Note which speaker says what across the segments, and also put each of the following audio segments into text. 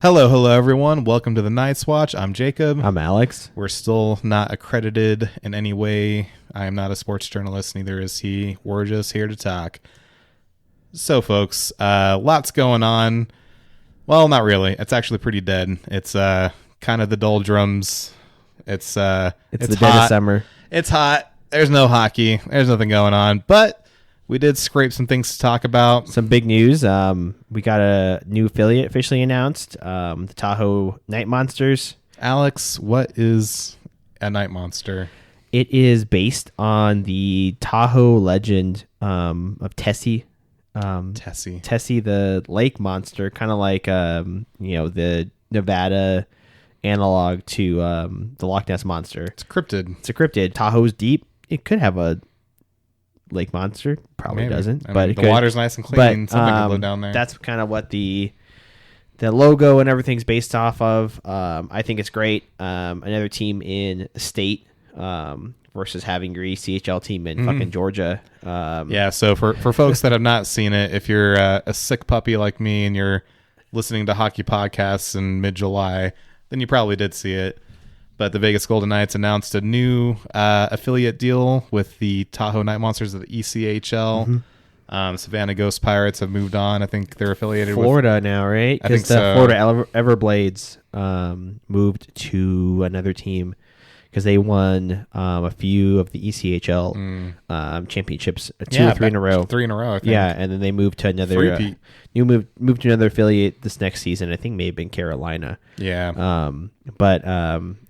Speaker 1: Hello, everyone. Welcome to the Night's Watch. I'm Jacob.
Speaker 2: I'm Alex.
Speaker 1: We're still not accredited in any way. I am not a sports journalist, neither is he. We're just here to talk. So, folks, lots going on. Well, not really. It's actually pretty dead. It's kind of the doldrums. It's the
Speaker 2: dead
Speaker 1: hot.
Speaker 2: of summer.
Speaker 1: It's hot. There's no hockey. There's nothing going on. But we did scrape some things to talk about.
Speaker 2: Some big news. We got a new affiliate officially announced. The Tahoe Night Monsters.
Speaker 1: Alex, what is a night monster?
Speaker 2: It is based on the Tahoe legend of Tessie. Tessie, the lake monster, kind of like the Nevada analog to the Loch Ness monster.
Speaker 1: It's a cryptid.
Speaker 2: Tahoe's deep. It could have a lake monster. Probably
Speaker 1: Maybe.
Speaker 2: doesn't.
Speaker 1: I
Speaker 2: But
Speaker 1: mean,
Speaker 2: it
Speaker 1: the water's nice and clean.
Speaker 2: But,
Speaker 1: Something could live down there.
Speaker 2: That's kind of what the logo and everything's based off of. I think it's great. Another team in the state versus having your ECHL team in fucking Georgia.
Speaker 1: Yeah, so for folks that have not seen it, if you're a sick puppy like me and you're listening to hockey podcasts in mid-July, then you probably did see it. But the Vegas Golden Knights announced a new affiliate deal with the Tahoe Night Monsters of the ECHL. Savannah Ghost Pirates have moved on. I think they're affiliated
Speaker 2: Florida
Speaker 1: with
Speaker 2: now, right?
Speaker 1: I think
Speaker 2: the
Speaker 1: so.
Speaker 2: Florida Everblades moved to another team because they won a few of the ECHL championships, two or three in a row.
Speaker 1: 3 in a row, I think.
Speaker 2: Yeah, and then they moved to another moved to another affiliate this next season. I think may have been Carolina.
Speaker 1: Yeah.
Speaker 2: But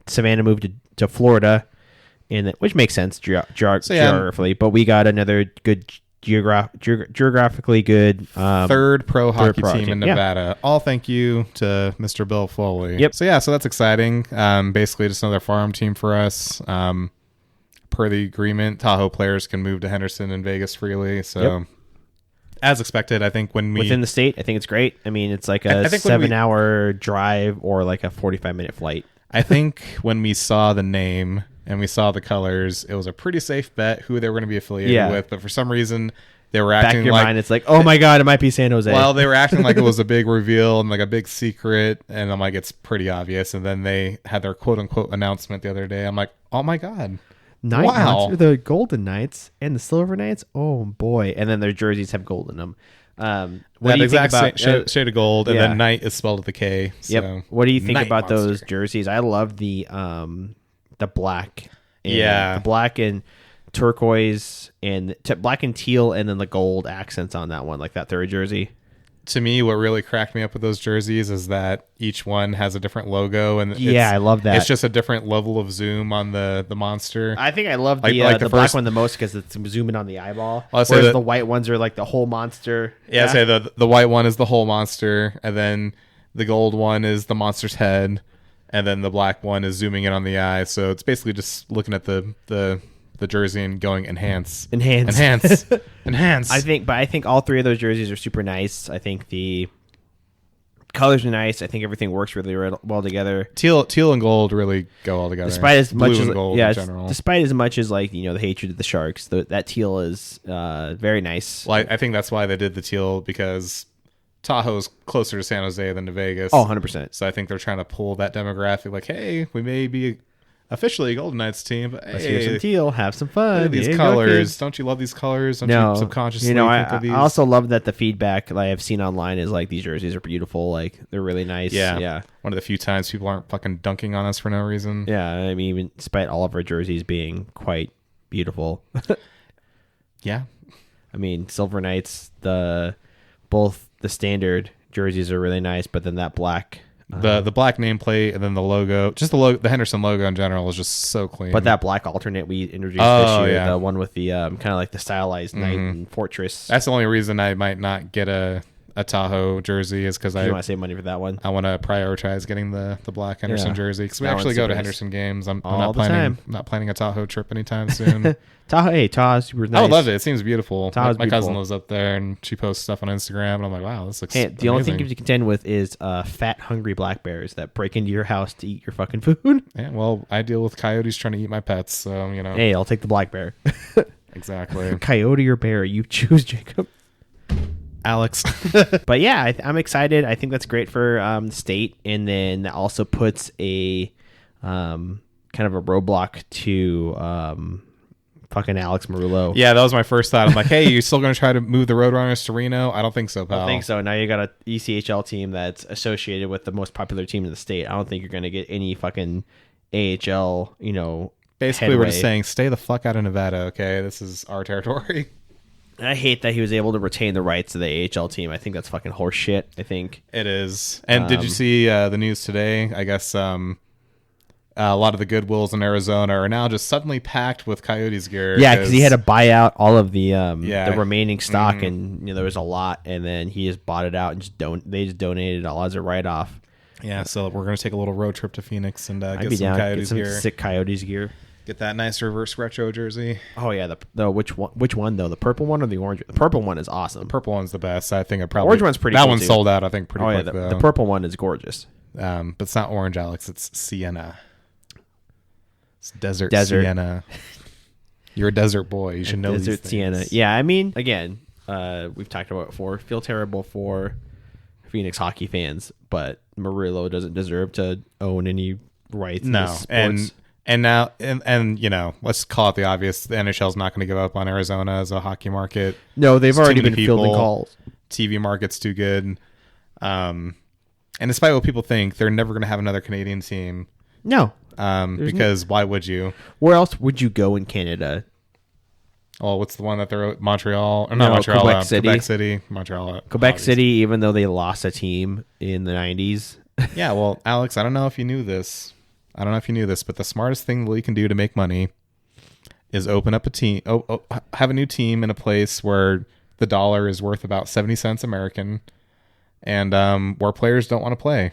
Speaker 2: Savannah moved to Florida, which makes sense geographically. But we got another good geographically good
Speaker 1: third pro hockey team in
Speaker 2: Yeah.
Speaker 1: Nevada. All thank you to Mr. Bill Foley.
Speaker 2: Yep.
Speaker 1: So that's exciting. Basically just another farm team for us. Per the agreement, Tahoe players can move to Henderson and Vegas freely. So as expected, I think when we
Speaker 2: within the state, I think it's great. I mean, it's like a 7-hour drive or like a 45-minute flight.
Speaker 1: I think when we saw the name and we saw the colors, it was a pretty safe bet who they were going to be affiliated with. But for some reason, they were acting
Speaker 2: back of your
Speaker 1: like
Speaker 2: mind, it's like, oh my god, it might be San Jose.
Speaker 1: Well, they were acting like it was a big reveal and like a big secret, and I'm like, it's pretty obvious. And then they had their quote unquote announcement the other day. I'm like, oh my god,
Speaker 2: wow, the Golden Knights and the Silver Knights. Oh boy, and then their jerseys have gold in them. What do you think about
Speaker 1: shade of gold, and then Knight is spelled with a K.
Speaker 2: Yep.
Speaker 1: So
Speaker 2: what do you think
Speaker 1: Night
Speaker 2: about
Speaker 1: Monster.
Speaker 2: those jerseys? I love the black.
Speaker 1: Yeah,
Speaker 2: the black and turquoise and black and teal, and then the gold accents on that one, like that third jersey.
Speaker 1: To me, what really cracked me up with those jerseys is that each one has a different logo, and
Speaker 2: I love that.
Speaker 1: It's just a different level of zoom on the monster.
Speaker 2: I think I love the black one the most because it's zooming on the eyeball. Whereas the white ones are like the whole monster.
Speaker 1: Yeah, I'd say the white one is the whole monster, and then the gold one is the monster's head, and then the black one is zooming in on the eye. So it's basically just looking at the jersey and going enhance. I
Speaker 2: think all three of those jerseys are super nice. I think the colors are nice. I think everything works really well together.
Speaker 1: Teal and gold really go all together.
Speaker 2: Despite as much as
Speaker 1: gold in general.
Speaker 2: Despite as much as like the hatred of the Sharks, that teal is very nice.
Speaker 1: Well, I think that's why they did the teal, because Tahoe's closer to San Jose than to Vegas.
Speaker 2: Oh, 100%.
Speaker 1: So I think they're trying to pull that demographic. Like, hey, we may be officially a Golden Knights team, but
Speaker 2: let's hear some teal, have some fun.
Speaker 1: Look at these colors. Don't you love these colors? Don't you subconsciously think of these?
Speaker 2: I also love that the feedback that I've seen online is like, these jerseys are beautiful. Like, they're really nice. Yeah.
Speaker 1: One of the few times people aren't fucking dunking on us for no reason.
Speaker 2: Yeah. I mean, even despite all of our jerseys being quite beautiful.
Speaker 1: Yeah.
Speaker 2: I mean, Silver Knights, both the standard jerseys are really nice, but then that black,
Speaker 1: the black nameplate and then the logo, just the Henderson logo in general is just so clean.
Speaker 2: But that black alternate we introduced this year, the one with the kind of like the stylized knight and fortress.
Speaker 1: That's the only reason I might not get a Tahoe jersey, is because I
Speaker 2: want to save money for that one.
Speaker 1: I want to prioritize getting the black Henderson jersey, because we actually go to Henderson games. I'm not planning a Tahoe trip anytime soon.
Speaker 2: Tahoe's super nice.
Speaker 1: I would love it. It seems beautiful. My cousin
Speaker 2: beautiful.
Speaker 1: lives up there, and she posts stuff on Instagram, and I'm like, wow, this looks amazing.
Speaker 2: The only thing you have to contend with is fat, hungry black bears that break into your house to eat your fucking food.
Speaker 1: Yeah, well, I deal with coyotes trying to eat my pets, so
Speaker 2: Hey, I'll take the black bear.
Speaker 1: Exactly.
Speaker 2: Coyote or bear, you choose, Jacob.
Speaker 1: Alex.
Speaker 2: But yeah, I'm excited. I think that's great for the state, and then that also puts a kind of a roadblock to fucking Alex Marullo.
Speaker 1: Yeah, that was my first thought. I'm like, hey, you still going to try to move the Roadrunners to Reno? I don't think so, pal.
Speaker 2: I don't think so. Now you got a ECHL team that's associated with the most popular team in the state. I don't think you're going to get any fucking AHL,
Speaker 1: Basically,
Speaker 2: headway.
Speaker 1: we're just saying, stay the fuck out of Nevada, okay? This is our territory.
Speaker 2: I hate that he was able to retain the rights to the AHL team. I think that's fucking horse shit, I think.
Speaker 1: It is. And did you see the news today? I guess a lot of the Goodwills in Arizona are now just suddenly packed with Coyotes gear.
Speaker 2: Yeah, because he had to buy out all of the remaining stock,
Speaker 1: Mm-hmm.
Speaker 2: and there was a lot, and then he just bought it out and they just donated it all as a write-off.
Speaker 1: Yeah, so we're going to take a little road trip to Phoenix and
Speaker 2: I'd
Speaker 1: get
Speaker 2: be
Speaker 1: some
Speaker 2: down,
Speaker 1: Coyotes
Speaker 2: get some
Speaker 1: gear.
Speaker 2: sick Coyotes gear.
Speaker 1: Get that nice reverse retro jersey.
Speaker 2: Oh yeah, the which one though? The purple one or the orange? The purple one is awesome.
Speaker 1: Purple one's the best. I think it probably.
Speaker 2: Orange one's pretty.
Speaker 1: That
Speaker 2: cool
Speaker 1: one's
Speaker 2: too.
Speaker 1: sold out. I think pretty quick.
Speaker 2: The purple one is gorgeous.
Speaker 1: But it's not orange, Alex. It's sienna. It's desert sienna. You're a desert boy. You should know
Speaker 2: desert
Speaker 1: these
Speaker 2: sienna.
Speaker 1: things.
Speaker 2: Yeah, I mean, again, we've talked about it before. Feel terrible for Phoenix hockey fans, but Murillo doesn't deserve to own any rights. in
Speaker 1: No,
Speaker 2: this sports.
Speaker 1: and now let's call it the obvious. The NHL's not going to give up on Arizona as a hockey market.
Speaker 2: No, they've
Speaker 1: It's
Speaker 2: already
Speaker 1: too many
Speaker 2: been fielding
Speaker 1: people.
Speaker 2: calls.
Speaker 1: TV market's too good. And despite what people think, they're never going to have another Canadian team.
Speaker 2: No.
Speaker 1: Because why would you?
Speaker 2: Where else would you go in Canada?
Speaker 1: Oh, what's the one that they're Montreal? Or not
Speaker 2: No,
Speaker 1: Montreal.
Speaker 2: Quebec City.
Speaker 1: Quebec City. Montreal.
Speaker 2: Quebec
Speaker 1: obviously.
Speaker 2: City, even though they lost a team in the 90s.
Speaker 1: Yeah, well, Alex, I don't know if you knew this. But the smartest thing the league can do to make money is open up a team. Have a new team in a place where the dollar is worth about 70 cents American, and where players don't want to play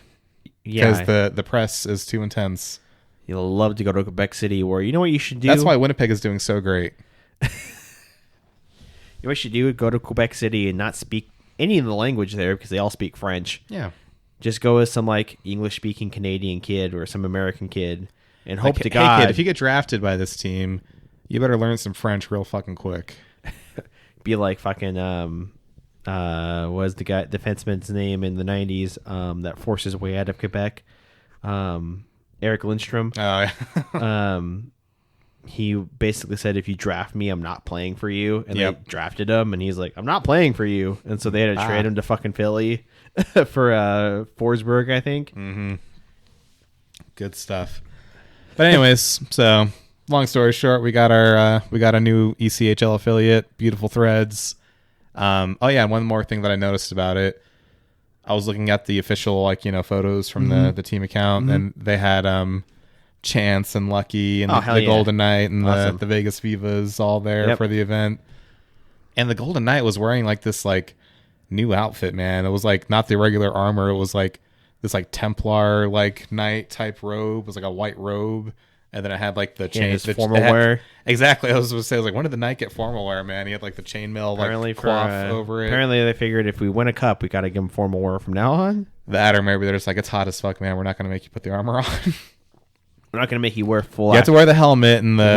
Speaker 1: because the press is too intense.
Speaker 2: You'll love to go to Quebec City, where you know what you should do?
Speaker 1: That's why Winnipeg is doing so great.
Speaker 2: You know what you should do? Go to Quebec City and not speak any of the language there because they all speak French.
Speaker 1: Yeah.
Speaker 2: Just go with some like English-speaking Canadian kid or some American kid, and hope to
Speaker 1: Hey,
Speaker 2: God.
Speaker 1: kid, if you get drafted by this team, you better learn some French real fucking quick.
Speaker 2: Be like fucking what was the guy defenseman's name in the 90s that forced his way out of Quebec? Eric Lindstrom.
Speaker 1: Oh, yeah.
Speaker 2: He basically said, if you draft me, I'm not playing for you. And
Speaker 1: Yep.
Speaker 2: they drafted him, and he's like, I'm not playing for you. And so they had to trade him to fucking Philly for Forsberg, I think.
Speaker 1: Mm-hmm. Good stuff. But anyways, so long story short, we got a new ECHL affiliate, Beautiful Threads. Oh yeah, and one more thing that I noticed about it. I was looking at the official photos from the team account, and they had Chance and Lucky and the Golden Knight and
Speaker 2: awesome.
Speaker 1: the Vegas Vivas all there for the event. And the Golden Knight was wearing this new outfit, man. It was not the regular armor. It was this Templar knight type robe. It was a white robe. And then it had the chain.
Speaker 2: His formal wear.
Speaker 1: Exactly. I was going to say, when did the Knight get formal wear, man? He had the chainmail cloth over it.
Speaker 2: Apparently they figured if we win a cup, we got to give him formal wear from now on.
Speaker 1: That, or maybe they're just it's hot as fuck, man. We're not going to make you put the armor on.
Speaker 2: We're not going to make you wear full.
Speaker 1: You have to wear the helmet and the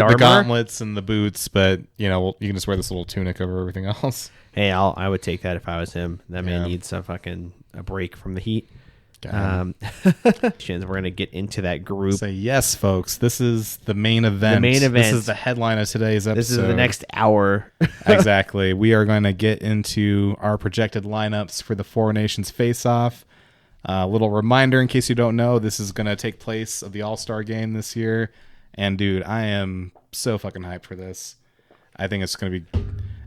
Speaker 2: armor?
Speaker 1: gauntlets and the boots, but you can just wear this little tunic over everything else.
Speaker 2: Hey, I would take that if I was him. That man
Speaker 1: Yeah.
Speaker 2: needs a break from the heat.
Speaker 1: God.
Speaker 2: We're going to get into that group.
Speaker 1: Say yes, folks. This is the main event. This is the headline of today's episode.
Speaker 2: This is the next hour.
Speaker 1: Exactly. We are going to get into our projected lineups for the Four Nations face-off. A little reminder, in case you don't know, this is going to take place of the All-Star game this year. And, dude, I am so fucking hyped for this. I think it's going to be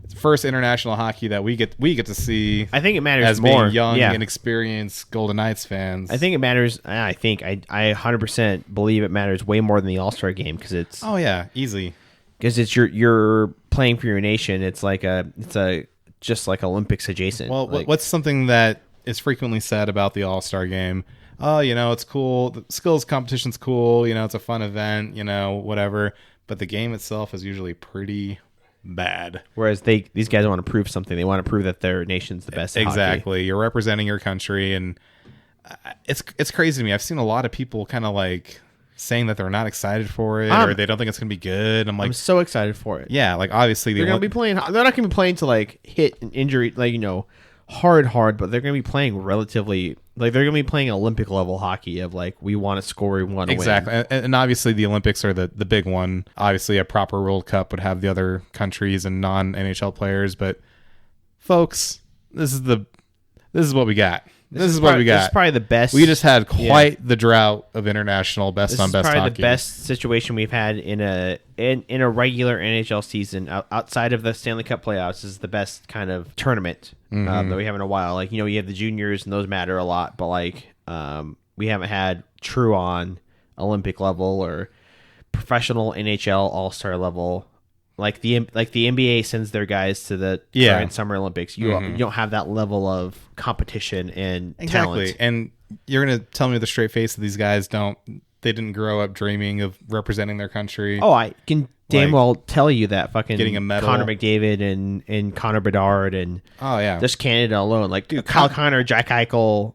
Speaker 1: the first international hockey that we get to see.
Speaker 2: I think it matters
Speaker 1: as
Speaker 2: more.
Speaker 1: being young
Speaker 2: Yeah.
Speaker 1: and experienced Golden Knights fans.
Speaker 2: I think it matters. I 100% believe it matters way more than the All-Star game because it's
Speaker 1: Oh yeah, easy.
Speaker 2: because it's you're playing for your nation. It's just like Olympics adjacent.
Speaker 1: Well, what's something that is frequently said about the All-Star game? Oh, it's cool. The skills competition's cool. It's a fun event. Whatever. But the game itself is usually pretty bad.
Speaker 2: Whereas these guys want to prove something. They want to prove that their nation's the best. At
Speaker 1: Exactly.
Speaker 2: hockey.
Speaker 1: You're representing your country, and it's crazy to me. I've seen a lot of people kind of saying that they're not excited for it or they don't think it's going to be good. I'm
Speaker 2: so excited for it.
Speaker 1: Yeah, like obviously
Speaker 2: they're going to be playing. They're not going to be playing to like hit an injury, like, you know, hard, but they're going to be playing relatively, like they're going to be playing Olympic level hockey of like, we want to score, we want to win.
Speaker 1: Exactly. And obviously the Olympics are the big one. Obviously a proper World Cup would have the other countries and non-NHL players, but folks, this is what we got. This is what we got.
Speaker 2: This is probably the best.
Speaker 1: We just had quite the drought of international best on best hockey. This is probably
Speaker 2: the best situation we've had in a regular NHL season outside of the Stanley Cup playoffs. This is the best kind of tournament that we have in a while. Like, you know, you have the juniors and those matter a lot, but like we haven't had true on Olympic level or professional NHL All-Star level. Like the NBA sends their guys to the current Summer Olympics. You don't have that level of competition and talent.
Speaker 1: And you're gonna tell me with a straight face that these guys didn't grow up dreaming of representing their country.
Speaker 2: Oh, I can damn well tell you that fucking
Speaker 1: getting a medal.
Speaker 2: Connor McDavid and Connor Bedard and just Canada alone. Like, dude, Kyle Connor, Jack Eichel,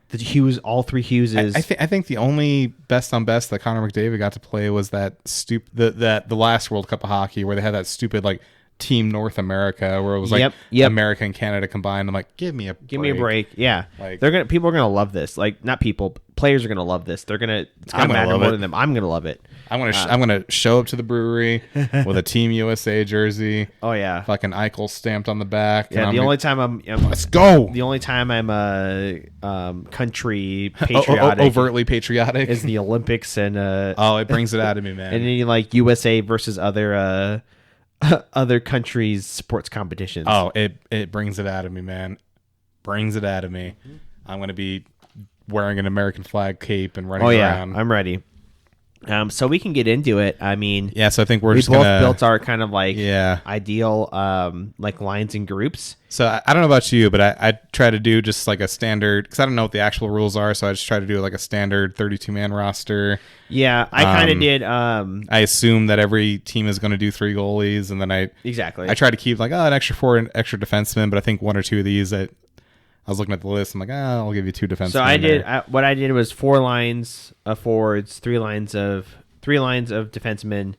Speaker 2: the Hughes, all three Hugheses.
Speaker 1: I think the only best on best that Connor McDavid got to play was that the last World Cup of hockey where they had that stupid like Team North America where it was like America and Canada combined. I'm like, give me a break.
Speaker 2: Yeah, like, people are gonna love this. Like, not people, players are gonna love this. It's gonna matter more than them. I'm gonna love it.
Speaker 1: I'm gonna show up to the brewery with a Team USA jersey.
Speaker 2: Oh yeah,
Speaker 1: fucking Eichel stamped on the back.
Speaker 2: Yeah, the only time I'm
Speaker 1: let's go.
Speaker 2: The only time I'm country patriotic,
Speaker 1: overtly patriotic,
Speaker 2: is the Olympics and
Speaker 1: it brings it out of me, man.
Speaker 2: And then like USA versus other countries' sports competitions.
Speaker 1: Oh, it brings it out of me, man. Brings it out of me. I'm gonna be wearing an American flag cape and running around.
Speaker 2: I'm ready. So we can get into it. I mean,
Speaker 1: so I think we both
Speaker 2: built our kind of like ideal like lines and groups.
Speaker 1: So I don't know about you, but I try to do just like a standard, because I don't know what the actual rules are. So I just try to do like a standard 32-man roster.
Speaker 2: Yeah, I kind of did.
Speaker 1: I assume that every team is going to do 3 goalies, and then I try to keep like an extra 4 and extra defensemen. But I think 1 or 2 of these I was looking at the list. I'm like, I'll give you 2 defensemen.
Speaker 2: So what I did was 4 lines of forwards, 3 lines of defensemen,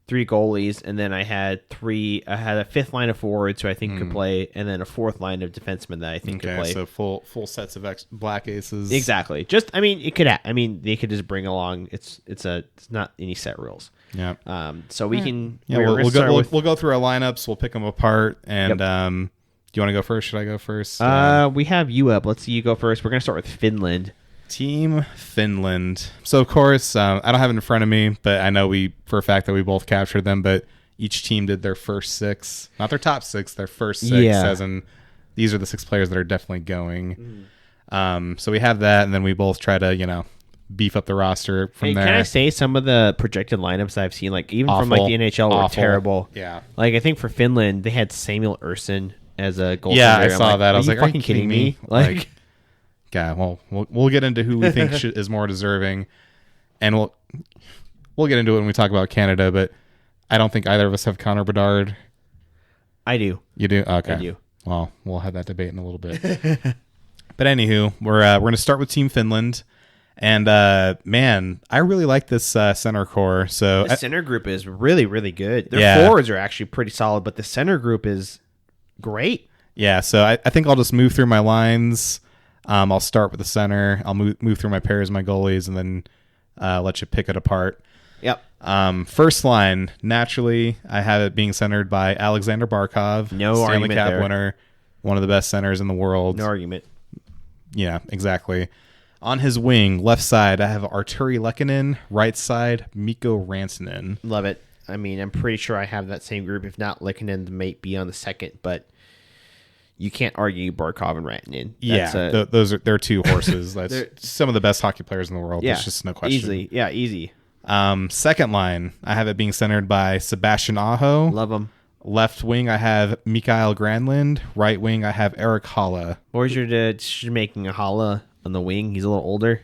Speaker 2: 3 goalies, and then I had a 5th line of forwards who I think could play, and then a 4th line of defensemen that I think could play.
Speaker 1: So full sets of black aces.
Speaker 2: Exactly. They could just bring along. It's not any set rules.
Speaker 1: Yeah.
Speaker 2: So we can.
Speaker 1: Yeah. We'll go through our lineups. We'll pick them apart, and do you want to go first? Should I go first?
Speaker 2: We have you up. Let's see you go first. We're gonna start with Finland.
Speaker 1: Team Finland. So of course, I don't have it in front of me, but I know for a fact that we both captured them. But each team did their first 6, not their top 6, their first 6. As in, these are the 6 players that are definitely going. So we have that, and then we both try to beef up the roster from there.
Speaker 2: Can I say some of the projected lineups I've seen, like even from like the NHL, were terrible.
Speaker 1: Yeah.
Speaker 2: Like I think for Finland, they had Samuel Ersson as a goaltender.
Speaker 1: Yeah, I saw that. I was like,
Speaker 2: "Are you kidding me?" Like,
Speaker 1: yeah. Well, we'll get into who we think is more deserving, and we'll get into it when we talk about Canada. But I don't think either of us have Connor Bedard.
Speaker 2: I do.
Speaker 1: You do? Okay.
Speaker 2: I do.
Speaker 1: Well, we'll have that debate in a little bit. But anywho, we're going to start with Team Finland. And man, I really like this center core. So
Speaker 2: the center group is really, really good. Their forwards are actually pretty solid, but the center group is great.
Speaker 1: Yeah, so I think I'll just move through my lines. I'll start with the center. I'll move through my pairs, my goalies, and then let you pick it apart.
Speaker 2: Yep.
Speaker 1: First line, naturally, I have it being centered by Alexander Barkov, Stanley Cup winner, one of the best centers in the world.
Speaker 2: No argument.
Speaker 1: Yeah, exactly. On his wing, left side, I have Arturi Lehkonen. Right side, Mikko Rantanen.
Speaker 2: Love it. I mean, I'm pretty sure I have that same group. If not, Lehkonen might be on the second, but you can't argue Barkov and Rantanen.
Speaker 1: They're 2 horses. That's some of the best hockey players in the world. There's just no question.
Speaker 2: Easy.
Speaker 1: Second line, I have it being centered by Sebastian Aho.
Speaker 2: Love him.
Speaker 1: Left wing, I have Mikael Granlund. Right wing, I have Eric Haula.
Speaker 2: Where's your making a Haula on the wing? He's a little older.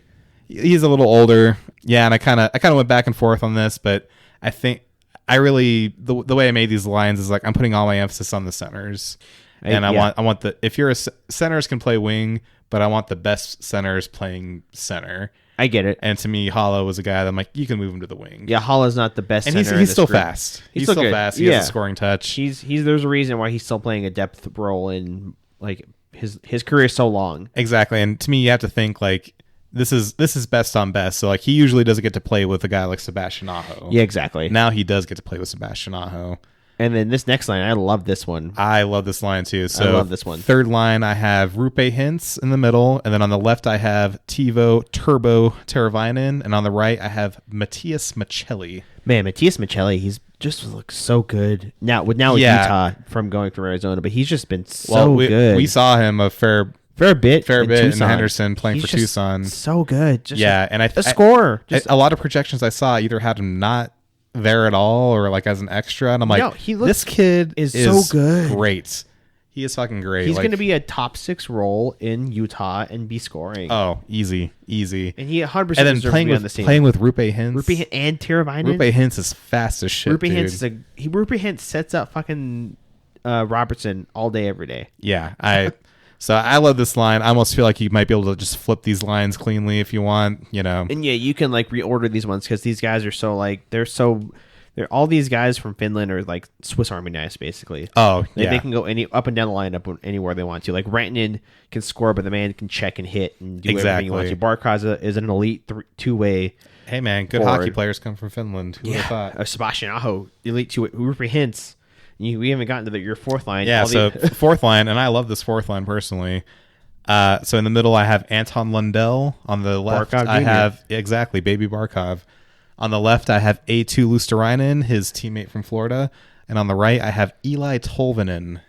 Speaker 1: He's a little older. Yeah, and I kind of went back and forth on this, but I think I really the way I made these lines is like I'm putting all my emphasis on the centers. And I want if you're centers can play wing, but I want the best centers playing center.
Speaker 2: I get it.
Speaker 1: And to me, Hala was a guy that I'm like, you can move him to the wing.
Speaker 2: Yeah, Hala's not the best
Speaker 1: and
Speaker 2: center.
Speaker 1: He's still fast. He's still fast. He has a scoring touch.
Speaker 2: He's there's a reason why he's still playing a depth role in like his career is so long.
Speaker 1: Exactly. And to me, you have to think like this is best on best. So like he usually doesn't get to play with a guy like Sebastian Aho.
Speaker 2: Yeah, exactly.
Speaker 1: Now he does get to play with Sebastian Aho.
Speaker 2: And then this next line, I love this one.
Speaker 1: I love this line too. So
Speaker 2: I love this one.
Speaker 1: Third line, I have Rupe Hintz in the middle, and then on the left I have Teuvo Turbo Teravainen, and on the right I have Matthias Michelli.
Speaker 2: Man, Matthias Michelli, he's just looks so good now with Utah from going from Arizona, but he's just been so good.
Speaker 1: We saw him a fair
Speaker 2: bit
Speaker 1: in Henderson playing for Tucson.
Speaker 2: So good. Just
Speaker 1: and
Speaker 2: a scorer.
Speaker 1: A lot of projections I saw either had him not there at all or like as an extra, and I'm like, this kid is so good. Great. He is fucking great.
Speaker 2: He's going to be a top 6 role in Utah and be scoring.
Speaker 1: Oh, easy.
Speaker 2: And he 100%
Speaker 1: and then playing with Rupe Hintz.
Speaker 2: And Teravainen.
Speaker 1: Rupe Hintz is fast as shit.
Speaker 2: Rupe Hintz sets up fucking Robertson all day, every day.
Speaker 1: Yeah, So I love this line. I almost feel like you might be able to just flip these lines cleanly if you want, And
Speaker 2: yeah, you can like reorder these ones because these guys are so like they're all these guys from Finland are like Swiss Army knives basically.
Speaker 1: Oh
Speaker 2: yeah, they can go up and down the lineup anywhere they want to. Like Rantanen can score, but the man can check and hit and do everything he wants to. Barkov is an elite two-way.
Speaker 1: Hey man, good
Speaker 2: forward.
Speaker 1: Hockey players come from Finland. Who would have thought?
Speaker 2: Sebastian Aho, elite two-way. Rupe Hintz. We haven't gotten to your fourth line.
Speaker 1: Yeah, fourth line, and I love this fourth line personally. So in the middle, I have Anton Lundell. On the left,
Speaker 2: Barkov
Speaker 1: I
Speaker 2: Jr.
Speaker 1: have Baby Barkov. On the left, I have A2 Luosterainen, his teammate from Florida, and on the right, I have Eli Tolvanen.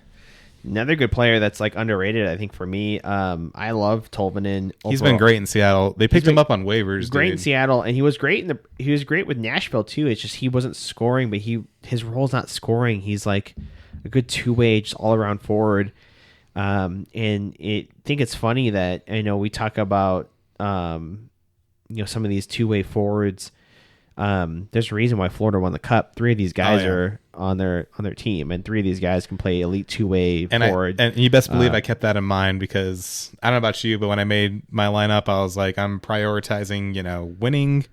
Speaker 2: Another good player that's like underrated, I think, for me. I love Tolvanen.
Speaker 1: He's been great in Seattle. They picked him up on waivers.
Speaker 2: Great in Seattle, and he was great he was great with Nashville too. It's just he wasn't scoring, but his role's not scoring. He's like a good two-way, just all-around forward. And I think it's funny that I know we talk about some of these two-way forwards. There's a reason why Florida won the Cup. 3 of these guys are on their team, and 3 of these guys can play elite two-way forward.
Speaker 1: And you best believe I kept that in mind because I don't know about you, but when I made my lineup, I was like, I'm prioritizing, winning.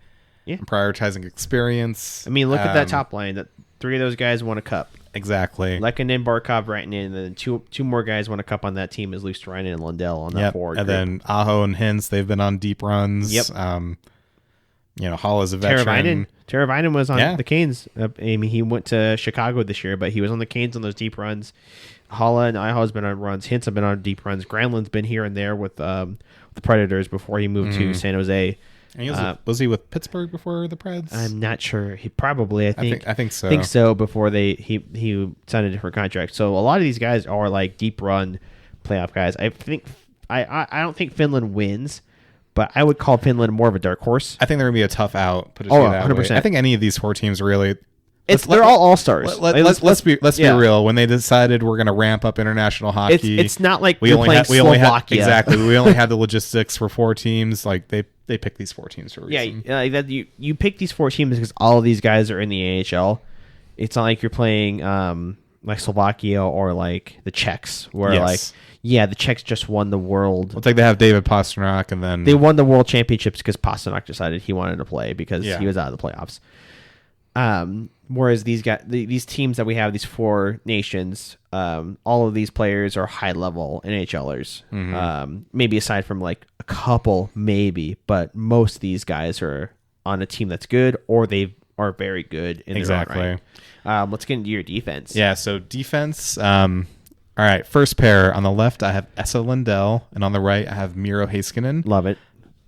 Speaker 2: Yeah.
Speaker 1: I'm prioritizing experience.
Speaker 2: I mean, look at that top line. That 3 of those guys won a Cup.
Speaker 1: Exactly.
Speaker 2: Lehkonen, Barkov, Rantanen, and then two more guys won a Cup on that team is Luosterainen and Lundell on that forward.
Speaker 1: And then Aho and Hintz, they've been on deep runs.
Speaker 2: Yep.
Speaker 1: Hall is a veteran.
Speaker 2: Teravainen was on the Canes. I mean, he went to Chicago this year, but he was on the Canes on those deep runs. Halla and Aho's been on runs. Hintz have been on deep runs. Granlund's been here and there with the Predators before he moved to San Jose.
Speaker 1: And was he with Pittsburgh before the Preds?
Speaker 2: I'm not sure. He probably. I think
Speaker 1: so.
Speaker 2: I think so. Before he signed a different contract. So a lot of these guys are like deep run playoff guys. I think I don't think Finland wins. But I would call Finland more of a dark horse.
Speaker 1: I think they're going to be a tough out. Put it that
Speaker 2: 100%.
Speaker 1: way. I think any of these 4 teams really...
Speaker 2: They're all stars.
Speaker 1: Let's be real. When they decided we're going to ramp up international hockey...
Speaker 2: It's not like we playing Slovakia.
Speaker 1: Exactly. We only had the logistics for 4 teams. Like they picked these 4 teams for a reason.
Speaker 2: Yeah, you pick these 4 teams because all of these guys are in the AHL. It's not like you're playing like Slovakia or like the Czechs where the Czechs just won the world.
Speaker 1: It's like they have David Pastrnak, and then
Speaker 2: they won the world championships because Pastrnak decided he wanted to play because he was out of the playoffs. Whereas these teams that we have, these 4 nations, all of these players are high level NHLers.
Speaker 1: Mm-hmm.
Speaker 2: Maybe aside from like a couple, but most of these guys are on a team that's good or they are very good in their own right. Let's get into your defense.
Speaker 1: Yeah. So defense. All right, first pair. On the left, I have Esa Lindell, and on the right, I have Miro Heiskanen.
Speaker 2: Love it.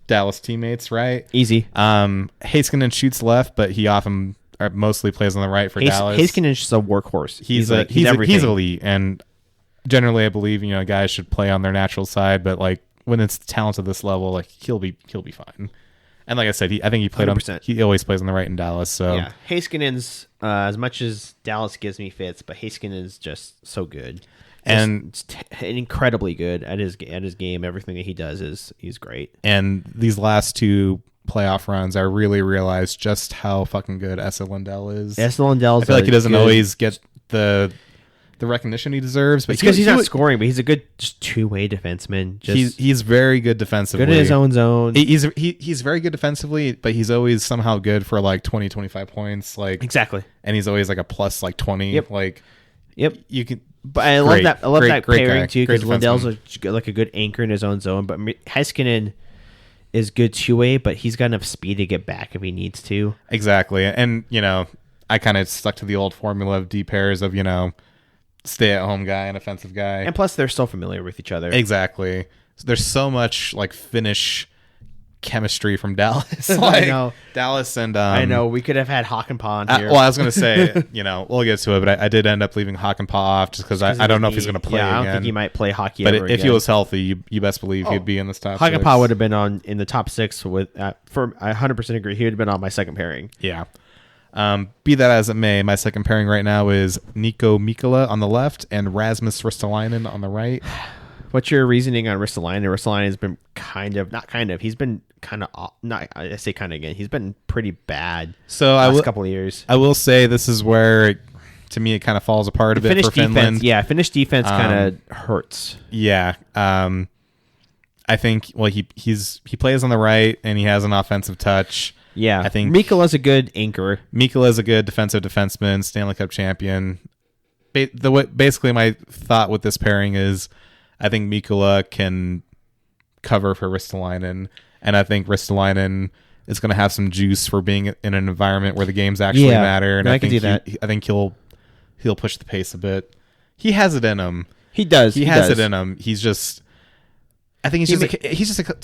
Speaker 1: Dallas teammates, right?
Speaker 2: Easy.
Speaker 1: Heiskanen shoots left, but he often mostly plays on the right for Dallas.
Speaker 2: Heiskanen's just a workhorse.
Speaker 1: He's elite, and generally, I believe guys should play on their natural side, but like when it's talent at this level, like he'll be fine. And like I said, I think he played 100%. He always plays on the right in Dallas. So
Speaker 2: yeah, Heiskanen's as much as Dallas gives me fits, but Heiskanen is just so good. And incredibly good at his game. Everything that he does he's great.
Speaker 1: And these last 2 playoff runs, I really realized just how fucking good Esa Lindell is.
Speaker 2: Esa Lindell,
Speaker 1: I feel like he doesn't always get the the recognition he deserves. But
Speaker 2: because he's not scoring, but he's a good just two-way defenseman.
Speaker 1: He's very good defensively.
Speaker 2: Good in his own zone.
Speaker 1: He's very good defensively, but he's always somehow good for like 20, 25 points. Like
Speaker 2: exactly.
Speaker 1: And he's always like a plus like 20.
Speaker 2: Yep.
Speaker 1: Like you can.
Speaker 2: But I love that. I love that pairing
Speaker 1: guy.
Speaker 2: too because Lindell's like a good anchor in his own zone, but Heiskanen is good two-way, but he's got enough speed to get back if he needs to.
Speaker 1: Exactly. And, I kind of stuck to the old formula of D pairs of, stay-at-home guy and offensive guy.
Speaker 2: And plus, they're so familiar with each other.
Speaker 1: Exactly. So there's so much, like, Finnish chemistry from Dallas.
Speaker 2: I know.
Speaker 1: Dallas and...
Speaker 2: I know. We could have had Hakanpää on here.
Speaker 1: Well, I was going to say, we'll get to it, but I did end up leaving Hakanpää off just because I don't know if he's going to play again.
Speaker 2: I don't think he might play hockey
Speaker 1: but
Speaker 2: ever
Speaker 1: if
Speaker 2: again.
Speaker 1: he was healthy, you best believe he'd be in this top
Speaker 2: Hakanpää
Speaker 1: 6.
Speaker 2: would have been in the top 6 with... I 100% agree. He would have been on my second pairing.
Speaker 1: Yeah. Be that as it may, my second pairing right now is Nico Mikkola on the left and Rasmus Ristolainen on the right.
Speaker 2: What's your reasoning on Ristolainen? Ristolainen has been he's been kind of, not, I say kind of again, he's been pretty bad last couple of years.
Speaker 1: I will say this is where, to me, it kind of falls apart a bit for Finland.
Speaker 2: Finnish defense kind of hurts.
Speaker 1: Yeah. I think, he plays on the right and he has an offensive touch.
Speaker 2: Yeah,
Speaker 1: I think
Speaker 2: Mikkola's a good anchor.
Speaker 1: Mikkola's a good defensive defenseman, Stanley Cup champion. Basically, my thought with this pairing is, I think Mikkola can cover for Ristolainen, and I think Ristolainen is going to have some juice for being in an environment where the games actually matter. And I think I think he'll push the pace a bit. He has it in him.
Speaker 2: He does.
Speaker 1: He has it in him. He's just. I think to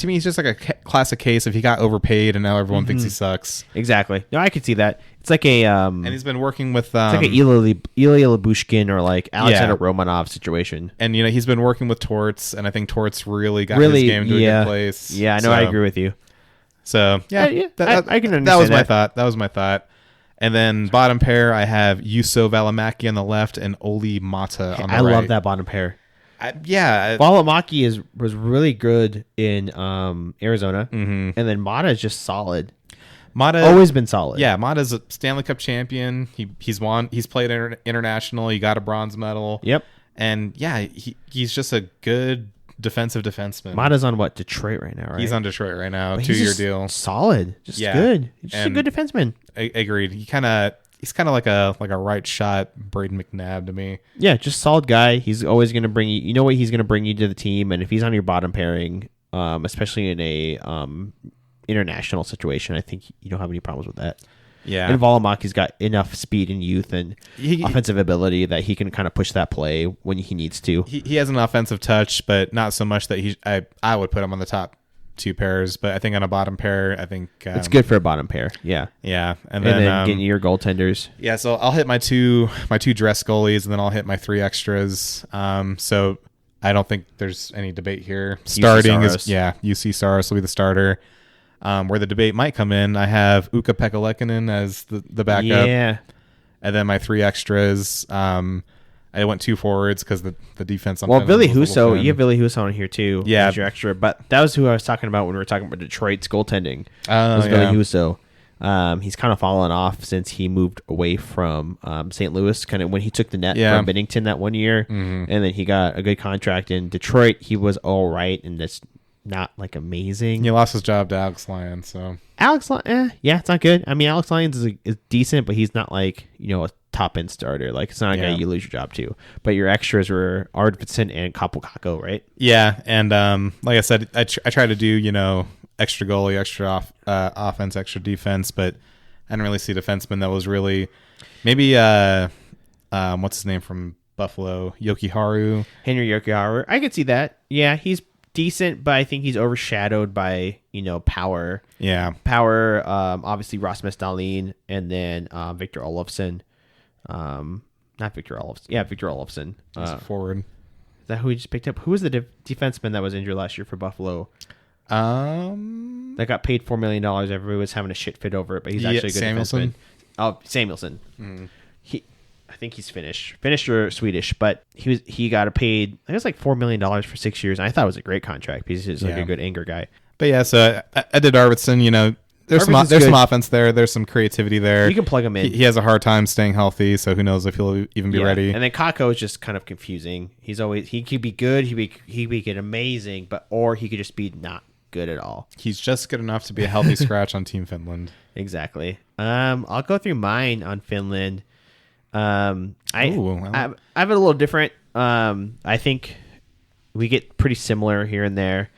Speaker 1: me, he's just like a classic case of he got overpaid and now everyone thinks he sucks.
Speaker 2: Exactly. No, I could see that. It's like a
Speaker 1: and he's been working with
Speaker 2: it's like a Ilya Labushkin or like Alexander Romanov situation.
Speaker 1: And he's been working with Torts, and I think Torts really got his game to a good place.
Speaker 2: Yeah, I know. I agree with you.
Speaker 1: So
Speaker 2: I can understand
Speaker 1: that was my thought. That was my thought. And then bottom pair, I have Juuso Välimäki on the left and Olli Mata on the right. I
Speaker 2: love that bottom pair. Välimäki was really good in Arizona, and then Mata is just solid.
Speaker 1: Mata
Speaker 2: always been solid.
Speaker 1: Yeah, Mata's a Stanley Cup champion. He's played international. He got a bronze medal.
Speaker 2: Yep.
Speaker 1: And he's just a good defensive defenseman.
Speaker 2: Mata's on Detroit right now, right?
Speaker 1: He's on Detroit right now.
Speaker 2: But
Speaker 1: 2-year deal.
Speaker 2: Solid. Just good. Just a good defenseman.
Speaker 1: Agreed. He's kind of like a right shot Braden McNabb to me.
Speaker 2: Yeah, just solid guy. He's always going to bring you. You know what he's going to bring you to the team, and if he's on your bottom pairing, especially in a international situation, I think you don't have any problems with that.
Speaker 1: Yeah,
Speaker 2: and Välimäki's got enough speed and youth and offensive ability that he can kind of push that play when he needs to.
Speaker 1: He has an offensive touch, but not so much that I would put him on the top 2 pairs, but I think on a bottom pair, I think
Speaker 2: it's good for a bottom pair. Yeah,
Speaker 1: and then
Speaker 2: getting your goaltenders.
Speaker 1: Yeah, so I'll hit my two dress goalies, and then I'll hit my 3 extras. So I don't think there's any debate here. Starting is UC Saros will be the starter. Where the debate might come in, I have Ukko-Pekka Lehkonen as the backup.
Speaker 2: Yeah,
Speaker 1: and then my 3 extras. I went 2 forwards because the defense.
Speaker 2: Well, Ville Husso, you have Ville Husso on here too.
Speaker 1: Yeah,
Speaker 2: as your extra, but that was who I was talking about when we were talking about Detroit's goaltending.
Speaker 1: Was
Speaker 2: Ville Husso. He's kind of fallen off since he moved away from St. Louis. Kind of when he took the net from Bennington that one year, and then he got a good contract in Detroit. He was all right, and that's not like amazing.
Speaker 1: He lost his job to Alex Lyons. So
Speaker 2: Alex Lyons, it's not good. I mean, Alex Lyons is decent, but he's not like a top end starter. Like it's not a guy you lose your job to. But your extras were Arvidsson and Kapokako, right?
Speaker 1: Yeah, and like I said, I try to do extra goalie, extra offense, extra defense, but I didn't really see a defenseman that was really maybe what's his name from Buffalo, Jokiharju.
Speaker 2: Henry Jokiharju. I could see that. Yeah, he's decent, but I think he's overshadowed by power.
Speaker 1: Yeah,
Speaker 2: power. Obviously Rasmus Dahlin and then Victor Olofsson. Not Victor Olofsson. Yeah, Victor Olofsson.
Speaker 1: Forward.
Speaker 2: Is that who we just picked up? Who was the defenseman that was injured last year for Buffalo? That got paid $4 million. Everybody was having a shit fit over it, but he's actually a good defenseman. Oh, Samuelsson. Mm-hmm. I think he's Finnish or Swedish, but he got paid. I think it was like $4 million for 6 years. And I thought it was a great contract because he's like a good anger guy.
Speaker 1: But yeah, so I did Arvidsson. there's some offense there. There's some creativity there.
Speaker 2: You can plug him in.
Speaker 1: He has a hard time staying healthy, so who knows if he'll even be ready.
Speaker 2: And then Kako is just kind of confusing. He could be good. He could get amazing, or he could just be not good at all.
Speaker 1: He's just good enough to be a healthy scratch on Team Finland.
Speaker 2: Exactly. I'll go through mine on Finland. I have it a little different. I think we get pretty similar here and there.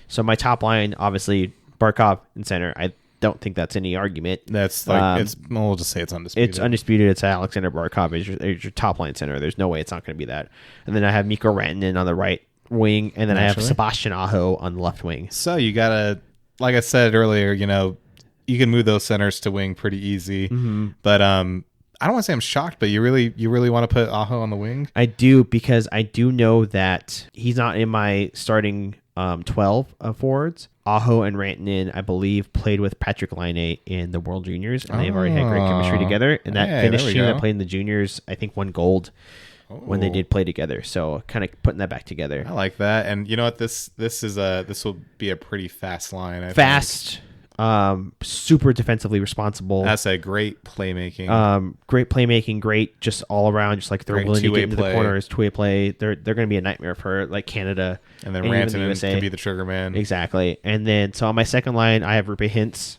Speaker 2: So my top line, obviously, Barkov in center. I don't think that's any argument.
Speaker 1: That's like we'll just say it's undisputed.
Speaker 2: It's undisputed. It's Alexander Barkov is your top line center. There's no way it's not going to be that. And then I have Mikko Rantanen on the right wing, and then I have Sebastian Aho on the left wing.
Speaker 1: So you gotta, like I said earlier, you can move those centers to wing pretty easy. Mm-hmm. But I don't want to say I'm shocked, but you really want to put Aho on the wing?
Speaker 2: I do, because I do know that he's not in my starting 12 forwards. Aho and Rantanen, I believe, played with Patrick Laine in the World Juniors, and they've already had great chemistry together. And that Finnish team that played in the juniors, I think, won gold when they did play together. So kind of putting that back together.
Speaker 1: I like that. And you know what? This will be a pretty fast line. I think.
Speaker 2: Super defensively responsible.
Speaker 1: That's a great playmaking.
Speaker 2: Great just all around. Just like they're willing to get into the corners, two-way play. They're going to be a nightmare for like Canada.
Speaker 1: And then Rantanen can be the trigger man.
Speaker 2: Exactly. And then so on my second line, I have Rupe Hintz.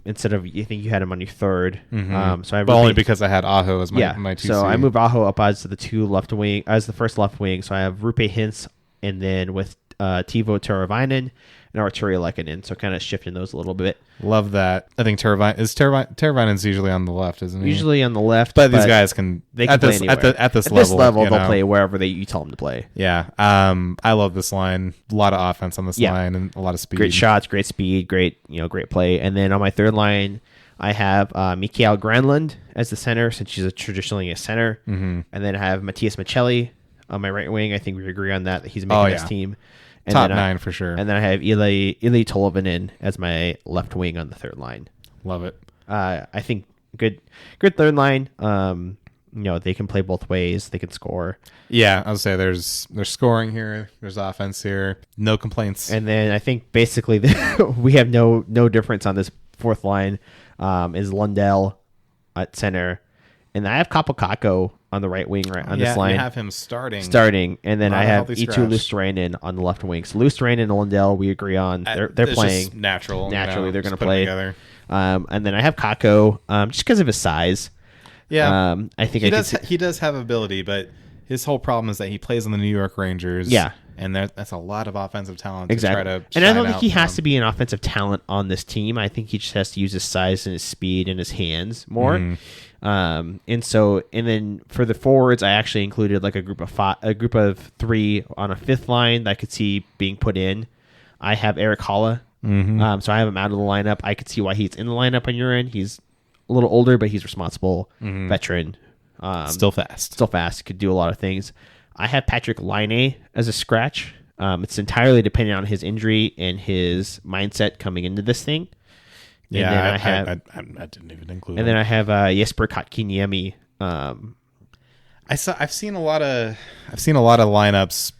Speaker 2: Instead of, you think you had him on your third.
Speaker 1: Mm-hmm. So I have only because I had Aho as my 2C.
Speaker 2: So I moved Aho up as the first left wing. So I have Rupe Hintz, and then with Teuvo Teravainen and Artturi Lehkonen, so kind of shifting those a little bit.
Speaker 1: Love that. I think Teravainen's usually on the left, isn't he?
Speaker 2: Usually on the left,
Speaker 1: but these guys can
Speaker 2: play anywhere.
Speaker 1: At this level,
Speaker 2: they'll play wherever you tell them to play.
Speaker 1: Yeah. I love this line. A lot of offense on this line and a lot of speed.
Speaker 2: Great shots, great speed, great play. And then on my third line, I have Mikael Granlund as the center, since she's traditionally a center. Mm-hmm. And then I have Matthias Michelli on my right wing. I think we agree on that he's making this team. And
Speaker 1: top 9 for sure.
Speaker 2: And then I have Ilya Tolvanen as my left wing on the third line.
Speaker 1: Love it.
Speaker 2: I think good third line. They can play both ways. They can score.
Speaker 1: Yeah, I would say there's scoring here. There's offense here. No complaints.
Speaker 2: And then I think basically we have no difference on this fourth line. Is Lundell at center, and I have Kakko on the right wing on this line.
Speaker 1: You have him starting,
Speaker 2: and then I have Eetu Luostarinen on the left wing. So Luostarinen and Lundell, we agree on. They're playing
Speaker 1: just naturally.
Speaker 2: They're going to play together. And then I have Kakko, just because of his size.
Speaker 1: Yeah,
Speaker 2: I think
Speaker 1: he does have ability, but his whole problem is that he plays on the New York Rangers.
Speaker 2: Yeah.
Speaker 1: And that's a lot of offensive talent
Speaker 2: exactly.
Speaker 1: to try to
Speaker 2: and I don't think he has to be an offensive talent on this team. I think he just has to use his size and his speed and his hands more. Mm. And then for the forwards, I actually included like a group of 3 on a fifth line that I could see being put in. I have Eric Halla. Mm-hmm. So I have him out of the lineup. I could see why he's in the lineup on your end. He's a little older, but he's responsible, veteran.
Speaker 1: Still fast.
Speaker 2: Could do a lot of things. I have Patrick Laine as a scratch. It's entirely dependent on his injury and his mindset coming into this thing.
Speaker 1: And I didn't even include.
Speaker 2: And then I have Jesper Kotkaniemi.
Speaker 1: I've seen a lot of lineups,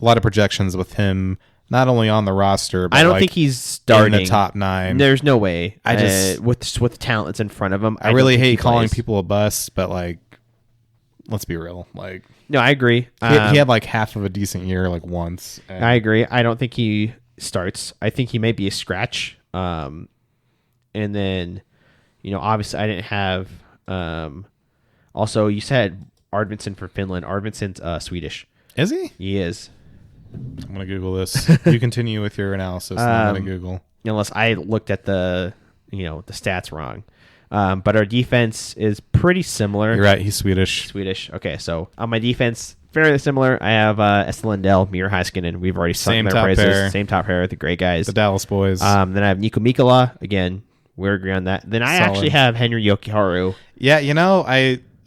Speaker 1: a lot of projections with him. Not only on the roster, but
Speaker 2: I don't think he's starting
Speaker 1: in the top 9.
Speaker 2: There's no way. I just with the talent that's in front of him.
Speaker 1: I really hate calling people a bust, but like, let's be real. Like,
Speaker 2: no, I agree.
Speaker 1: He had like half of a decent year, like once.
Speaker 2: I agree. I don't think he starts. I think he may be a scratch. And then, obviously, I didn't have. Also, you said Arvidsson for Finland. Arvidsson's Swedish.
Speaker 1: Is he?
Speaker 2: He is.
Speaker 1: I'm gonna Google this. You continue with your analysis. And I'm gonna Google.
Speaker 2: Unless I looked at the stats wrong. But our defense is pretty similar.
Speaker 1: You're right. He's Swedish.
Speaker 2: Okay, so on my defense, fairly similar. I have Esa Lindell, Miro Heiskanen. We've already sung their praises.
Speaker 1: Pair.
Speaker 2: Same top pair, the great guys.
Speaker 1: The Dallas boys.
Speaker 2: Then I have Nico Mikkola. Again, we agree on that. Then I actually have Henry Jokiharju.
Speaker 1: Yeah,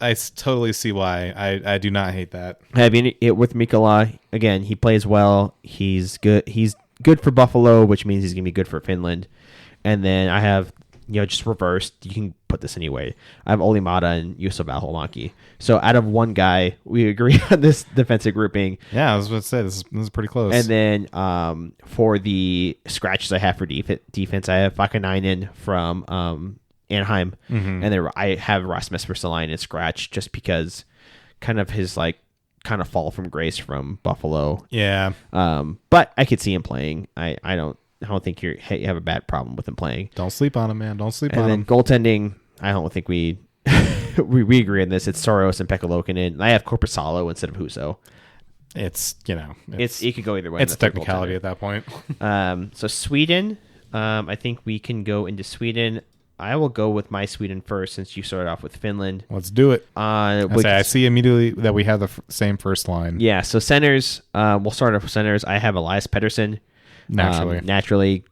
Speaker 1: I totally see why. I do not hate that.
Speaker 2: I have it with Mikkola. Again, he plays well. He's good. He's good for Buffalo, which means he's going to be good for Finland. And then I have just reversed. You can put this anyway. I have Olimata and Yusuf Al-Holmaki. So out of one guy, we agree on this defensive grouping.
Speaker 1: Yeah, I was about to say this is pretty close.
Speaker 2: And then for the scratches I have for defense, I have Vakanainen from Anaheim, and then I have Rasmus Ristolainen scratch just because kind of his kind of fall from grace from Buffalo.
Speaker 1: Yeah.
Speaker 2: But I could see him playing. I don't think you have a bad problem with him playing.
Speaker 1: Don't sleep on him, man. Don't sleep
Speaker 2: on
Speaker 1: him.
Speaker 2: And then goaltending, I don't think we we agree on this. It's Soros and Pekka Lokinen. I have Korpisalo instead of Huso.
Speaker 1: It's
Speaker 2: it could go either way.
Speaker 1: It's a technicality at that point.
Speaker 2: So Sweden, I think we can go into Sweden. I will go with my Sweden first since you started off with Finland.
Speaker 1: Let's do it. I see immediately that we have the same first line.
Speaker 2: Yeah, so centers, we'll start off with centers. I have Elias Pettersson. Naturally,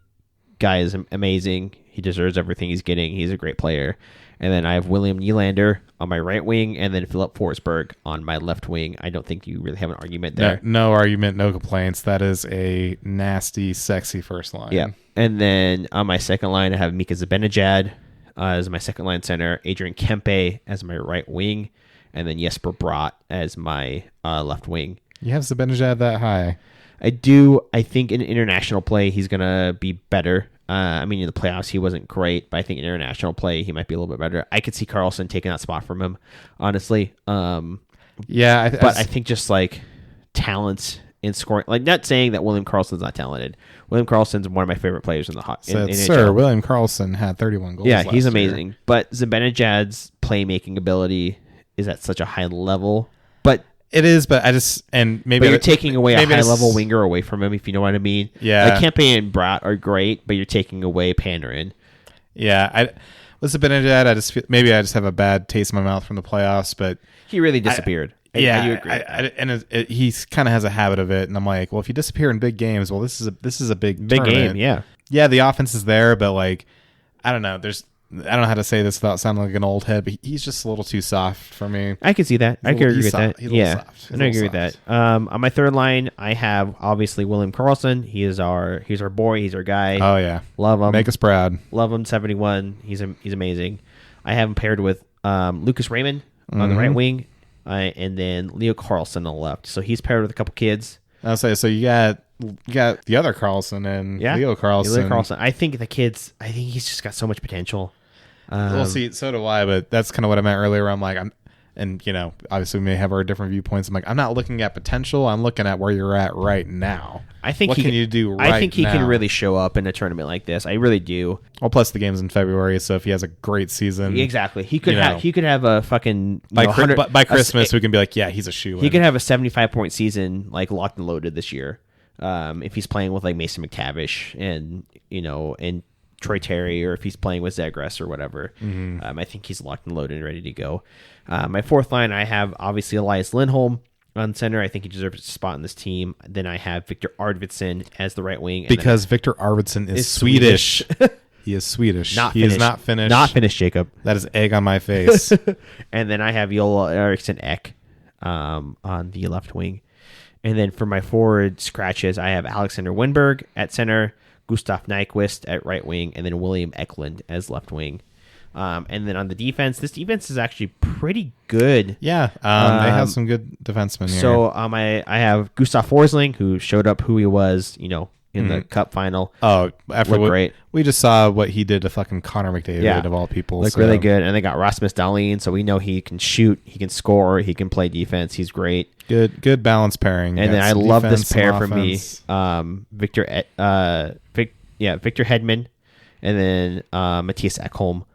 Speaker 2: guy is amazing. He deserves everything he's getting. He's a great player. And then I have William Nylander on my right wing and then Philip Forsberg on my left wing. I don't think you really have an argument there.
Speaker 1: No argument, no complaints. That is a nasty, sexy first line.
Speaker 2: Yeah. And then on my second line, I have Mika Zibanejad as my second line center, Adrian Kempe as my right wing, and then Jesper Bratt as my left wing.
Speaker 1: You have Zibanejad that high?
Speaker 2: I do. I think in international play, he's going to be better. In the playoffs, he wasn't great, but I think in international play, he might be a little bit better. I could see Carlson taking that spot from him, honestly. I think just talents in scoring, not saying that William Karlsson's not talented. William Karlsson's one of my favorite players in the NHL.
Speaker 1: William Karlsson had 31 goals.
Speaker 2: Yeah, he's amazing. Year. But Zibanejad's playmaking ability is at such a high level. But
Speaker 1: it is, but
Speaker 2: you're taking away a high level winger away from him, if you know what I mean.
Speaker 1: Yeah,
Speaker 2: Kempe and Bratt are great, but you're taking away Panarin.
Speaker 1: Yeah, with Zibanejad, I just have a bad taste in my mouth from the playoffs, but
Speaker 2: he really disappeared. I do agree.
Speaker 1: He kind of has a habit of it, and I'm like, well, if you disappear in big games, well, this is a big
Speaker 2: game, yeah.
Speaker 1: Yeah, the offense is there, but I don't know. I don't know how to say this without sounding like an old head, but he's just a little too soft for me.
Speaker 2: I can see that. I can agree with that. Yeah, I agree with that. On my third line, I have obviously William Karlsson. He's our boy. He's our guy.
Speaker 1: Oh yeah,
Speaker 2: love him.
Speaker 1: Make us proud.
Speaker 2: Love him. 71. He's amazing. I have him paired with Lucas Raymond on the right wing, and then Leo Carlsson on the left. So he's paired with a couple kids.
Speaker 1: I'll say so. You got the other Carlsson and Leo Carlsson.
Speaker 2: Leo Carlsson. I think he's just got so much potential.
Speaker 1: We'll see. So do I, but that's kind of what I meant earlier. I'm like, obviously we may have our different viewpoints. I'm like, I'm not looking at potential. I'm looking at where you're at right now.
Speaker 2: I think
Speaker 1: what can you do right now?
Speaker 2: I think he can really show up in a tournament like this. I really do.
Speaker 1: Well, plus the game's in February, so if he has a great season,
Speaker 2: exactly, he could have a fucking
Speaker 1: by Christmas we can be like, yeah, he's a shoe.
Speaker 2: He could have a 75-point season locked and loaded this year. If he's playing with Mason McTavish and Troy Terry, or if he's playing with Zegras or whatever. I think he's locked and loaded and ready to go. My fourth line, I have obviously Elias Lindholm on center. I think he deserves a spot in this team. Then I have Victor Arvidsson as the right wing.
Speaker 1: Because Victor Arvidsson is Swedish. He is Swedish. He is not Finnish.
Speaker 2: Not Finnish, Jacob.
Speaker 1: That is egg on my face.
Speaker 2: And then I have Joel Eriksson Ek on the left wing. And then for my forward scratches, I have Alexander Winberg at center, Gustav Nyquist at right wing, and then William Eklund as left wing. And then on the defense, this defense is actually pretty good.
Speaker 1: Yeah, they have some good defensemen here.
Speaker 2: So I have Gustav Forsling, who showed up who he was, in the Cup final.
Speaker 1: Oh, after
Speaker 2: great.
Speaker 1: We just saw what he did to fucking Connor McDavid of all people.
Speaker 2: Looked really good. And they got Rasmus Dahlin, so we know he can shoot, he can score, he can play defense. He's great.
Speaker 1: Good balance pairing.
Speaker 2: And then I love this pair for me. Victor Hedman, and then Matthias Ekholm.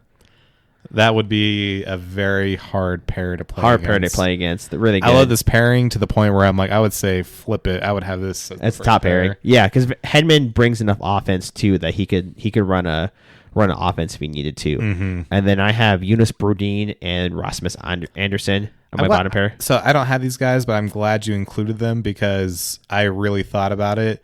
Speaker 1: That would be a very hard pair to play
Speaker 2: against. Really good.
Speaker 1: I love this pairing to the point where I'm like, I would say flip it. I would have this as
Speaker 2: top pairing. Yeah, because Hedman brings enough offense too that he could run an offense if he needed to. Mm-hmm. And then I have Jonas Brodin and Rasmus Anderson on my bottom pair.
Speaker 1: So I don't have these guys, but I'm glad you included them because I really thought about it.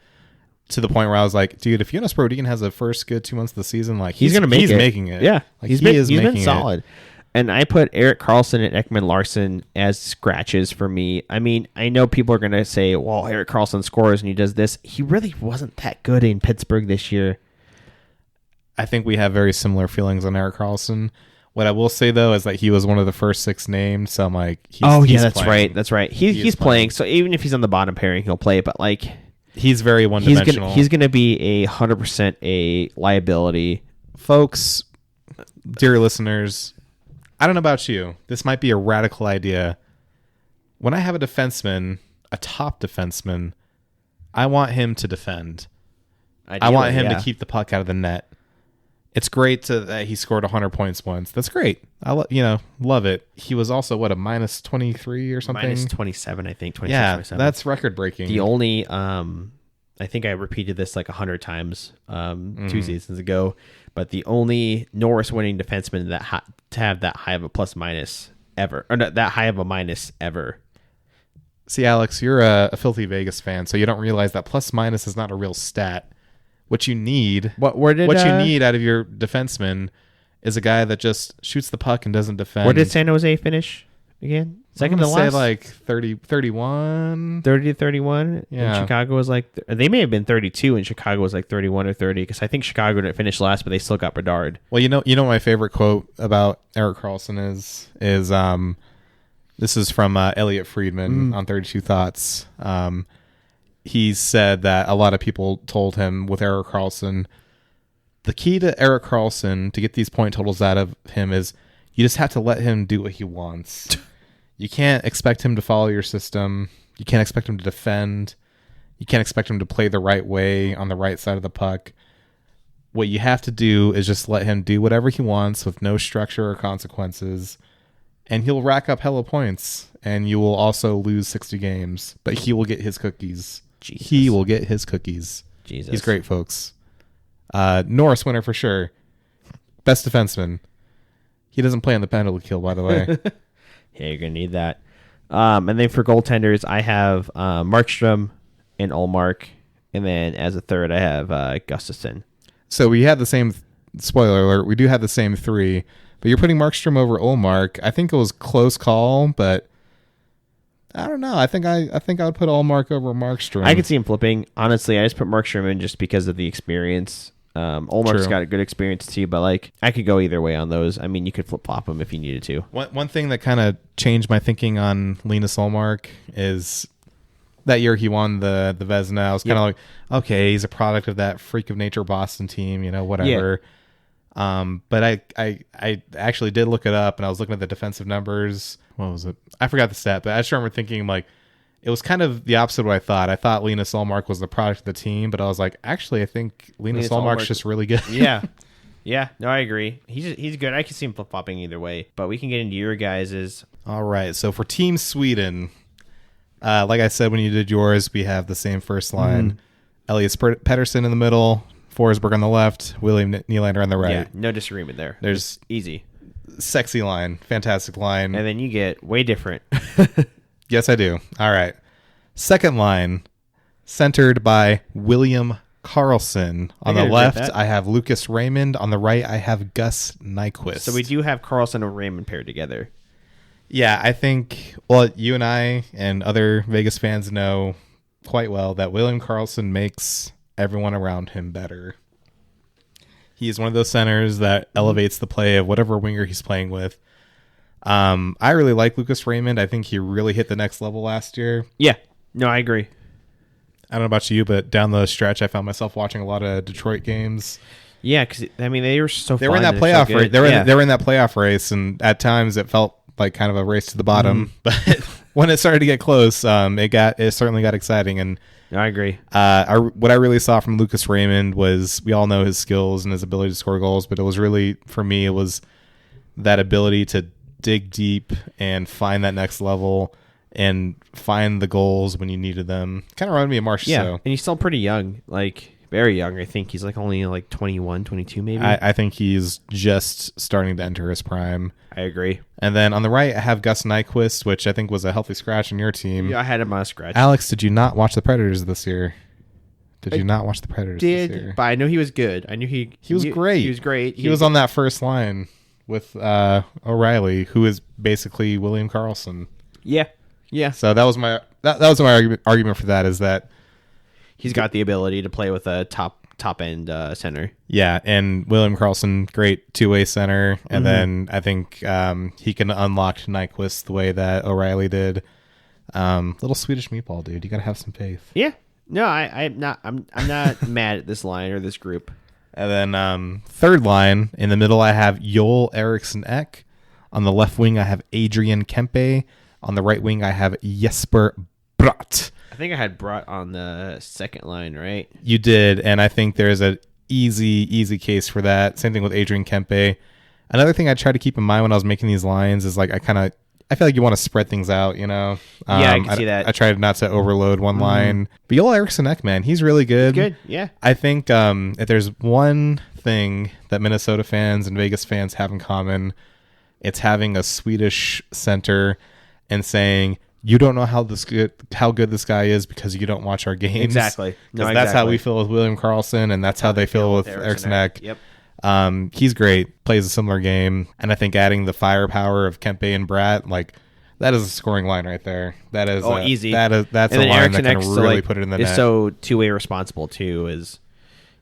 Speaker 1: To the point where I was like, dude, if Jonas Brodin has the first good 2 months of the season, he's going to make it. He's making it.
Speaker 2: Yeah. He's been solid. And I put Erik Karlsson and Ekman Larsson as scratches for me. I mean, I know people are going to say, well, Erik Karlsson scores and he does this. He really wasn't that good in Pittsburgh this year.
Speaker 1: I think we have very similar feelings on Erik Karlsson. What I will say, though, is that he was one of the first 6 named, so I'm like...
Speaker 2: that's playing. That's right. He's playing, so even if he's on the bottom pairing, he'll play, but like...
Speaker 1: He's very one-dimensional.
Speaker 2: He's going to be 100% a liability.
Speaker 1: Folks, dear listeners, I don't know about you. This might be a radical idea. When I have a defenseman, a top defenseman, I want him to defend. Ideally, I want him to keep the puck out of the net. It's great that he scored 100 points once. That's great. Love it. He was also, a minus 23 or something?
Speaker 2: Minus 27, I think. 26,
Speaker 1: yeah,
Speaker 2: 27.
Speaker 1: That's record-breaking.
Speaker 2: The only, I think I repeated this like 100 times 2 seasons ago, but the only Norris-winning defenseman to have that high of a plus-minus ever, or not that high of a minus ever.
Speaker 1: See, Alex, you're a filthy Vegas fan, so you don't realize that plus-minus is not a real stat. What you need, you need out of your defenseman is a guy that just shoots the puck and doesn't defend.
Speaker 2: Where did San Jose finish again? Second to last?
Speaker 1: Say like 30, 31.
Speaker 2: 30 to 31?
Speaker 1: Yeah.
Speaker 2: And Chicago was like... They may have been 32 and Chicago was like 31 or 30 because I think Chicago didn't finish last, but they still got Bedard.
Speaker 1: Well, you know what my favorite quote about Erik Karlsson is this is from Elliot Friedman on 32 Thoughts. He said that a lot of people told him with Erik Karlsson, the key to Erik Karlsson to get these point totals out of him is you just have to let him do what he wants. You can't expect him to follow your system. You can't expect him to defend. You can't expect him to play the right way on the right side of the puck. What you have to do is just let him do whatever he wants with no structure or consequences, and he'll rack up hella points, and you will also lose 60 games, but he will get his cookies.
Speaker 2: Jesus.
Speaker 1: He will get his cookies.
Speaker 2: Jesus.
Speaker 1: He's great, folks. Norris winner for sure. Best defenseman. He doesn't play on the penalty kill, by the way.
Speaker 2: Yeah, you're going to need that. And then for goaltenders, I have Markstrom and Ullmark. And then as a third, I have Gustafsson.
Speaker 1: So we had the same, spoiler alert, we do have the same 3. But you're putting Markstrom over Ullmark. I think it was close call, but I don't know. I think I would put Ullmark over Markstrom.
Speaker 2: I could see him flipping. Honestly, I just put Markstrom in just because of the experience. Ullmark's got a good experience too, but like I could go either way on those. I mean, you could flip-flop them if you needed to.
Speaker 1: One thing that kind of changed my thinking on Linus Ullmark is that year he won the Vezina. I was kind of like, okay, he's a product of that freak of nature Boston team, whatever. Yeah. But I actually did look it up, and I was looking at the defensive numbers. What was it? I forgot the stat, but I just remember thinking like it was kind of the opposite of what I thought. I thought Linus Ullmark was the product of the team, but I was like, actually, I think Linus Ullmark's just really good.
Speaker 2: Yeah. Yeah. No, I agree. He's good. I can see him flip-flopping either way, but we can get into your guys's.
Speaker 1: All right. So for Team Sweden, like I said, when you did yours, we have the same first line. Elias Pettersson in the middle, Forsberg on the left, William Nylander on the right.
Speaker 2: Yeah, no disagreement there.
Speaker 1: There's
Speaker 2: easy.
Speaker 1: Sexy line. Fantastic line.
Speaker 2: And then you get way different.
Speaker 1: Yes, I do. All right. Second line, centered by William Karlsson. On the left, I have Lucas Raymond. On the right, I have Gus Nyquist.
Speaker 2: So we do have Karlsson and Raymond paired together.
Speaker 1: Yeah, I think, well, you and I and other Vegas fans know quite well that William Karlsson makes everyone around him better. He is one of those centers that elevates the play of whatever winger he's playing with. I really like Lucas Raymond. I think he really hit the next level last year.
Speaker 2: Yeah. No, I agree.
Speaker 1: I don't know about you, but down the stretch, I found myself watching a lot of Detroit games.
Speaker 2: Yeah, because I mean they were so.
Speaker 1: They were in that playoff race. They were in that playoff race, and at times it felt like kind of a race to the bottom. But when it started to get close, it certainly got exciting. And
Speaker 2: I agree.
Speaker 1: What I really saw from Lucas Raymond was, we all know his skills and his ability to score goals, but it was really, for me, it was that ability to dig deep and find that next level and find the goals when you needed them. Kind of reminded me of Marsh.
Speaker 2: Yeah, and he's still pretty young, like very young. I think he's like only like 21, 22 maybe.
Speaker 1: I think he's just starting to enter his prime.
Speaker 2: I agree.
Speaker 1: And then on the right, I have Gus Nyquist, which I think was a healthy scratch in your team.
Speaker 2: Yeah, I had him on a scratch.
Speaker 1: Alex, did you not watch the Predators this year? Did you not watch the Predators this year?
Speaker 2: But I know he was good. I knew he
Speaker 1: was great.
Speaker 2: He was great.
Speaker 1: He was on that first line with O'Reilly, who is basically William Karlsson.
Speaker 2: Yeah. Yeah.
Speaker 1: So that was my argument for that, is that
Speaker 2: he's got the ability to play with a top top end center.
Speaker 1: Yeah, and William Karlsson, great two-way center, and then I think he can unlock Nyquist the way that O'Reilly did. Little Swedish meatball, dude. You gotta have some faith.
Speaker 2: Yeah. No, I'm not mad at this line or this group.
Speaker 1: And then third line in the middle, I have Joel Eriksson Ek. On the left wing, I have Adrian Kempe. On the right wing, I have Jesper Bratt.
Speaker 2: I think I had Bratt on the second line, right?
Speaker 1: You did, and I think there's an easy case for that. Same thing with Adrian Kempe. Another thing I try to keep in mind when I was making these lines is like I feel like you want to spread things out, you know?
Speaker 2: Yeah, I can see that.
Speaker 1: I tried not to overload one line. But Joel Eriksson Ek, man, he's really good.
Speaker 2: He's good, yeah.
Speaker 1: I think if there's one thing that Minnesota fans and Vegas fans have in common, it's having a Swedish center and saying, you don't know how good this guy is because you don't watch our games.
Speaker 2: Exactly.
Speaker 1: No, that's how we feel with William Karlsson, and that's how they feel with Eriksson Ek.
Speaker 2: Yep.
Speaker 1: He's great, plays a similar game, and I think adding the firepower of Kempe and Bratt, like that is a scoring line right there. That is
Speaker 2: easy.
Speaker 1: That's and a line Eriksson that can really put it in the net.
Speaker 2: Is so two-way responsible too. Is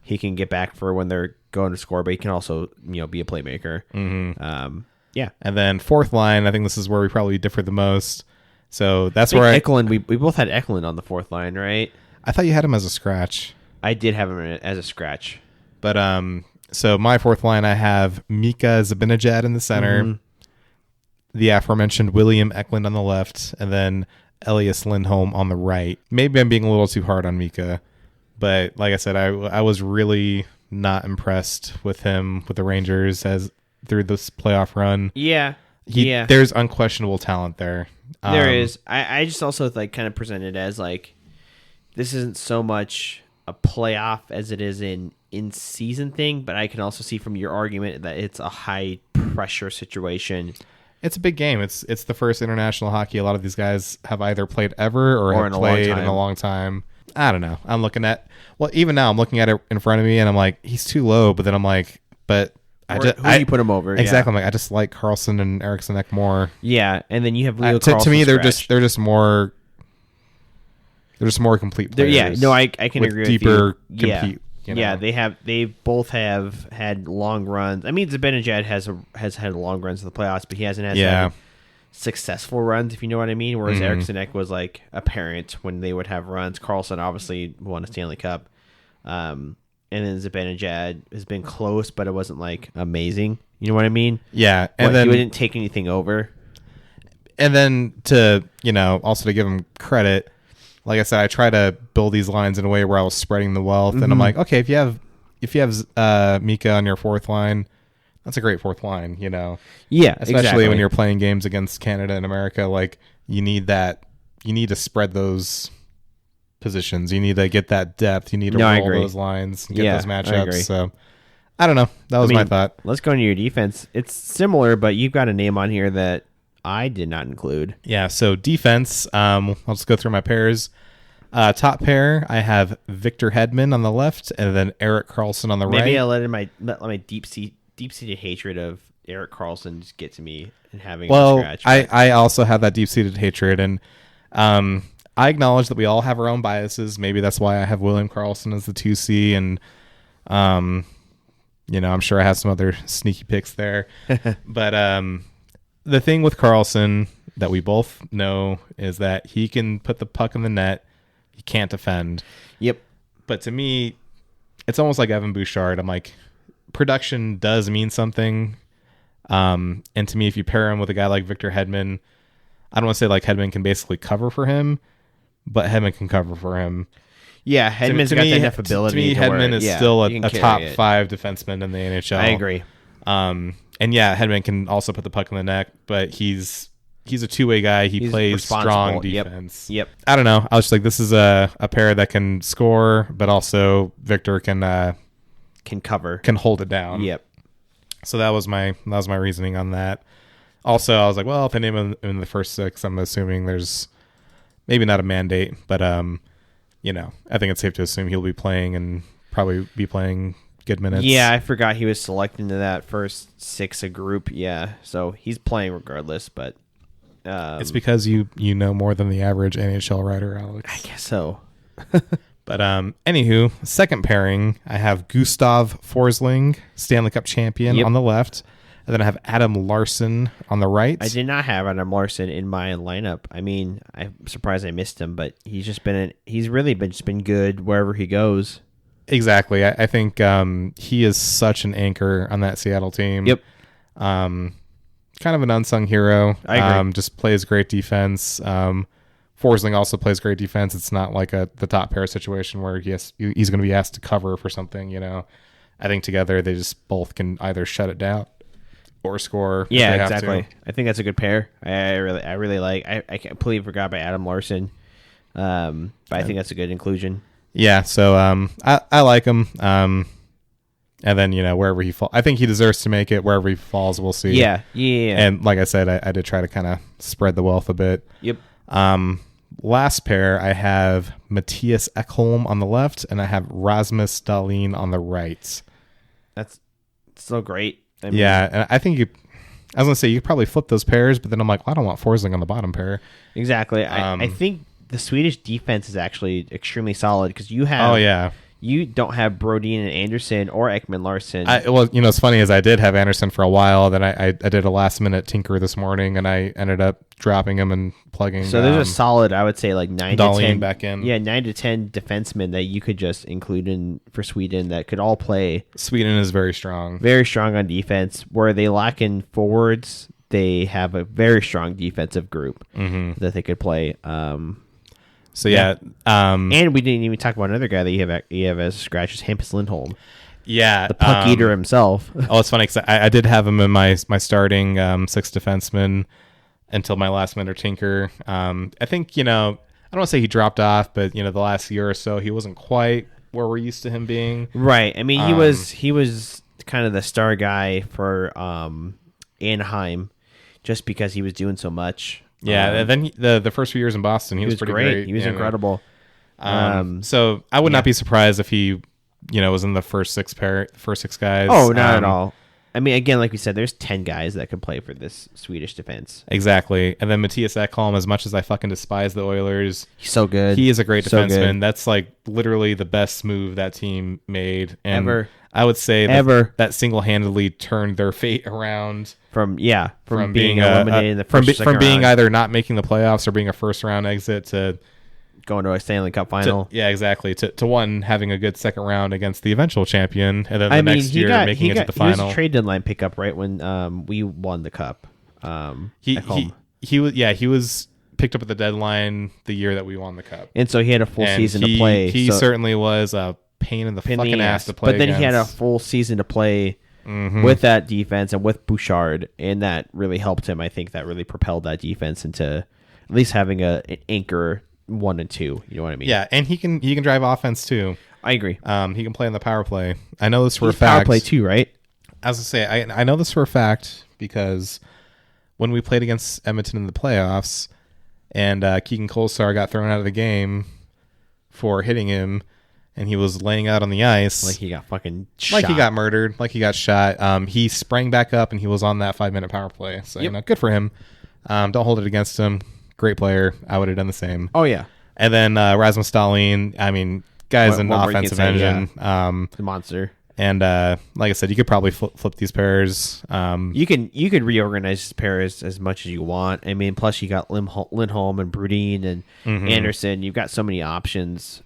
Speaker 2: he can get back for when they're going to score, but he can also be a playmaker.
Speaker 1: Mm-hmm.
Speaker 2: Yeah.
Speaker 1: And then fourth line, I think this is where we probably differ the most. So that's where
Speaker 2: Eklund. We both had Eklund on the fourth line, right?
Speaker 1: I thought you had him as a scratch.
Speaker 2: I did have him as a scratch,
Speaker 1: but so my fourth line, I have Mika Zibanejad in the center, the aforementioned William Eklund on the left, and then Elias Lindholm on the right. Maybe I'm being a little too hard on Mika, but like I said, I was really not impressed with him with the Rangers as through this playoff run.
Speaker 2: Yeah,
Speaker 1: there's unquestionable talent there.
Speaker 2: There is. I just also kind of present it as like this isn't so much a playoff as it is in season thing, but I can also see from your argument that it's a high pressure situation.
Speaker 1: It's a big game. It's the first international hockey a lot of these guys have either played ever or have played in a long time. I don't know. Even now I'm looking at it in front of me and I'm like, he's too low, but then I'm like,
Speaker 2: who do you put him over?
Speaker 1: Exactly. Yeah. I just like Karlsson and Eriksson Ek more.
Speaker 2: Yeah, and then you have Leo Karlsson.
Speaker 1: To me, they're just more complete players.
Speaker 2: Yeah, no, I can agree with you.
Speaker 1: Deeper compete.
Speaker 2: Yeah, they both have had long runs. I mean, Zibanejad has had long runs in the playoffs, but he hasn't had successful runs, if you know what I mean. Whereas Eriksson Ek was like a parent when they would have runs. Karlsson obviously won a Stanley Cup. And then Zibanejad has been close, but it wasn't like amazing. You know what I mean?
Speaker 1: Yeah, and
Speaker 2: then he didn't take anything over.
Speaker 1: And then to also to give him credit, like I said, I try to build these lines in a way where I was spreading the wealth, and I'm like, okay, if you have Mika on your fourth line, that's a great fourth line.
Speaker 2: Yeah,
Speaker 1: especially when you're playing games against Canada and America, like you need that. You need to spread those positions. You need to get that depth. You need to roll those lines, get those matchups. So I don't know. That was my thought.
Speaker 2: Let's go into your defense. It's similar, but you've got a name on here that I did not include.
Speaker 1: Yeah. So defense. I'll just go through my pairs. Top pair, I have Victor Hedman on the left, and then Erik Karlsson on the right.
Speaker 2: Maybe I'll let my deep-seated hatred of Erik Karlsson just get to me and having a scratch.
Speaker 1: I also have that deep-seated hatred, and I acknowledge that we all have our own biases. Maybe that's why I have William Karlsson as the 2C, and I'm sure I have some other sneaky picks there. But the thing with Karlsson that we both know is that he can put the puck in the net. He can't defend.
Speaker 2: Yep.
Speaker 1: But to me, it's almost like Evan Bouchard. I'm like, production does mean something. And to me, if you pair him with a guy like Victor Hedman, I don't want to say like Hedman can basically cover for him, but Hedman can cover for him.
Speaker 2: Yeah, Hedman's got enough ability.
Speaker 1: To me, Hedman is still a top 5 defenseman in the NHL.
Speaker 2: I agree.
Speaker 1: And yeah, Hedman can also put the puck in the net, but he's a two-way guy. He's plays strong defense.
Speaker 2: Yep.
Speaker 1: I don't know. I was just like, this is a pair that can score, but also Victor can
Speaker 2: cover,
Speaker 1: can hold it down.
Speaker 2: Yep.
Speaker 1: So that was my reasoning on that. Also, I was like, well, if I name him in the first 6, I'm assuming there's maybe not a mandate, but I think it's safe to assume he'll be playing and probably be playing good minutes.
Speaker 2: Yeah, I forgot he was selected into that first 6 a group. Yeah, so he's playing regardless, but it's
Speaker 1: because you know more than the average NHL writer, Alex.
Speaker 2: I guess so.
Speaker 1: But anywho, second pairing, I have Gustav Forsling, Stanley Cup champion, on the left. And then I have Adam Larson on the right.
Speaker 2: I did not have Adam Larson in my lineup. I mean, I'm surprised I missed him, but he's really been good wherever he goes.
Speaker 1: Exactly. I think he is such an anchor on that Seattle team.
Speaker 2: Yep.
Speaker 1: Kind of an unsung hero.
Speaker 2: I agree.
Speaker 1: Just plays great defense. Forsling also plays great defense. It's not like the top pair situation where he's going to be asked to cover for something. I think together they just both can either shut it down or score.
Speaker 2: Yeah, exactly. I think that's a good pair. I really like. I completely forgot about Adam Larson, but I think that's a good inclusion.
Speaker 1: Yeah, so I like him. And then wherever he falls, I think he deserves to make it. Wherever he falls, we'll see.
Speaker 2: Yeah.
Speaker 1: And like I said, I did try to kind of spread the wealth a bit.
Speaker 2: Yep.
Speaker 1: Last pair, I have Matthias Ekholm on the left, and I have Rasmus Dahlin on the right.
Speaker 2: That's so great.
Speaker 1: And I think I was going to say you could probably flip those pairs, but then I'm like, well, I don't want Forsling on the bottom pair.
Speaker 2: Exactly. I think the Swedish defense is actually extremely solid because you have you don't have Brodin and Anderson or Ekman Larson.
Speaker 1: It's funny is I did have Anderson for a while. Then I did a last minute tinker this morning, and I ended up dropping him and plugging.
Speaker 2: So there's a solid, I would say, like 9 to 10
Speaker 1: back in.
Speaker 2: Yeah, 9 to 10 defensemen that you could just include in for Sweden that could all play.
Speaker 1: Sweden is very strong
Speaker 2: on defense. Where they lack in forwards, they have a very strong defensive group that they could play.
Speaker 1: So and
Speaker 2: we didn't even talk about another guy that you have as a scratch is Hampus Lindholm.
Speaker 1: Yeah,
Speaker 2: the puck eater himself.
Speaker 1: It's funny because I did have him in my starting 6 defenseman until my last minute tinker. I think I don't want to say he dropped off, but the last year or so he wasn't quite where we're used to him being.
Speaker 2: Right. I mean, he was kind of the star guy for Anaheim, just because he was doing so much.
Speaker 1: Yeah, and then the first few years in Boston, he was pretty great.
Speaker 2: He was incredible.
Speaker 1: So I would not be surprised if he, was in the first 6 guys.
Speaker 2: Oh, not at all. I mean, again, like we said, there's 10 guys that could play for this Swedish defense.
Speaker 1: Exactly. And then Matthias Ekholm, as much as I fucking despise the Oilers,
Speaker 2: he's so good.
Speaker 1: He is a great defenseman. That's like literally the best move that team made. And
Speaker 2: ever.
Speaker 1: I would say that single-handedly turned their fate around.
Speaker 2: From being eliminated in the first
Speaker 1: from being either not making the playoffs or being a first-round exit to
Speaker 2: going to a Stanley Cup final.
Speaker 1: Exactly. To one, having a good second round against the eventual champion, and then next year making it to the final.
Speaker 2: He was a trade deadline pickup right when we won the cup.
Speaker 1: He was picked up at the deadline the year that we won the cup,
Speaker 2: and so he had a full season to play.
Speaker 1: He certainly was a pain in the fucking ass to play.
Speaker 2: But then he had a full season to play. With that defense and with Bouchard, and that really helped him. I think that really propelled that defense into at least having an anchor 1 and 2. You know what I mean?
Speaker 1: Yeah, and he can drive offense too.
Speaker 2: I agree.
Speaker 1: He can play in the power play. I know this for a fact.
Speaker 2: Power play too, right?
Speaker 1: As I say, I know this for a fact because when we played against Edmonton in the playoffs, and Keegan Kolesar got thrown out of the game for hitting him. And he was laying out on the ice.
Speaker 2: Like he got fucking shot.
Speaker 1: Like he got murdered. Like he got shot. He sprang back up and he was on that 5-minute power play. So, good for him. Don't hold it against him. Great player. I would have done the same.
Speaker 2: Oh, yeah.
Speaker 1: And then Rasmus Dahlin. I mean, guy's an offensive engine.
Speaker 2: The monster.
Speaker 1: And like I said, you could probably flip these pairs.
Speaker 2: You could reorganize these pairs as much as you want. I mean, plus you got Lindholm and Brodin and Anderson. You've got so many options.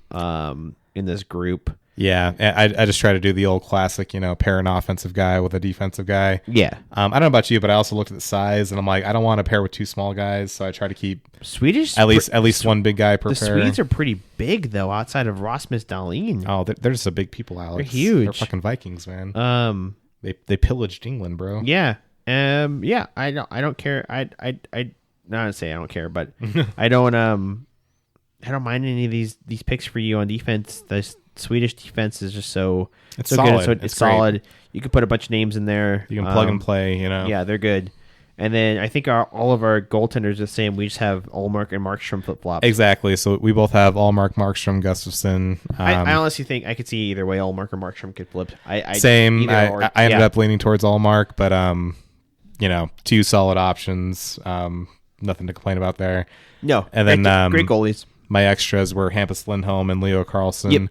Speaker 2: In this group.
Speaker 1: Yeah, I just try to do the old classic, pair an offensive guy with a defensive guy.
Speaker 2: Yeah.
Speaker 1: I don't know about you, but I also looked at the size, and I'm like, I don't want to pair with 2 small guys, so I try to keep
Speaker 2: Swedish
Speaker 1: at least one big guy per pair.
Speaker 2: The Swedes are pretty big, though, outside of Rasmus Dahlin.
Speaker 1: Oh, they're just a big people, Alex.
Speaker 2: They're huge.
Speaker 1: They're fucking Vikings, man. They pillaged England, bro.
Speaker 2: Yeah. Yeah. I don't care. I not to say I don't care, but I don't mind any of these picks for you on defense. The Swedish defense is just so
Speaker 1: solid.
Speaker 2: good. It's solid. You can put a bunch of names in there.
Speaker 1: You can plug and play.
Speaker 2: Yeah, they're good. And then I think all of our goaltenders are the same. We just have Ullmark and Markstrom flip flops.
Speaker 1: Exactly. So we both have Ullmark, Markstrom, Gustafsson.
Speaker 2: I honestly think I could see either way. Ullmark or Markstrom could flip.
Speaker 1: Same. I ended up leaning towards Ullmark, but 2 solid options. Nothing to complain about there.
Speaker 2: No,
Speaker 1: and then
Speaker 2: great goalies.
Speaker 1: my extras were Hampus Lindholm and Leo Carlson.
Speaker 2: Yep.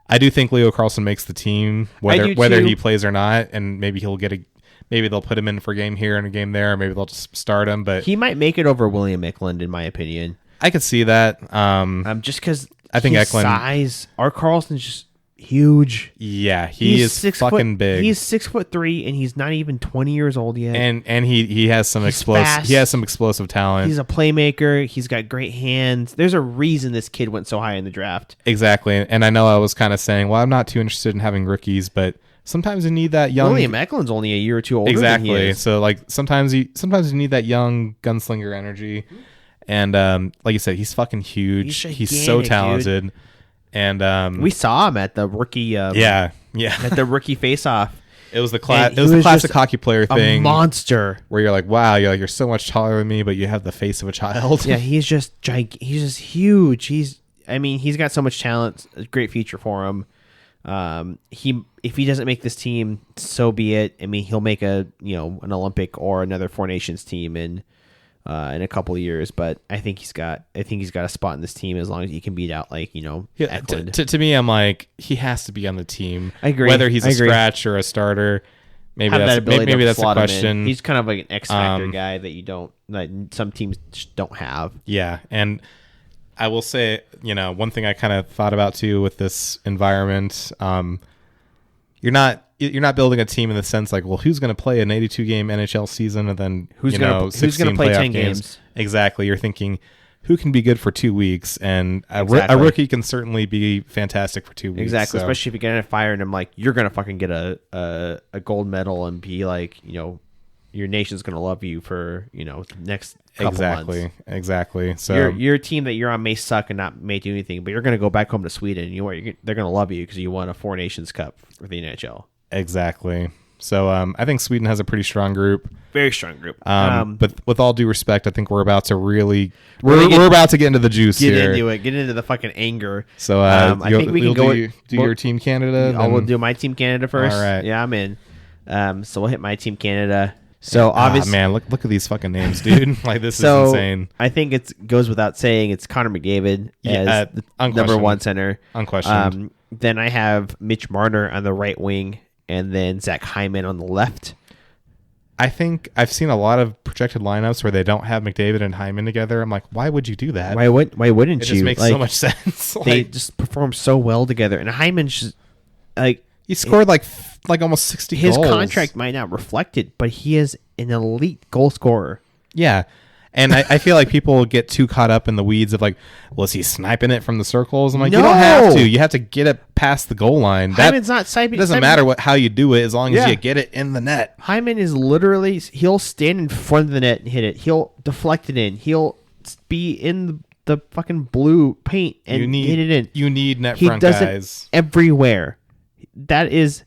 Speaker 1: I do think Leo Carlson makes the team, whether he plays or not, and maybe maybe they'll put him in for a game here and a game there, or maybe they'll just start him. But
Speaker 2: he might make it over William Eklund, in my opinion.
Speaker 1: I could see that.
Speaker 2: Just because
Speaker 1: I think
Speaker 2: his
Speaker 1: Eklund
Speaker 2: size, our Carlson's just huge.
Speaker 1: Yeah, he's fucking big.
Speaker 2: He's 6'3", and he's not even 20 years old yet.
Speaker 1: And he has some explosive. He has some explosive talent.
Speaker 2: He's a playmaker. He's got great hands. There's a reason this kid went so high in the draft.
Speaker 1: Exactly. And I know I was kind of saying, well, I'm not too interested in having rookies, but sometimes you need that young.
Speaker 2: William Eklund's only a year or two older.
Speaker 1: Exactly.
Speaker 2: Than he is.
Speaker 1: So like sometimes you need that young gunslinger energy, and like you said, he's fucking huge. He's so talented.
Speaker 2: Dude.
Speaker 1: And
Speaker 2: we saw him at the rookie.
Speaker 1: at
Speaker 2: the rookie face-off.
Speaker 1: It was the classic hockey player thing.
Speaker 2: A monster.
Speaker 1: Where you're like, wow, you're so much taller than me, but you have the face of a child.
Speaker 2: Yeah, he's just he's just huge. He's got so much talent. A great future for him. If he doesn't make this team, so be it. I mean, he'll make an Olympic or another Four Nations team in a couple of years. But I think he's got a spot in this team as long as he can beat out Eklund.
Speaker 1: To me, I'm like, he has to be on the team.
Speaker 2: I agree.
Speaker 1: Whether he's a scratch or a starter, maybe that's a question.
Speaker 2: He's kind of like an X factor guy that some teams just don't have.
Speaker 1: Yeah, and I will say, one thing I kind of thought about too with this environment, you're not building a team in the sense like, well, who's going to play an 82 game NHL season and then who's going to play 10 games? Exactly. You're thinking who can be good for 2 weeks, and a rookie can certainly be fantastic for 2 weeks.
Speaker 2: Exactly, so. Especially if you get in a fire and I'm like, you're going to fucking get a gold medal and be like, your nation's going to love you for, next couple months. Exactly. So your team that you're on may suck and not may do anything, but you're going to go back home to Sweden. They're going to love you because you won a Four Nations Cup for the NHL. Exactly.
Speaker 1: So I think Sweden has a pretty strong group.
Speaker 2: Very strong group.
Speaker 1: But with all due respect, I think we're about to we're about to get into the juice here.
Speaker 2: Get into the fucking anger.
Speaker 1: So I think we can go do your Team Canada.
Speaker 2: I will do my Team Canada first.
Speaker 1: All right.
Speaker 2: Yeah, I'm in. So we'll hit my Team Canada. So obviously,
Speaker 1: man, look at these fucking names, dude. Like this is insane.
Speaker 2: I think it goes without saying it's Connor McDavid as the number one center.
Speaker 1: Unquestioned.
Speaker 2: Then I have Mitch Marner on the right wing, and then Zach Hyman on the left.
Speaker 1: I think I've seen a lot of projected lineups where they don't have McDavid and Hyman together. I'm like, why would you do that?
Speaker 2: Why wouldn't you?
Speaker 1: It just makes so much sense.
Speaker 2: They just perform so well together, and Hyman's just
Speaker 1: he scored like almost 60
Speaker 2: goals.
Speaker 1: His
Speaker 2: contract might not reflect it, but he is an elite goal scorer.
Speaker 1: Yeah. And I feel like people get too caught up in the weeds of like, well, is he sniping it from the circles? I'm like, you don't have to. You have to get it past the goal line.
Speaker 2: Hyman's not sniping.
Speaker 1: It doesn't matter how you do it as long as you get it in the net.
Speaker 2: Hyman is literally, he'll stand in front of the net and hit it. He'll deflect it in. He'll be in the fucking blue paint and hit it in.
Speaker 1: You need net front guys. He does
Speaker 2: it everywhere. That is,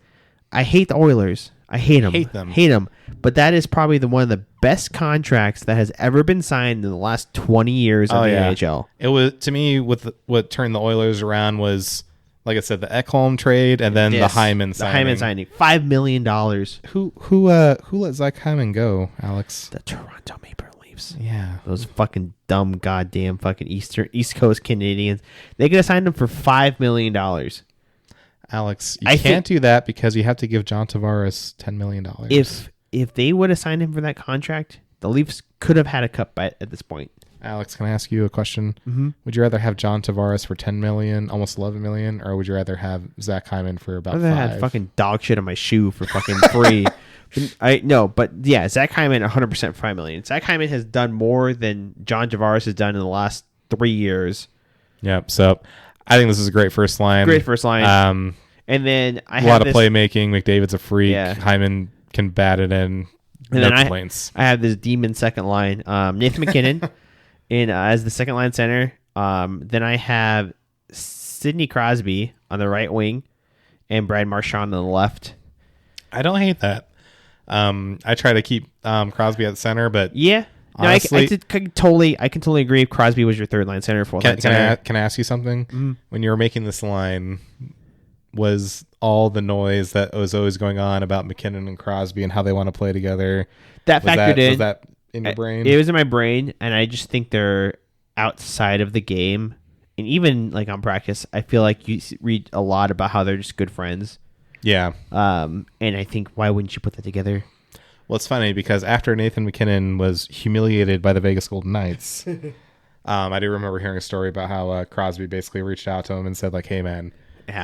Speaker 2: I hate the Oilers. I hate them. Hate them. But that is probably one of the best contracts that has ever been signed in the last 20 years of the NHL.
Speaker 1: It was, to me, what turned the Oilers around was, like I said, the Ekholm trade and then the Hyman signing.
Speaker 2: The Hyman signing. $5 million.
Speaker 1: Who let Zach Hyman go, Alex?
Speaker 2: The Toronto Maple Leafs.
Speaker 1: Yeah.
Speaker 2: Those fucking dumb goddamn fucking East Coast Canadians. They could have signed him for $5 million.
Speaker 1: Alex, you can't do that because you have to give John Tavares $10 million.
Speaker 2: If they would have signed him for that contract, the Leafs could have had a cup at this point.
Speaker 1: Alex, can I ask you a question?
Speaker 2: Mm-hmm.
Speaker 1: Would you rather have John Tavares for $10 million, almost $11 million, or would you rather have Zach Hyman for about $5 million?
Speaker 2: I had fucking dog shit on my shoe for fucking free. Zach Hyman 100% for $5 million. Zach Hyman has done more than John Tavares has done in the last 3 years.
Speaker 1: Yep. So I think this is a great first line.
Speaker 2: And then I have
Speaker 1: a lot of playmaking. McDavid's a freak. Yeah. Hyman can bat it in.
Speaker 2: And then I have this demon second line. Nathan McKinnon as the second line center. Then I have Sidney Crosby on the right wing and Brad Marchand on the left.
Speaker 1: I don't hate that. I try to keep Crosby at center, but
Speaker 2: yeah. No, honestly, I can totally agree if Crosby was your third line center, fourth line center.
Speaker 1: Can I ask you something?
Speaker 2: Mm-hmm.
Speaker 1: When you were making this line, was all the noise that was always going on about McKinnon and Crosby and how they want to play together?
Speaker 2: That factored in.
Speaker 1: Was that in your brain?
Speaker 2: It was in my brain, and I just think they're outside of the game and even like on practice, I feel like you read a lot about how they're just good friends.
Speaker 1: Yeah.
Speaker 2: And I think, why wouldn't you put that together?
Speaker 1: Well, it's funny because after Nathan McKinnon was humiliated by the Vegas Golden Knights, I do remember hearing a story about how Crosby basically reached out to him and said, like, "Hey, man,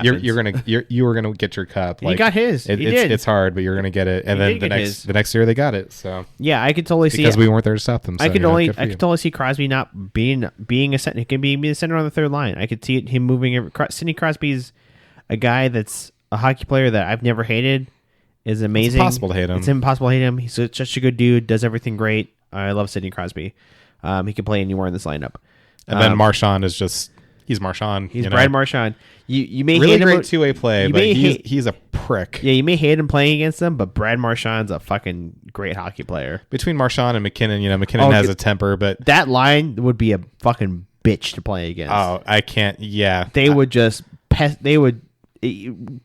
Speaker 1: you were gonna get your cup.
Speaker 2: Like, he got his. He did.
Speaker 1: It's hard, but you're gonna get it." And then the next year they got it. So
Speaker 2: yeah, I could totally see
Speaker 1: because we weren't there to stop them. So,
Speaker 2: I could totally see Crosby not being a center. He can be a center on the third line. I could see him moving. Sidney Crosby's a guy that's a hockey player that I've never hated. Is amazing.
Speaker 1: It's impossible to hate him.
Speaker 2: It's impossible to hate him. He's such a good dude. Does everything great. I love Sidney Crosby. He can play anywhere in this lineup.
Speaker 1: And then Marchand is just he's Marchand.
Speaker 2: He's Brad Marchand. You may
Speaker 1: really
Speaker 2: hate him.
Speaker 1: Great two-way play, but he's a prick.
Speaker 2: Yeah, you may hate him playing against them, but Brad Marchand's a fucking great hockey player.
Speaker 1: Between Marchand and McKinnon, McKinnon has a temper, but
Speaker 2: that line would be a fucking bitch to play against.
Speaker 1: Oh, I can't. Yeah,
Speaker 2: they would just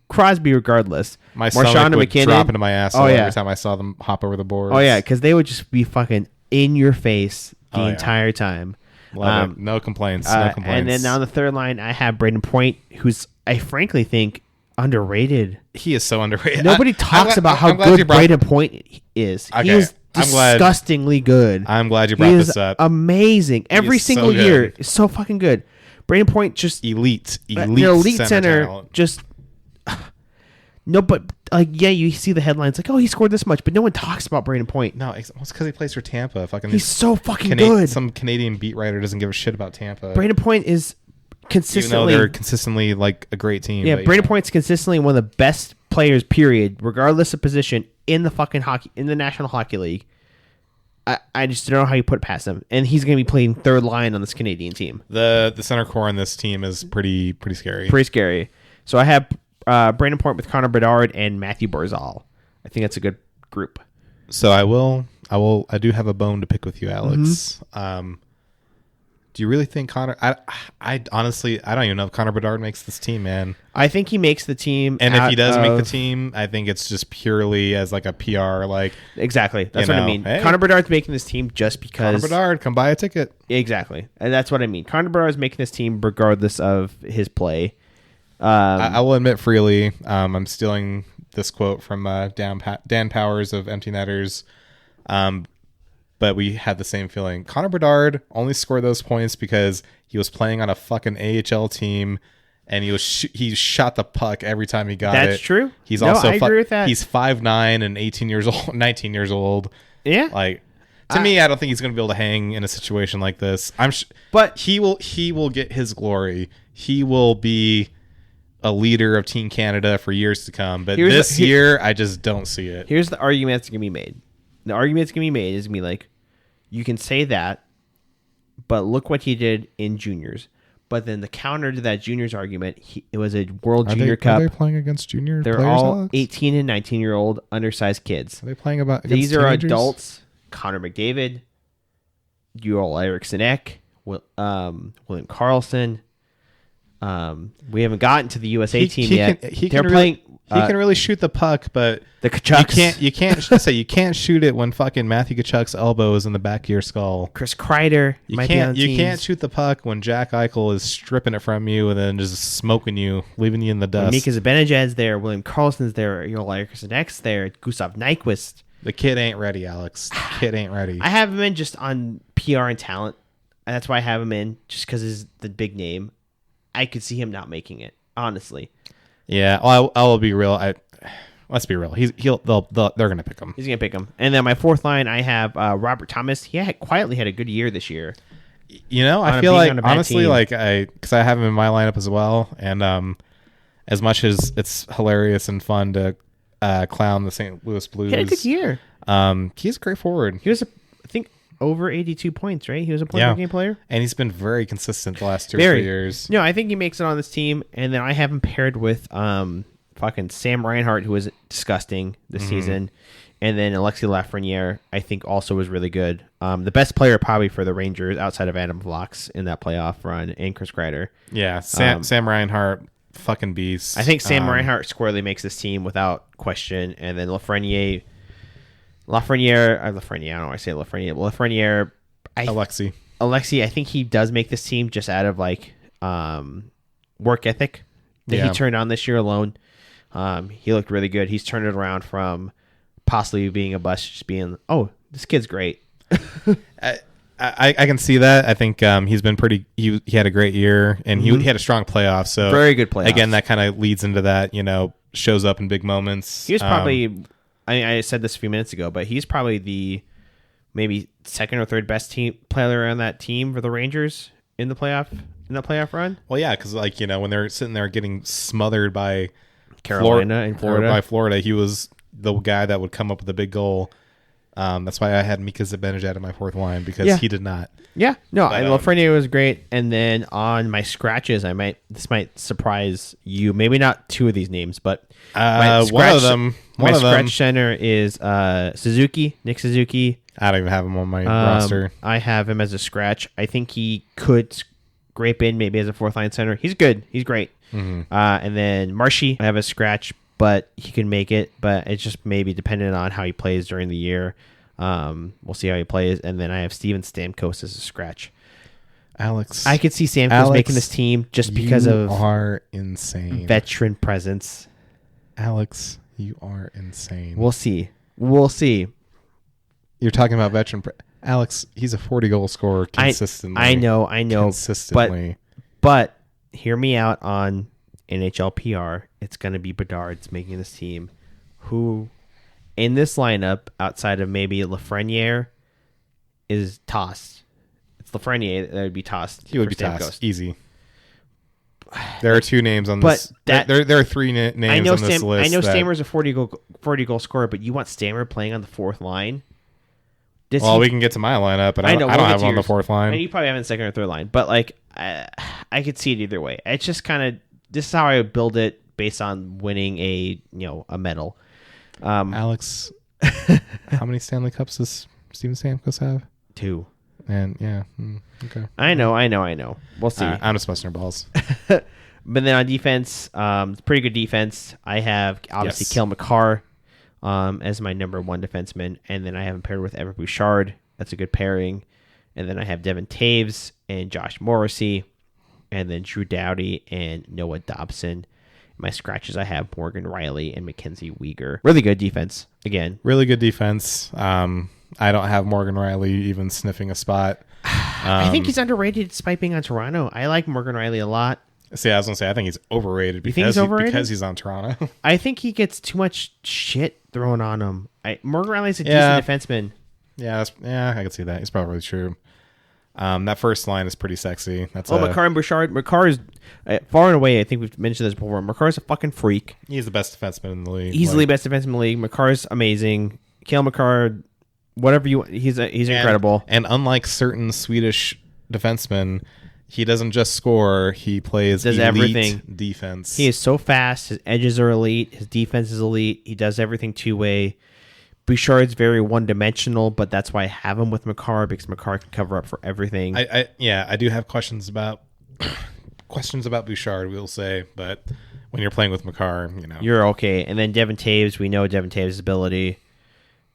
Speaker 2: Crosby regardless.
Speaker 1: My stomach would drop into my ass every time I saw them hop over the boards.
Speaker 2: Oh yeah, because they would just be fucking in your face the entire time.
Speaker 1: Love it. No complaints.
Speaker 2: And then on the third line, I have Braden Point, who's I frankly think underrated.
Speaker 1: He is so underrated.
Speaker 2: Nobody talks about how good Braden Point is. Okay. He is disgustingly good.
Speaker 1: I'm glad you brought this up.
Speaker 2: Amazing. Every single year is so fucking good. Braden Point just
Speaker 1: elite
Speaker 2: center talent. Just no, but like you see the headlines like, oh, he scored this much, but no one talks about Braden Point.
Speaker 1: No, it's because he plays for Tampa.
Speaker 2: He's so fucking good.
Speaker 1: Some Canadian beat writer doesn't give a shit about Tampa.
Speaker 2: Braden Point is consistently,
Speaker 1: even though they're consistently like a great team.
Speaker 2: Yeah, Braden Point's consistently one of the best players, period, regardless of position in the fucking in the National Hockey League. I just don't know how you put it past him, and he's going to be playing third line on this Canadian team.
Speaker 1: The center core on this team is pretty scary.
Speaker 2: Pretty scary. So I have Brandon Point with Connor Bedard and Matthew Barzal. I think that's a good group.
Speaker 1: So I do have a bone to pick with you, Alex. Mm-hmm. Do you really think Connor? I honestly don't even know if Connor Bedard makes this team, man.
Speaker 2: I think he makes the team,
Speaker 1: and if he does make the team, I think it's just purely as like a PR, like
Speaker 2: exactly. That's what I mean. Hey, Connor Bedard's making this team just because
Speaker 1: Connor Bedard, come buy a ticket.
Speaker 2: Exactly, and that's what I mean. Connor Bedard's making this team regardless of his play.
Speaker 1: I will admit freely, I'm stealing this quote from Dan Powers of Empty Netters. But we had the same feeling. Connor Bedard only scored those points because he was playing on a fucking AHL team, and he shot the puck every time he got it.
Speaker 2: That's true.
Speaker 1: I
Speaker 2: agree with that.
Speaker 1: He's 5'9" and 19 years old.
Speaker 2: Yeah.
Speaker 1: Like to me, I don't think he's going to be able to hang in a situation like this. But he will get his glory. He will be a leader of Team Canada for years to come. But this year, I just don't see it.
Speaker 2: Here's the argument that's going to be made. The argument that's going to be made is going to be like, you can say that, but look what he did in juniors. But then the counter to that juniors argument, it was a World Junior Cup.
Speaker 1: Are they playing against junior
Speaker 2: They're
Speaker 1: players,
Speaker 2: all
Speaker 1: Alex?
Speaker 2: 18 and 19-year-old undersized kids.
Speaker 1: Are they playing against
Speaker 2: These are
Speaker 1: teenagers?
Speaker 2: Adults. Connor McDavid, Joel Eriksson-Ek, William Karlsson. We haven't gotten to the USA team yet.
Speaker 1: He can really shoot the puck, but
Speaker 2: the Kachucks.
Speaker 1: You can't shoot it when fucking Matthew Kachuk's elbow is in the back of your skull.
Speaker 2: Chris Kreider.
Speaker 1: You can't shoot the puck when Jack Eichel is stripping it from you and then just smoking you, leaving you in the dust.
Speaker 2: Mika Zibanejad's there. William Karlsson's there. Joel Eriksson-Ek's there. Gustav Nyquist.
Speaker 1: The kid ain't ready, Alex. The kid ain't ready.
Speaker 2: I have him in just on PR and talent. And that's why I have him in, just because he's the big name. I could see him not making it, honestly.
Speaker 1: Yeah, I'll be real. Let's be real. They're gonna pick him.
Speaker 2: He's gonna pick him. And then my fourth line, I have Robert Thomas. He quietly had a good year this year.
Speaker 1: I feel like honestly, because I have him in my lineup as well, and as much as it's hilarious and fun to clown the St. Louis Blues,
Speaker 2: he had a good year.
Speaker 1: He's a great forward.
Speaker 2: He was, I think, over 82 points, right? He was a point-per-game player.
Speaker 1: And he's been very consistent the last 2 or 3 years.
Speaker 2: No, I think he makes it on this team. And then I have him paired with fucking Sam Reinhart, who was disgusting this season. And then Alexis Lafreniere, I think, also was really good. The best player probably for the Rangers outside of Adam Vlox in that playoff run, and Chris Kreider.
Speaker 1: Yeah, Sam Reinhart, fucking beast.
Speaker 2: I think Sam Reinhart squarely makes this team without question. And then Lafreniere, I don't know why I say Lafreniere.
Speaker 1: Alexi,
Speaker 2: I think he does make this team just out of like work ethic that he turned on this year alone. He looked really good. He's turned it around from possibly being a bust, just being, oh, this kid's great.
Speaker 1: I can see that. I think he's been pretty. He had a great year, and he had a strong playoff. So
Speaker 2: very good playoffs.
Speaker 1: Again, that kind of leads into that. Shows up in big moments.
Speaker 2: He was probably. I said this a few minutes ago, but he's probably the maybe second or third best team player on that team for the Rangers in the playoff run.
Speaker 1: Well, yeah, because when they're sitting there getting smothered by
Speaker 2: Carolina and Florida,
Speaker 1: by Florida, he was the guy that would come up with a big goal. That's why I had Mika Zibanejad in my fourth line because he did not.
Speaker 2: Yeah, no, Lafreniere was great. And then on my scratches, this might surprise you. Maybe not two of these names, but
Speaker 1: one of them.
Speaker 2: My scratch center is Suzuki, Nick Suzuki.
Speaker 1: I don't even have him on my roster.
Speaker 2: I have him as a scratch. I think he could scrape in maybe as a fourth line center. He's good. He's great. Mm-hmm. And then Marshy, I have a scratch, but he can make it. But it's just maybe dependent on how he plays during the year. We'll see how he plays. And then I have Steven Stamkos as a scratch.
Speaker 1: Alex,
Speaker 2: I could see Stamkos making this team just because of
Speaker 1: are insane
Speaker 2: veteran presence.
Speaker 1: Alex, you are insane.
Speaker 2: We'll see.
Speaker 1: You're talking about veteran. Alex, he's a 40-goal scorer consistently.
Speaker 2: I know.
Speaker 1: Consistently.
Speaker 2: But hear me out on NHL PR. It's going to be Bedard's making this team. Who, in this lineup, outside of maybe Lafreniere, is tossed. It's Lafreniere that would be tossed.
Speaker 1: He would be tossed. Easy. There are two names on this. But there are three names on this list.
Speaker 2: I know Stammer's a 40-goal scorer, but you want Stammer playing on the fourth line?
Speaker 1: We can get to my lineup, but I don't have him on the fourth line.
Speaker 2: And you probably have him in second or third line. But I could see it either way. It's just kind of this is how I would build it based on winning a medal.
Speaker 1: Alex, how many Stanley Cups does Steven Stamkos have?
Speaker 2: 2.
Speaker 1: And okay.
Speaker 2: I know. We'll see.
Speaker 1: I'm just busting her balls.
Speaker 2: But then on defense, it's pretty good defense. I have obviously Cale Makar as my number one defenseman, and then I have him paired with Evan Bouchard. That's a good pairing. And then I have Devin Taves and Josh Morrissey, and then Drew Doughty and Noah Dobson. My scratches, I have Morgan Riley and Mackenzie Weegar. Really good defense. Again,
Speaker 1: really good defense. I don't have Morgan Riley even sniffing a spot.
Speaker 2: I think he's underrated despite being on Toronto. I like Morgan Riley a lot.
Speaker 1: See, I was going to say, I think he's overrated because he's on Toronto.
Speaker 2: I think he gets too much shit thrown on him. Morgan Riley's a decent defenseman.
Speaker 1: Yeah, I can see that. It's probably true. That first line is pretty sexy.
Speaker 2: Makar and Bouchard. Makar is far and away. I think we've mentioned this before. Makar is a fucking freak.
Speaker 1: He's the best defenseman in the league.
Speaker 2: Easily best defenseman in the league. Makar is amazing. Cale Makar, whatever he's incredible.
Speaker 1: And unlike certain Swedish defensemen, he doesn't just score. He does everything. Defense.
Speaker 2: He is so fast. His edges are elite. His defense is elite. He does everything two-way. Bouchard's very one-dimensional, but that's why I have him with Makar, because Makar can cover up for everything.
Speaker 1: I do have questions about Bouchard, we'll say, but when you're playing with Makar,
Speaker 2: you're okay. And then Devin Taves, we know Devin Taves' ability.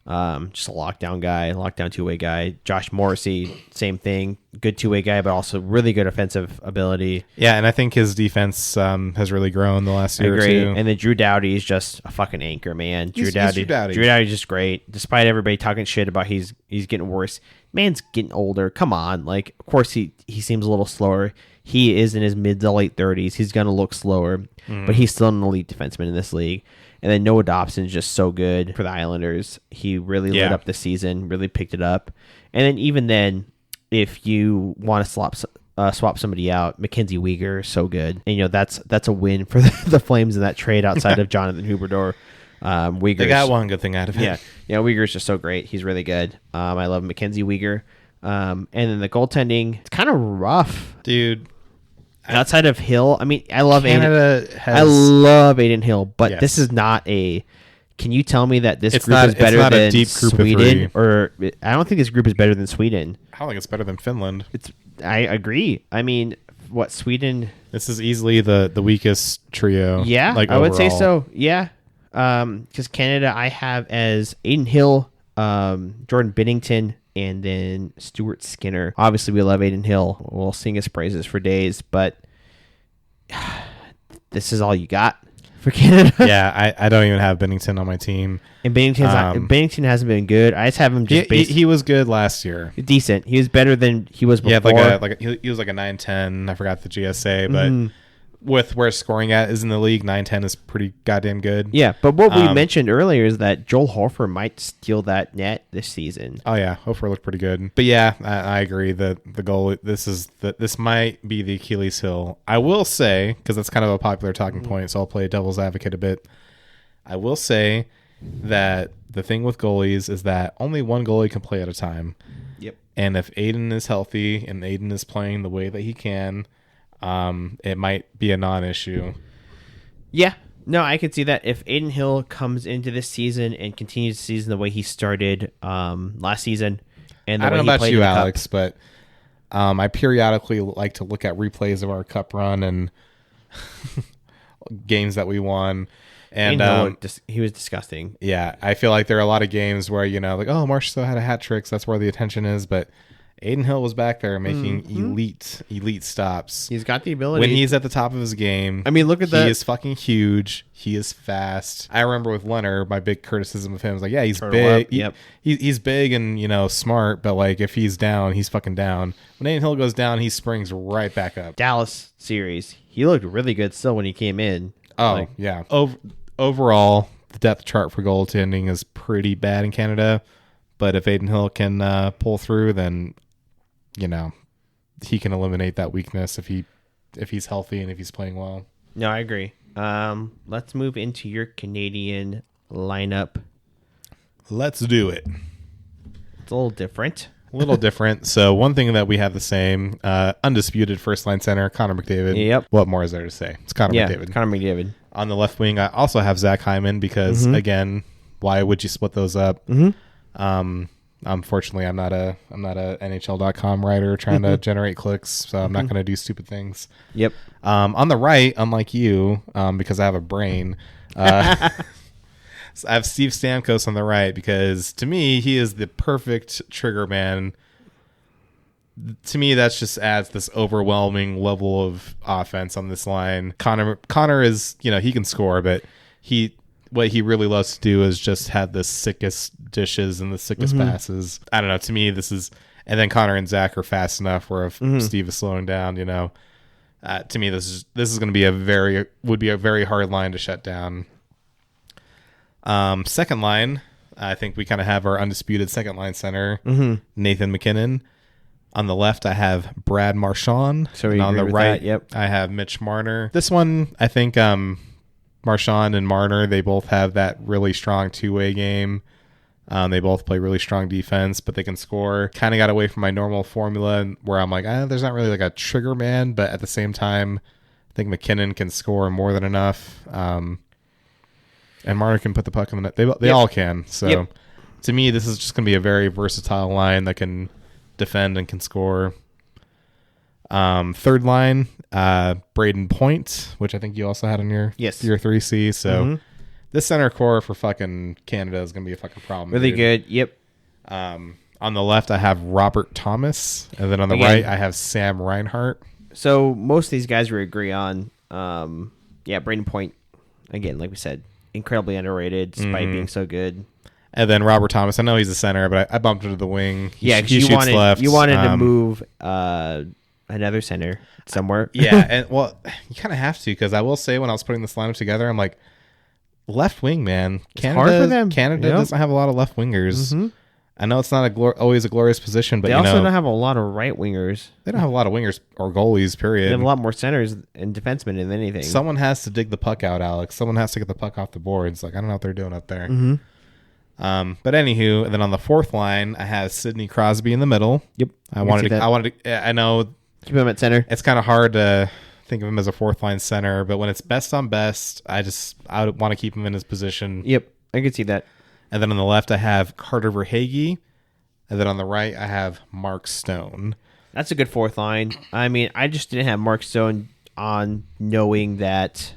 Speaker 2: Just a lockdown two-way guy. Josh Morrissey, same thing. Good two-way guy, but also really good offensive ability.
Speaker 1: Yeah, and I think his defense has really grown the last year or two.
Speaker 2: And then Drew Doughty is just a fucking anchor, man. Drew Doughty is just great. Despite everybody talking shit about he's getting worse, man's getting older. Come on. Of course he seems a little slower. He is in his mid to late 30s. He's going to look slower, but he's still an elite defenseman in this league. And then Noah Dobson is just so good for the Islanders. He really lit up the season, really picked it up. And then even then, if you want to swap somebody out, Mackenzie Weegar is so good. And that's a win for the Flames in that trade outside of Jonathan Huberdeau. Weegar,
Speaker 1: they got one good thing out of it.
Speaker 2: Yeah, Weegar is just so great. He's really good. I love Mackenzie Weegar. And then the goaltending, it's kind of rough,
Speaker 1: dude.
Speaker 2: Outside of Hill, I mean, I love Aiden Hill, but this is not a. Can you tell me that this group is better than Sweden? Or I don't think this group is better than Sweden.
Speaker 1: I don't think it's better than Finland.
Speaker 2: I agree. I mean, what Sweden?
Speaker 1: This is easily the weakest trio.
Speaker 2: Yeah, I would say so. Yeah, because Canada I have as Aiden Hill, Jordan Binnington, and then Stuart Skinner. Obviously, we love Aiden Hill. We'll sing his praises for days, but this is all you got for Canada.
Speaker 1: Yeah, I don't even have Bennington on my team.
Speaker 2: And Bennington hasn't been good. I just have him just
Speaker 1: he was good last year.
Speaker 2: Decent. He was better than he was before.
Speaker 1: Yeah, he was like a 9-10. I forgot the GSA, but with where scoring at is in the league, 9-10 is pretty goddamn good.
Speaker 2: Yeah, but what we mentioned earlier is that Joel Hofer might steal that net this season.
Speaker 1: Oh yeah, Hofer looked pretty good. But yeah, I agree that the goal this might be the Achilles heel. I will say, because that's kind of a popular talking point, so I'll play devil's advocate a bit. I will say that the thing with goalies is that only one goalie can play at a time.
Speaker 2: Yep.
Speaker 1: And if Aiden is healthy and Aiden is playing the way that he can, it might be a non-issue.
Speaker 2: Yeah, no, I can see that. If Aiden Hill comes into this season and continues the season the way he started last season, and
Speaker 1: I don't know about you, Alex, but I periodically like to look at replays of our cup run and games that we won. And
Speaker 2: he was disgusting.
Speaker 1: Yeah, I feel like there are a lot of games where, like, oh, Marchessault had a hat trick, so that's where the attention is, but Aiden Hill was back there making elite stops.
Speaker 2: He's got the ability.
Speaker 1: When he's at the top of his game.
Speaker 2: I mean, look at that.
Speaker 1: He is fucking huge. He is fast. I remember with Leonard, my big criticism of him was like, yeah, he's big.
Speaker 2: Yep.
Speaker 1: He's big and, smart, but like if he's down, he's fucking down. When Aiden Hill goes down, he springs right back up.
Speaker 2: Dallas series, he looked really good still when he came in.
Speaker 1: Oh, yeah. Overall, the depth chart for goaltending is pretty bad in Canada, but if Aiden Hill can pull through, then he can eliminate that weakness if he's healthy and if he's playing well.
Speaker 2: No, I agree. Let's move into your Canadian lineup.
Speaker 1: Let's do it.
Speaker 2: It's a little different.
Speaker 1: So one thing that we have the same, undisputed first line center, Connor McDavid.
Speaker 2: Yep.
Speaker 1: What more is there to say? It's Connor McDavid.
Speaker 2: It's Connor McDavid.
Speaker 1: On the left wing, I also have Zach Hyman because again, why would you split those up? Unfortunately, I'm not a NHL.com writer trying to generate clicks, so I'm not going to do stupid things.
Speaker 2: Yep.
Speaker 1: On the right, unlike you, because I have a brain, I have Steve Stamkos on the right because to me, he is the perfect trigger man. To me, that just adds this overwhelming level of offense on this line. Connor is, he can score, but what he really loves to do is just have the sickest dishes and the sickest passes. I don't know. To me, this is, and then Connor and Zach are fast enough where if Steve is slowing down, to me, this is going to be a very hard line to shut down. Second line, I think we kind of have our undisputed second line center, Nathan McKinnon. On the left, I have Brad Marchand.
Speaker 2: So
Speaker 1: and on the right,
Speaker 2: yep.
Speaker 1: I have Mitch Marner. This one, I think Marchand and Marner, they both have that really strong two-way game. They both play really strong defense, but they can score. Kind of got away from my normal formula where I'm like, there's not really like a trigger man, but at the same time, I think McKinnon can score more than enough. And Marner can put the puck in the net. They all can. So to me, this is just going to be a very versatile line that can defend and can score. Third line, Braden Point, which I think you also had on your 3C. So this center core for fucking Canada is going to be a fucking problem.
Speaker 2: Really good. Yep.
Speaker 1: On the left, I have Robert Thomas. And then on the right, I have Sam Reinhart.
Speaker 2: So most of these guys we agree on. Braden Point, again, like we said, incredibly underrated despite being so good.
Speaker 1: And then Robert Thomas, I know he's a center, but I bumped him to the wing. He shoots left.
Speaker 2: You wanted to move another center somewhere.
Speaker 1: And well, you kind of have to, because I will say when I was putting this lineup together, I'm like, left wing, man. Canada doesn't have a lot of left wingers. I know it's not always a glorious position, but
Speaker 2: they also don't have a lot of right wingers.
Speaker 1: They don't have a lot of wingers or goalies, period.
Speaker 2: They have a lot more centers and defensemen than anything.
Speaker 1: Someone has to dig the puck out, Alex. Someone has to get the puck off the boards. Like, I don't know what they're doing up there. But anywho, and then on the fourth line, I have Sidney Crosby in the middle.
Speaker 2: Yep.
Speaker 1: I know.
Speaker 2: Keep him at center.
Speaker 1: It's kind of hard to think of him as a fourth line center, but when it's best on best, I would want to keep him in his position.
Speaker 2: Yep. I can see that.
Speaker 1: And then on the left, I have Carter Verhaeghe. And then on the right, I have Mark Stone.
Speaker 2: That's a good fourth line. I mean, I just didn't have Mark Stone on knowing that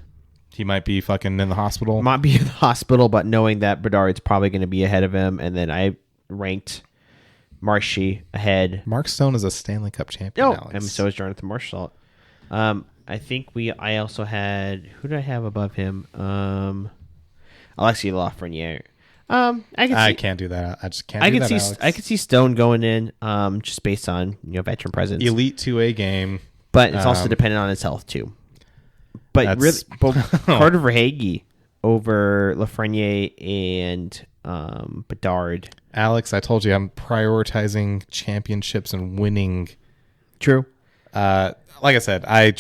Speaker 1: he might be fucking in the hospital.
Speaker 2: Might be in the hospital, but knowing that Bedard's probably going to be ahead of him. And then I ranked Marshy ahead.
Speaker 1: Mark Stone is a Stanley Cup champion, Alex.
Speaker 2: And so is Jonathan Marchessault. I think I also had, who did I have above him? Alexis Lafreniere.
Speaker 1: I can't do that. I just can't.
Speaker 2: I could see Stone going in, just based on veteran presence,
Speaker 1: elite 2A game,
Speaker 2: but it's also dependent on his health too. But really, Carter Verhaeghe over Lafreniere and Bedard.
Speaker 1: Alex, I told you I'm prioritizing championships and winning.
Speaker 2: True.
Speaker 1: Like I said, I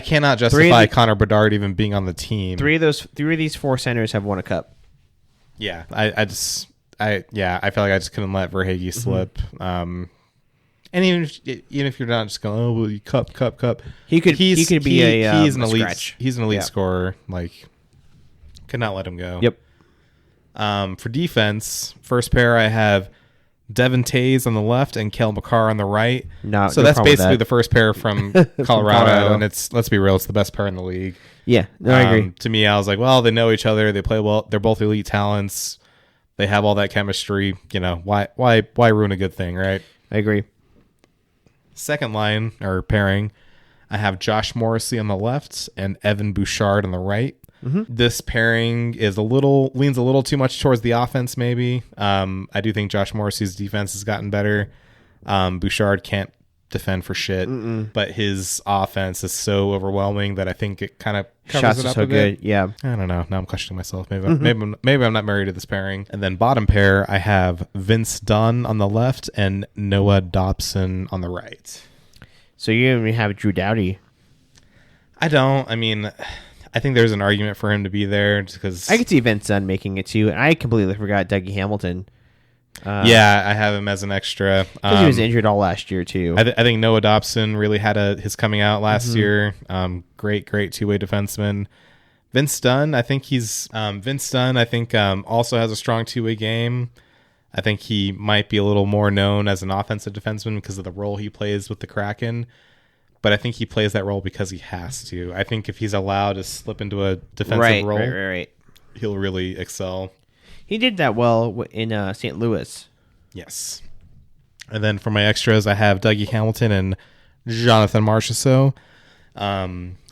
Speaker 1: cannot justify Connor Bedard even being on the team.
Speaker 2: Three of these four centers have won a cup.
Speaker 1: Yeah, I feel like I just couldn't let Verhaeghe slip. And even if you're not just going, oh, well, cup. He's an elite. Scratch. He's an elite scorer. Like, could not let him go.
Speaker 2: Yep.
Speaker 1: For defense, first pair I have Devin Tays on the left and Kel McCarr on the right. So that's basically the first pair from Colorado, and let's be real, it's the best pair in the league.
Speaker 2: Yeah, no, I agree.
Speaker 1: To me, I was like, well, they know each other, they play well, they're both elite talents, they have all that chemistry. Why ruin a good thing, right?
Speaker 2: I agree.
Speaker 1: Second line or pairing, I have Josh Morrissey on the left and Evan Bouchard on the right. Mm-hmm. This pairing leans a little too much towards the offense, maybe. I do think Josh Morrissey's defense has gotten better. Bouchard can't defend for shit, but his offense is so overwhelming that I think it kind of covers it up a bit.
Speaker 2: Yeah,
Speaker 1: I don't know. Now I'm questioning myself. Maybe I'm not married to this pairing. And then bottom pair, I have Vince Dunn on the left and Noah Dobson on the right.
Speaker 2: So you even have Drew Doughty.
Speaker 1: I don't. I mean, I think there's an argument for him to be there because
Speaker 2: I could see Vince Dunn making it too. And I completely forgot Dougie Hamilton.
Speaker 1: Yeah, I have him as an extra.
Speaker 2: Because he was injured all last year too.
Speaker 1: I think Noah Dobson really had his coming out last year. Great two-way defenseman. Vince Dunn, I think also has a strong two-way game. I think he might be a little more known as an offensive defenseman because of the role he plays with the Kraken. But I think he plays that role because he has to. I think if he's allowed to slip into a defensive role,
Speaker 2: right,
Speaker 1: he'll really excel.
Speaker 2: He did that well in St. Louis.
Speaker 1: Yes. And then for my extras, I have Dougie Hamilton and Jonathan Marchessault.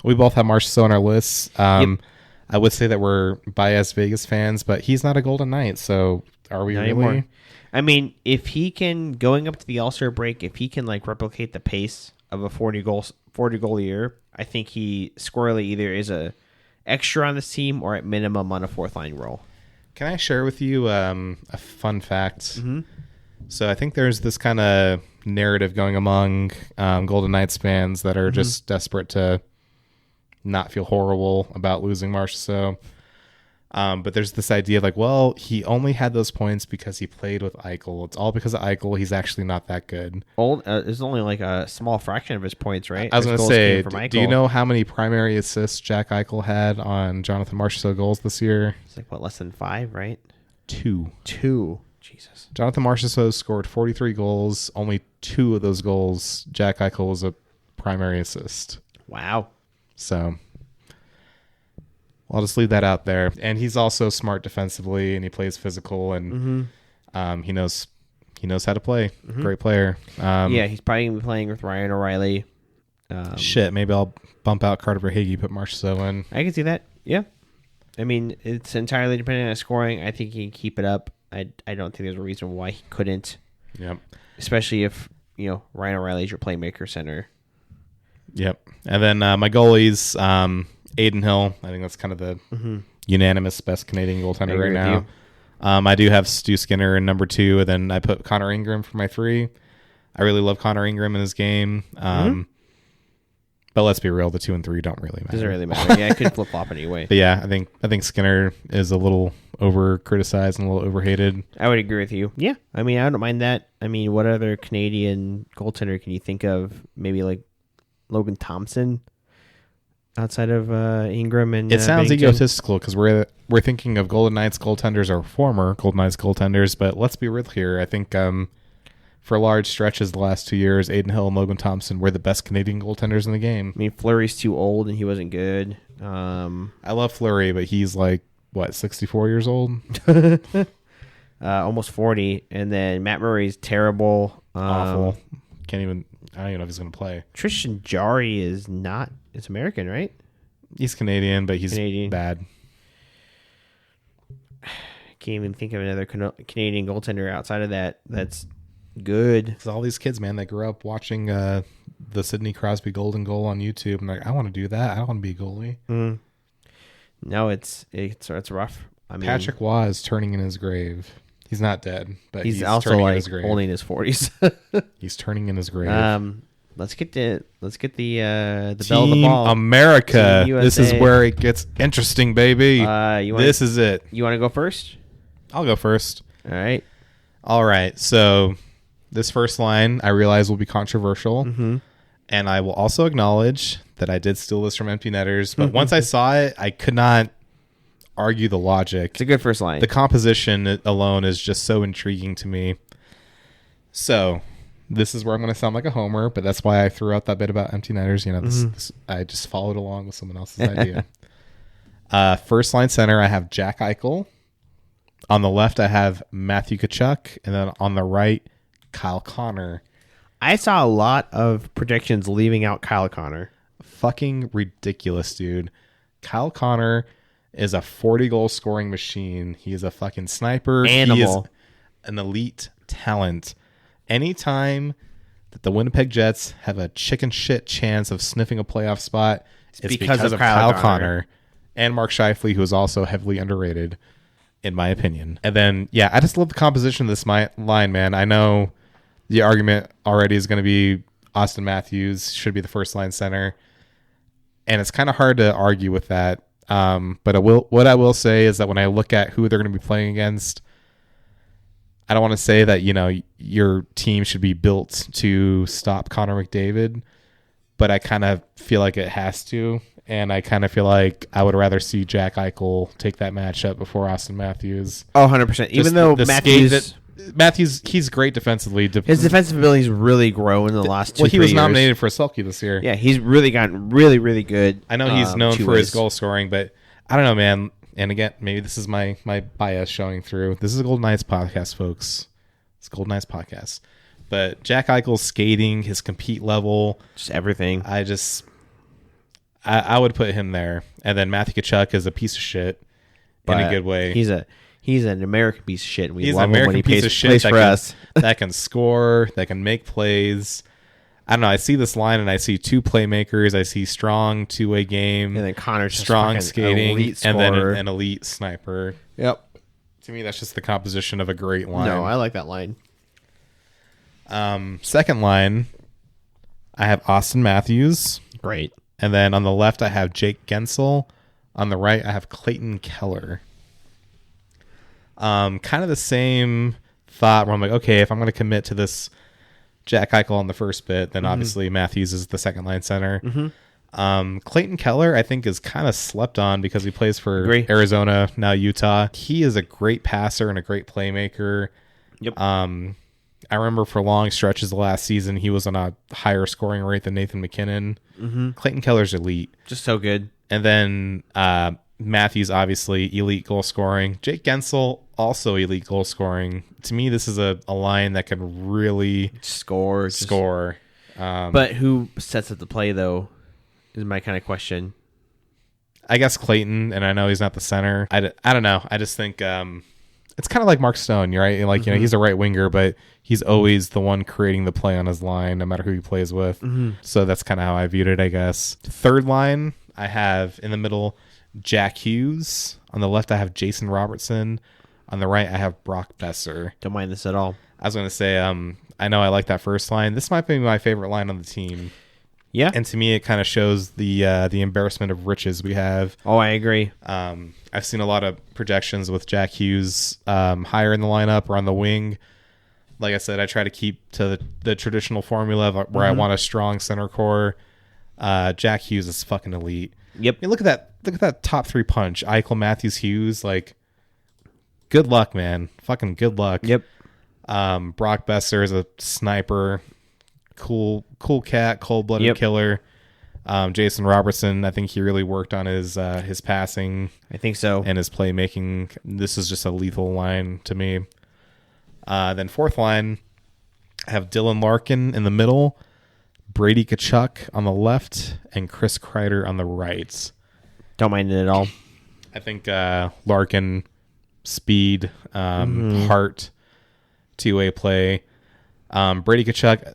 Speaker 1: We both have Marchessault on our lists.
Speaker 2: Yep.
Speaker 1: I would say that we're biased Vegas fans, but he's not a Golden Knight, so are we really?
Speaker 2: Anymore. I mean, if he can, going up to the All-Star break, if he can replicate the pace of a 40 goal a year, I think he squarely either is a extra on this team or at minimum on a fourth line role.
Speaker 1: Can I share with you a fun fact?
Speaker 2: Mm-hmm.
Speaker 1: So I think there's this kind of narrative going among Golden Knights fans that are just desperate to not feel horrible about losing Marchessault. But there's this idea of he only had those points because he played with Eichel. It's all because of Eichel. He's actually not that good.
Speaker 2: There's only a small fraction of his points, right?
Speaker 1: I was going to say, do you know how many primary assists Jack Eichel had on Jonathan Marchessault goals this year?
Speaker 2: It's less than 5, right?
Speaker 1: 2.
Speaker 2: Jesus.
Speaker 1: Jonathan Marchessault scored 43 goals. Only 2 of those goals, Jack Eichel was a primary assist.
Speaker 2: Wow.
Speaker 1: So I'll just leave that out there. And he's also smart defensively, and he plays physical, and he knows how to play. Great player.
Speaker 2: Yeah, he's probably going to be playing with Ryan O'Reilly.
Speaker 1: Maybe I'll bump out Carter Verhaeghe, put Marchessault in.
Speaker 2: I can see that. Yeah. I mean, it's entirely dependent on scoring. I think he can keep it up. I don't think there's a reason why he couldn't.
Speaker 1: Yep.
Speaker 2: Especially if, Ryan O'Reilly's your playmaker center.
Speaker 1: Yep. And then my goalies, Aiden Hill. I think that's kind of the unanimous best Canadian goaltender right now. I do have Stu Skinner in number 2, and then I put Connor Ingram for my 3. I really love Connor Ingram in his game. But let's be real, the 2 and 3 don't really matter.
Speaker 2: Doesn't really matter. Yeah, it could flip flop anyway.
Speaker 1: But yeah, I think Skinner is a little over criticized and a little overhated.
Speaker 2: I would agree with you. Yeah, I mean, I don't mind that. I mean, what other Canadian goaltender can you think of? Maybe Logan Thompson outside of Ingram and.
Speaker 1: It sounds egotistical because we're thinking of Golden Knights goaltenders or former Golden Knights goaltenders, but let's be real here. I think for large stretches the last 2 years, Aiden Hill and Logan Thompson were the best Canadian goaltenders in the game.
Speaker 2: I mean, Fleury's too old and he wasn't good.
Speaker 1: I love Fleury, but he's 64 years old?
Speaker 2: Almost 40. And then Matt Murray's terrible.
Speaker 1: Awful. I don't even know if he's going to play.
Speaker 2: Tristan Jarry is not. It's American, right?
Speaker 1: He's Canadian, but he's Canadian. Bad.
Speaker 2: I can't even think of another Canadian goaltender outside of that. That's good.
Speaker 1: It's all these kids, man, that grew up watching the Sidney Crosby Golden Goal on YouTube. I'm like, I want to do that. I don't want to be a goalie.
Speaker 2: Mm. No, it's rough. I mean,
Speaker 1: Patrick Waugh is turning in his grave. He's not dead, but he's
Speaker 2: also
Speaker 1: turning
Speaker 2: like
Speaker 1: in his grave.
Speaker 2: only in his 40s.
Speaker 1: He's turning in his grave.
Speaker 2: Let's get the
Speaker 1: Team
Speaker 2: bell of the ball.
Speaker 1: America. This is where it gets interesting, baby. This is it.
Speaker 2: You want to go first?
Speaker 1: I'll go first.
Speaker 2: All
Speaker 1: right. So this first line I realize will be controversial, and I will also acknowledge that I did steal this from Empty Netters. But once I saw it, I could not argue the logic.
Speaker 2: It's a good first line.
Speaker 1: The composition alone is just so intriguing to me. So this is where I'm going to sound like a homer, but that's why I threw out that bit about Empty Netters. You know, this I just followed along with someone else's idea. First line center, I have Jack Eichel. On the left, I have Matthew Tkachuk, and then on the right, Kyle Connor.
Speaker 2: I saw a lot of predictions leaving out Kyle Connor.
Speaker 1: Fucking ridiculous, dude. Kyle Connor is a 40-goal scoring machine. He is a fucking sniper.
Speaker 2: Animal.
Speaker 1: He is an elite talent. Anytime that the Winnipeg Jets have a chicken shit chance of sniffing a playoff spot, it's because of Kyle Connor and Mark Scheifele, who is also heavily underrated, in my opinion. And then, yeah, I just love the composition of this line, man. I know the argument already is going to be Austin Matthews should be the first line center, and it's kind of hard to argue with that. But what I will say is that when I look at who they're going to be playing against, I don't want to say that, you know, your team should be built to stop Connor McDavid, but I kind of feel like it has to. And I kind of feel like I would rather see Jack Eichel take that matchup before Austin Matthews.
Speaker 2: Oh, 100%. Even though
Speaker 1: Matthews, he's great defensively.
Speaker 2: His defensive ability's really grown in the last 2 years.
Speaker 1: He was nominated for a Selke this year.
Speaker 2: Yeah, he's really gotten really, really good.
Speaker 1: I know he's known for his goal scoring, but I don't know, man. And again, maybe this is my bias showing through. This is a Golden Knights podcast, folks. It's a Golden Knights podcast. But Jack Eichel's skating, his compete level.
Speaker 2: Just everything.
Speaker 1: I would put him there. And then Matthew Tkachuk is a piece of shit in a good way.
Speaker 2: He's an American piece of shit. And
Speaker 1: he's an American piece of shit for us. That can score, that can make plays. I don't know. I see this line and I see two playmakers. I see strong two-way game.
Speaker 2: And then Connor's
Speaker 1: strong skating, and then an elite sniper.
Speaker 2: Yep.
Speaker 1: To me, that's just the composition of a great line.
Speaker 2: No, I like that line.
Speaker 1: Second line, I have Austin Matthews.
Speaker 2: Great.
Speaker 1: And then on the left, I have Jake Gensel. On the right, I have Clayton Keller. Kind of the same thought where I'm like, okay, if I'm going to commit to this Jack Eichel on the first bit, then obviously Matthews is the second line center. Clayton Keller, I think, is kind of slept on because he plays for Arizona, now Utah. He is a great passer and a great playmaker.
Speaker 2: Yep.
Speaker 1: I remember for long stretches of last season, he was on a higher scoring rate than Nathan McKinnon. Clayton Keller's elite.
Speaker 2: Just so good.
Speaker 1: And then Matthews, obviously, elite goal scoring. Jake Gensel, also elite goal scoring. To me, this is a line that can really
Speaker 2: score.
Speaker 1: But
Speaker 2: who sets up the play, though, is my kind of question.
Speaker 1: I guess Clayton, and I know he's not the center. I don't know. I just think it's kind of like Mark Stone, right? Like, you know, he's a right winger, but he's always the one creating the play on his line, no matter who he plays with. So that's kind of how I viewed it, I guess. Third line, I have in the middle Jack Hughes. On the left, I have Jason Robertson. On the right, I have Brock Besser.
Speaker 2: Don't mind this at all.
Speaker 1: I was going to say, I know I like that first line. This might be my favorite line on the team.
Speaker 2: Yeah.
Speaker 1: And to me, it kind of shows the embarrassment of riches we have.
Speaker 2: Oh, I agree.
Speaker 1: I've seen a lot of projections with Jack Hughes higher in the lineup or on the wing. Like I said, I try to keep to the traditional formula where I want a strong center core. Jack Hughes is fucking elite.
Speaker 2: Yep.
Speaker 1: I mean, look at that top three punch. Eichel, Matthews, Hughes. Like, good luck, man. Fucking good luck.
Speaker 2: Yep.
Speaker 1: Brock Besser is a sniper. Cool cat, cold-blooded killer. Jason Robertson, I think he really worked on his passing.
Speaker 2: I think so.
Speaker 1: And his playmaking. This is just a lethal line to me. Then fourth line, I have Dylan Larkin in the middle, Brady Tkachuk on the left, and Chris Kreider on the right.
Speaker 2: Don't mind it at all.
Speaker 1: I think Larkin, speed, heart, two-way play. Brady Tkachuk.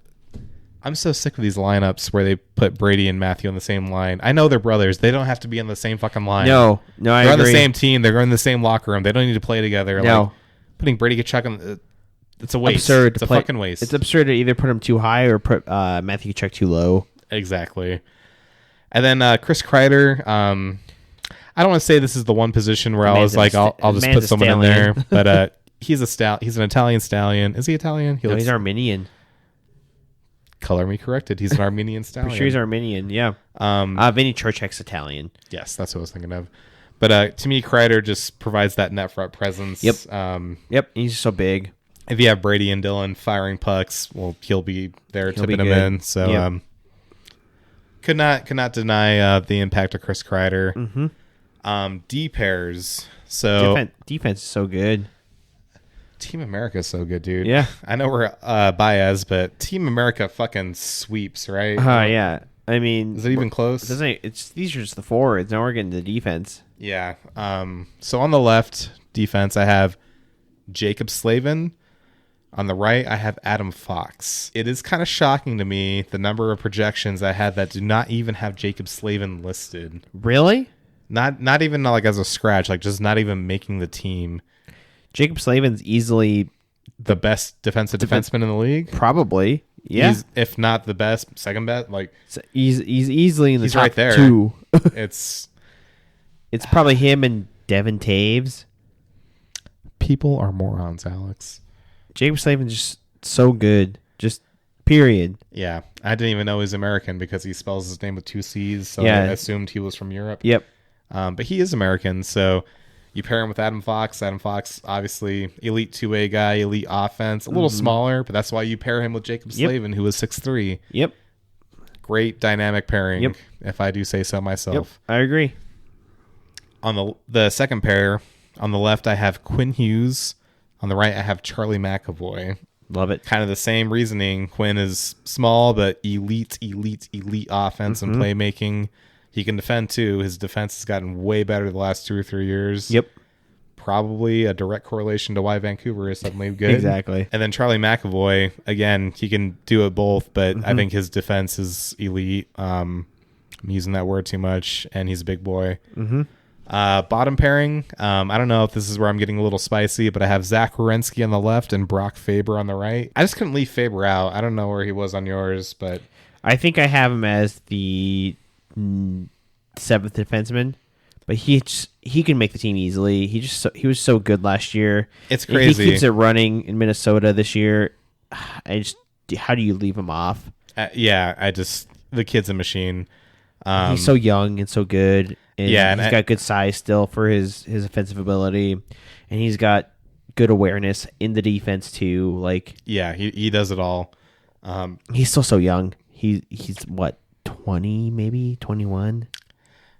Speaker 1: I'm so sick of these lineups where they put Brady and Matthew on the same line. I know they're brothers. They don't have to be on the same fucking line.
Speaker 2: No, I
Speaker 1: They're
Speaker 2: agree.
Speaker 1: on the same team. They're in the same locker room. They don't need to play together.
Speaker 2: No.
Speaker 1: Like, putting Brady Tkachuk on, it's a waste.
Speaker 2: Absurd.
Speaker 1: It's a fucking waste.
Speaker 2: It's absurd to either put him too high or put Matthew Tkachuk too low.
Speaker 1: Exactly. And then Chris Kreider. I don't want to say this is the one position where I was like, I'll just put someone in there. But he's an Italian stallion. Is he Italian?
Speaker 2: No, he's Armenian.
Speaker 1: Color me corrected. He's an Armenian stallion.
Speaker 2: For sure he's Armenian, yeah. Vinny Trocheck's Italian.
Speaker 1: Yes, that's what I was thinking of. But to me, Kreider just provides that net front presence.
Speaker 2: Yep. Yep, he's so big.
Speaker 1: If you have Brady and Dylan firing pucks, well, he'll be there tipping them in. So
Speaker 2: yep.
Speaker 1: could not deny the impact of Chris Kreider.
Speaker 2: Mm-hmm.
Speaker 1: D pairs. So
Speaker 2: defense is so good.
Speaker 1: Team America is so good, dude.
Speaker 2: Yeah.
Speaker 1: I know we're biased, but Team America fucking sweeps, right?
Speaker 2: Yeah. I mean,
Speaker 1: is it even close?
Speaker 2: These are just the forwards. Now we're getting to the defense.
Speaker 1: Yeah. So on the left defense, I have Jacob Slavin. On the right, I have Adam Fox. It is kind of shocking to me the number of projections I had that do not even have Jacob Slavin listed.
Speaker 2: Really?
Speaker 1: Not even like as a scratch, like just not even making the team.
Speaker 2: Jacob Slavin's easily
Speaker 1: the best defensive defenseman in the league.
Speaker 2: Probably, yeah.
Speaker 1: He's, if not the best, second best. Like
Speaker 2: he's easily in the top
Speaker 1: right there.
Speaker 2: 2.
Speaker 1: It's
Speaker 2: probably him and Devin Taves.
Speaker 1: People are morons, Alex.
Speaker 2: Jacob Slavin's just so good. Just period.
Speaker 1: Yeah, I didn't even know he's American because he spells his name with 2 C's. So
Speaker 2: yeah.
Speaker 1: I assumed he was from Europe.
Speaker 2: Yep.
Speaker 1: But he is American, so. You pair him with Adam Fox. Adam Fox, obviously, elite 2A guy, elite offense. A little smaller, but that's why you pair him with Jacob Slavin, who is 6'3".
Speaker 2: Yep.
Speaker 1: Great dynamic pairing, if I do say so myself.
Speaker 2: Yep, I agree.
Speaker 1: On the second pair, on the left, I have Quinn Hughes. On the right, I have Charlie McAvoy.
Speaker 2: Love it.
Speaker 1: Kind of the same reasoning. Quinn is small, but elite offense and playmaking. He can defend, too. His defense has gotten way better the last 2 or 3 years.
Speaker 2: Yep.
Speaker 1: Probably a direct correlation to why Vancouver is suddenly good.
Speaker 2: Exactly.
Speaker 1: And then Charlie McAvoy, again, he can do it both, but I think his defense is elite. I'm using that word too much, and he's a big boy. Bottom pairing, I don't know if this is where I'm getting a little spicy, but I have Zach Werenski on the left and Brock Faber on the right. I just couldn't leave Faber out. I don't know where he was on yours, but...
Speaker 2: I think I have him as the 7th defenseman, but he can make the team easily. He was so good last year.
Speaker 1: It's crazy.
Speaker 2: If he keeps it running in Minnesota this year, how do you leave him off?
Speaker 1: The kid's a machine.
Speaker 2: He's so young and so good, and
Speaker 1: and
Speaker 2: he's got good size still for his offensive ability, and he's got good awareness in the defense too. Like
Speaker 1: he does it all.
Speaker 2: He's still so young. He's what, 20, maybe 21,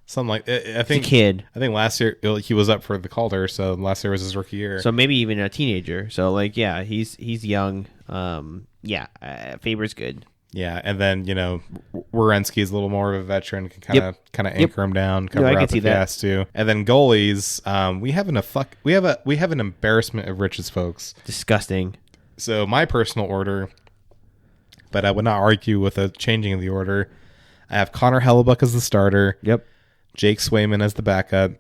Speaker 1: something like. I think
Speaker 2: he's a kid.
Speaker 1: I think last year he was up for the Calder, so last year was his rookie year.
Speaker 2: So maybe even a teenager. So he's young. Faber's good.
Speaker 1: Yeah, and then Werenski's a little more of a veteran, can kind of anchor him down, cover up if he has to. And then goalies, we have an embarrassment of riches, folks.
Speaker 2: Disgusting.
Speaker 1: So my personal order, but I would not argue with a changing of the order. I have Connor Hellebuck as the starter.
Speaker 2: Yep.
Speaker 1: Jake Swayman as the backup.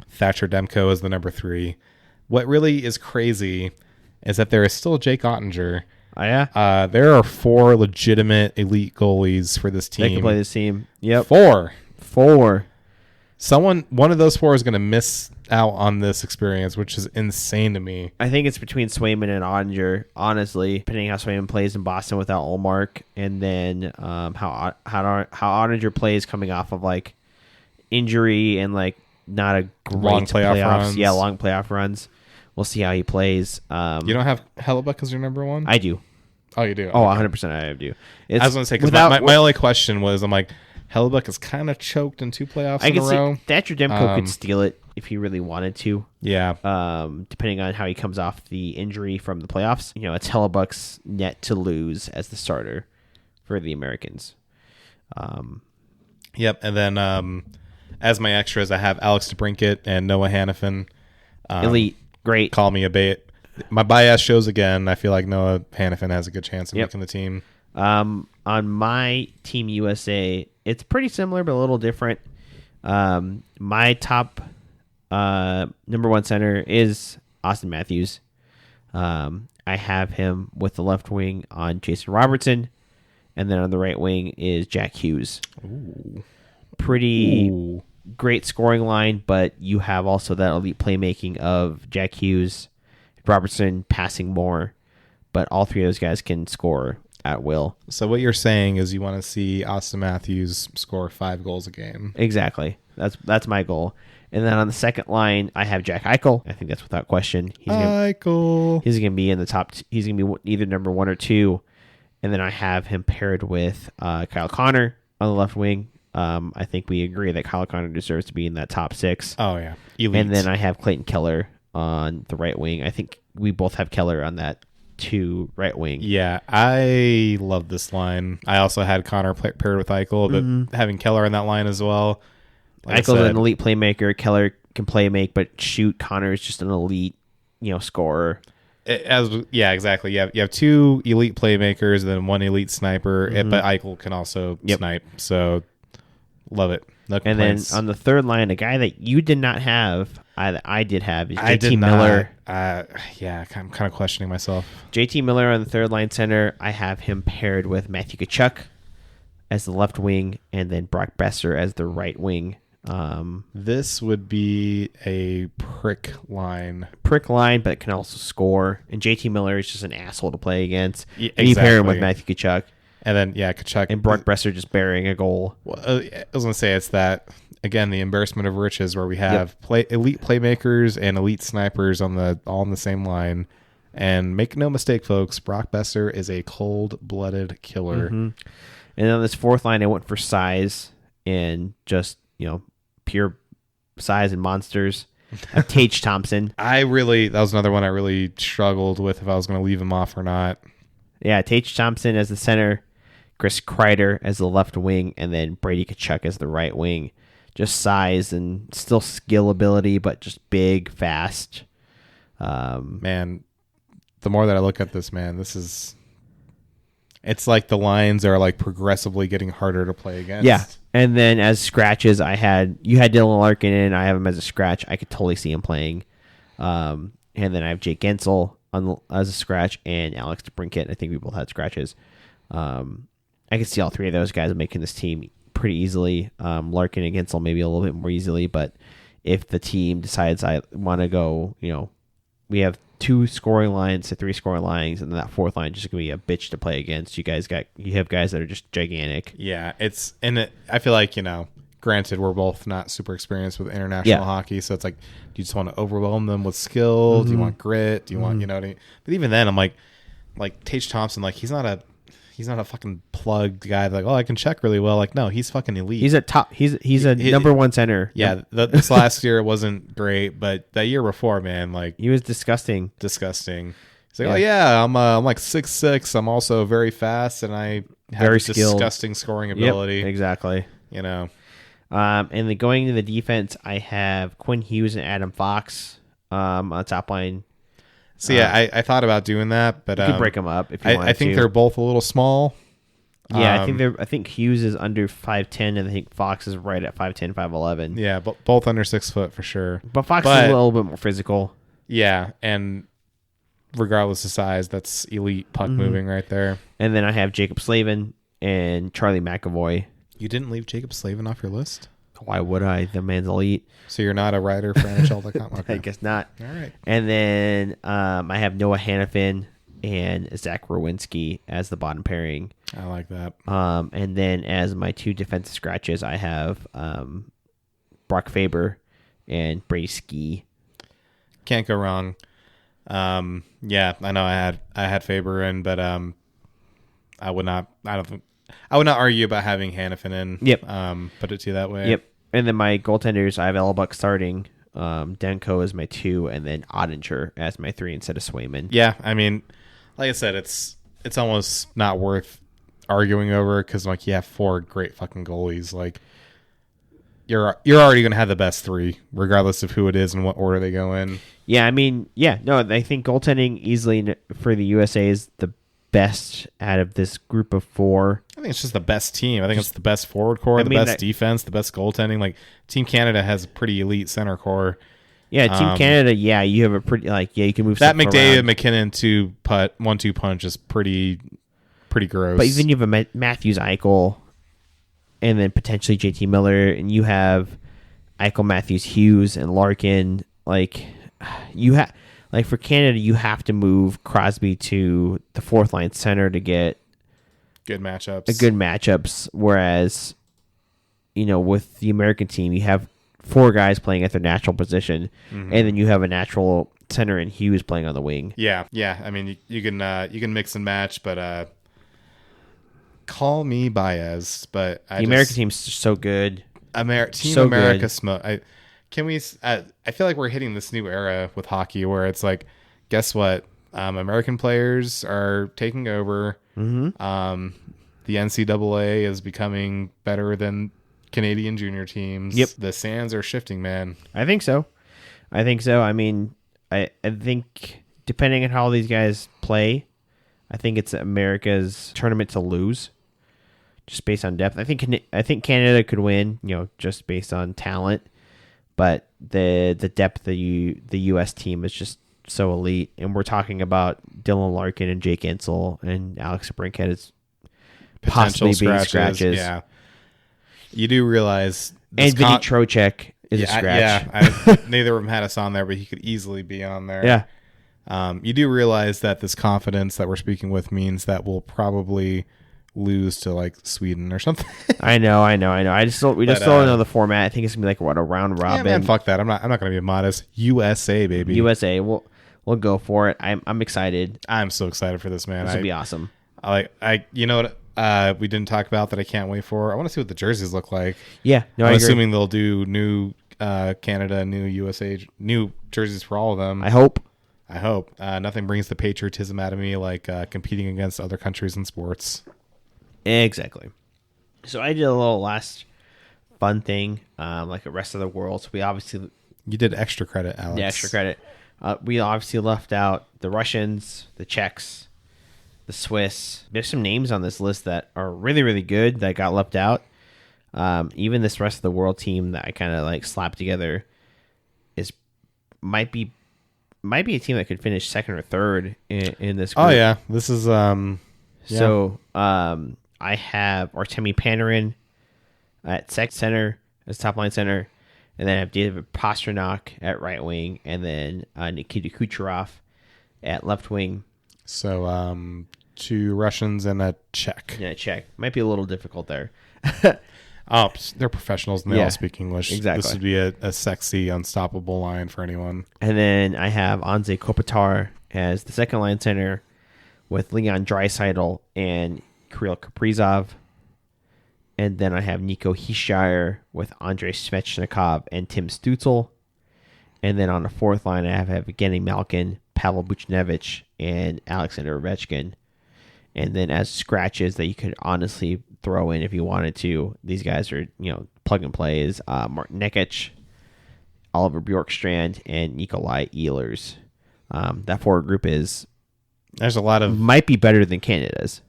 Speaker 1: Thatcher Demko as the number 3. What really is crazy is that there is still Jake Ottinger.
Speaker 2: Oh, yeah?
Speaker 1: There are 4 legitimate elite goalies for this team.
Speaker 2: They can play this team. Yep.
Speaker 1: 4. One of those 4 is going to miss out on this experience, which is insane to me.
Speaker 2: I think it's between Swayman and Ottinger, honestly, depending how Swayman plays in Boston without Ullmark, and then how Ottinger plays coming off of like injury and like not a great
Speaker 1: long playoff runs.
Speaker 2: Yeah, long playoff runs. We'll see how he plays.
Speaker 1: You don't have Hellebuck as your number 1?
Speaker 2: I do.
Speaker 1: Oh, you do?
Speaker 2: Oh, 100% I do.
Speaker 1: I was going to say, because my only question was, I'm like, Hellebuck is kind of choked in 2 playoffs
Speaker 2: I
Speaker 1: in a
Speaker 2: can see
Speaker 1: row.
Speaker 2: Thatcher Demko could steal it if he really wanted to.
Speaker 1: Yeah.
Speaker 2: Depending on how he comes off the injury from the playoffs. It's Hellebuck's net to lose as the starter for the Americans.
Speaker 1: Yep. And then as my extras, I have Alex DeBrincat and Noah Hannafin.
Speaker 2: Elite. Great.
Speaker 1: Call me a bait. My bias shows again. I feel like Noah Hannafin has a good chance of making the team.
Speaker 2: On my Team USA, it's pretty similar but a little different. My top number 1 center is Austin Matthews. I have him with the left wing on Jason Robertson, and then on the right wing is Jack Hughes.
Speaker 1: Ooh.
Speaker 2: Pretty great scoring line, but you have also that elite playmaking of Jack Hughes, Robertson passing more, but all 3 of those guys can score at will.
Speaker 1: So what you're saying is you want to see Austin Matthews score 5 goals a game.
Speaker 2: Exactly. That's my goal. And then on the second line, I have Jack Eichel. I think that's without question.
Speaker 1: Eichel.
Speaker 2: He's going to be in the top. He's going to be either number 1 or 2. And then I have him paired with Kyle Connor on the left wing. I think we agree that Kyle Connor deserves to be in that top 6.
Speaker 1: Oh, yeah. Elite.
Speaker 2: And then I have Clayton Keller on the right wing. I think we both have Keller on that 2 right wing.
Speaker 1: Yeah, I love this line. I also had Connor paired with Eichel, but having Keller on that line as well.
Speaker 2: Like Eichel's an elite playmaker. Keller can play make, but shoot. Connor is just an elite, scorer.
Speaker 1: Yeah, exactly. You have 2 elite playmakers and then 1 elite sniper, but Eichel can also snipe. So love it. No complaints.
Speaker 2: And then on the third line, a guy that you did not have, I did have, is JT Miller.
Speaker 1: Yeah, I'm kind of questioning myself.
Speaker 2: JT Miller on the third line center. I have him paired with Matthew Tkachuk as the left wing, and then Brock Besser as the right wing.
Speaker 1: This would be a prick line,
Speaker 2: but can also score. And JT Miller is just an asshole to play against.
Speaker 1: Yeah,
Speaker 2: and you pair him with Matthew Tkachuk.
Speaker 1: And then, Tkachuk.
Speaker 2: And Brock Besser just burying a goal.
Speaker 1: Well, I was going to say it's that, again, the embarrassment of riches where we have elite playmakers and elite snipers all on the same line. And make no mistake, folks, Brock Besser is a cold-blooded killer.
Speaker 2: Mm-hmm. And on this fourth line, I went for size and just, pure size and monsters. Tage Thompson.
Speaker 1: That was another one I really struggled with if I was going to leave him off or not.
Speaker 2: Yeah, Tage Thompson as the center, Chris Kreider as the left wing, and then Brady Tkachuk as the right wing. Just size and still skill ability, but just big, fast.
Speaker 1: Man, the more that I look at this, man, it's like the lines are like progressively getting harder to play against.
Speaker 2: Yeah. And then as scratches, you had Dylan Larkin in. I have him as a scratch. I could totally see him playing. And then I have Jake Gensel as a scratch and Alex DeBrincat. I think we both had scratches. I could see all 3 of those guys making this team pretty easily. Larkin and Gensel maybe a little bit more easily, but if the team decides I want to go, we have 2 scoring lines to 3 scoring lines, and that fourth line just going to be a bitch to play against. You have guys that are just gigantic.
Speaker 1: Yeah, I feel like, granted, we're both not super experienced with international hockey, so it's like, do you just want to overwhelm them with skill? Mm-hmm. Do you want grit? Do you want, But even then, I'm like Tage Thompson, like he's not a fucking plugged guy. Like, I can check really well. Like, no, he's fucking elite.
Speaker 2: He's a top. He's a number 1 center.
Speaker 1: Yeah, this last year wasn't great, but that year before, man, like
Speaker 2: he was disgusting.
Speaker 1: He's like, I'm like 6'6". I'm also very fast, and I have
Speaker 2: very
Speaker 1: disgusting scoring ability.
Speaker 2: Yep, exactly.
Speaker 1: And
Speaker 2: then going to the defense, I have Quinn Hughes and Adam Fox on the top line.
Speaker 1: So I thought about doing that, but
Speaker 2: you could break them up if you want.
Speaker 1: I think they're both a little small.
Speaker 2: Yeah, I think Hughes is under 5'10", and I think Fox is right at 5'10", 5'11".
Speaker 1: Yeah, but both under 6 foot for sure.
Speaker 2: But Fox is a little bit more physical.
Speaker 1: Yeah, and regardless of size, that's elite puck moving right there.
Speaker 2: And then I have Jacob Slavin and Charlie McAvoy.
Speaker 1: You didn't leave Jacob Slavin off your list?
Speaker 2: Why would I? The man's elite.
Speaker 1: So you're not a writer for NHL.com? Okay.
Speaker 2: I guess not.
Speaker 1: All right.
Speaker 2: And then I have Noah Hannafin and Zach Rowinski as the bottom pairing.
Speaker 1: I like that.
Speaker 2: And then as my 2 defensive scratches, I have Brock Faber and Brady Ski.
Speaker 1: Can't go wrong. Yeah, I know I had Faber in, but I would not. I don't think I would not argue about having Hannafin in.
Speaker 2: Yep.
Speaker 1: Put it to you that way.
Speaker 2: Yep. And then my goaltenders, I have Elbuck starting, Denko as my 2, and then Ottinger as my 3 instead of Swayman.
Speaker 1: Yeah, I mean, like I said, it's almost not worth arguing over because like you have 4 great fucking goalies. Like you're already gonna have the best 3, regardless of who it is and what order they go in.
Speaker 2: Yeah, I mean, no, I think goaltending easily for the USA is the best out of this group of 4.
Speaker 1: I think it's just the best team. I think it's the best forward core, the best defense, the best goaltending. Like Team Canada has a pretty elite center core.
Speaker 2: Yeah, Team Canada. Yeah, you have a pretty you can move
Speaker 1: that McDavid McKinnon 1-2 punch is pretty gross.
Speaker 2: But even you have a Matthews Eichel, and then potentially JT Miller, and you have Eichel, Matthews, Hughes, and Larkin. Like you have. Like for Canada, you have to move Crosby to the 4th line center to get
Speaker 1: good matchups.
Speaker 2: Good matchups. Whereas, with the American team, you have 4 guys playing at their natural position, and then you have a natural center and Hughes playing on the wing.
Speaker 1: Yeah. I mean, you can mix and match, but call me biased, but
Speaker 2: the American team's so good.
Speaker 1: Team America smoke. Can we? I feel like we're hitting this new era with hockey where it's like, guess what? American players are taking over. Mm-hmm. The NCAA is becoming better than Canadian junior teams.
Speaker 2: Yep.
Speaker 1: The sands are shifting, man.
Speaker 2: I think so. I mean, I think depending on how these guys play, I think it's America's tournament to lose, just based on depth. I think Canada could win, just based on talent. But the depth of the U.S. team is just so elite. And we're talking about Dylan Larkin and Jake Ensel and Alex Brinkhead as possibly being scratches.
Speaker 1: Yeah. You do realize...
Speaker 2: And Vinny Trocheck is a scratch.
Speaker 1: Yeah. Neither of them had us on there, but he could easily be on there.
Speaker 2: Yeah.
Speaker 1: You do realize that this confidence that we're speaking with means that we'll probably... lose to like Sweden or something.
Speaker 2: I know. We just don't know the format. I think it's gonna be like a round robin.
Speaker 1: Yeah, man, fuck that. I'm not gonna be modest. USA, baby.
Speaker 2: USA. We'll go for it. I'm excited.
Speaker 1: I'm so excited for this, man.
Speaker 2: This will be awesome.
Speaker 1: You know what? We didn't talk about that. I can't wait for. I want to see what the jerseys look like.
Speaker 2: Yeah, no,
Speaker 1: I'm
Speaker 2: I agree.
Speaker 1: assuming they'll do new Canada, new USA, new jerseys for all of them.
Speaker 2: I hope.
Speaker 1: Nothing brings the patriotism out of me like competing against other countries in sports.
Speaker 2: Exactly. So I did a little last fun thing, like the rest of the world. So
Speaker 1: you did extra credit, Alex.
Speaker 2: Yeah, extra credit. We obviously left out the Russians, the Czechs, the Swiss. There's some names on this list that are really, really good that got left out. Even this rest of the world team that I kind of like slapped together might be a team that could finish 2nd or 3rd in this group.
Speaker 1: Oh yeah, this is
Speaker 2: So I have Artemi Panarin at center as top line center, and then I have David Pastrnak at right wing, and then Nikita Kucherov at left wing.
Speaker 1: So 2 Russians and a Czech.
Speaker 2: Yeah, Czech might be a little difficult there.
Speaker 1: Oh, they're professionals and they all speak English.
Speaker 2: Exactly.
Speaker 1: This would be a sexy, unstoppable line for anyone.
Speaker 2: And then I have Anze Kopitar as the second line center with Leon Draisaitl and Kirill Kaprizov. And then I have Nico Hischier with Andrei Svechnikov and Tim Stützle. And then on the 4th line, I have Evgeny Malkin, Pavel Buchnevich, and Alexander Ovechkin. And then as scratches that you could honestly throw in if you wanted to, these guys are, plug and play is Martin Nekic, Oliver Bjorkstrand, and Nikolai Ehlers. That forward group
Speaker 1: there's a lot of...
Speaker 2: might be better than Canada's.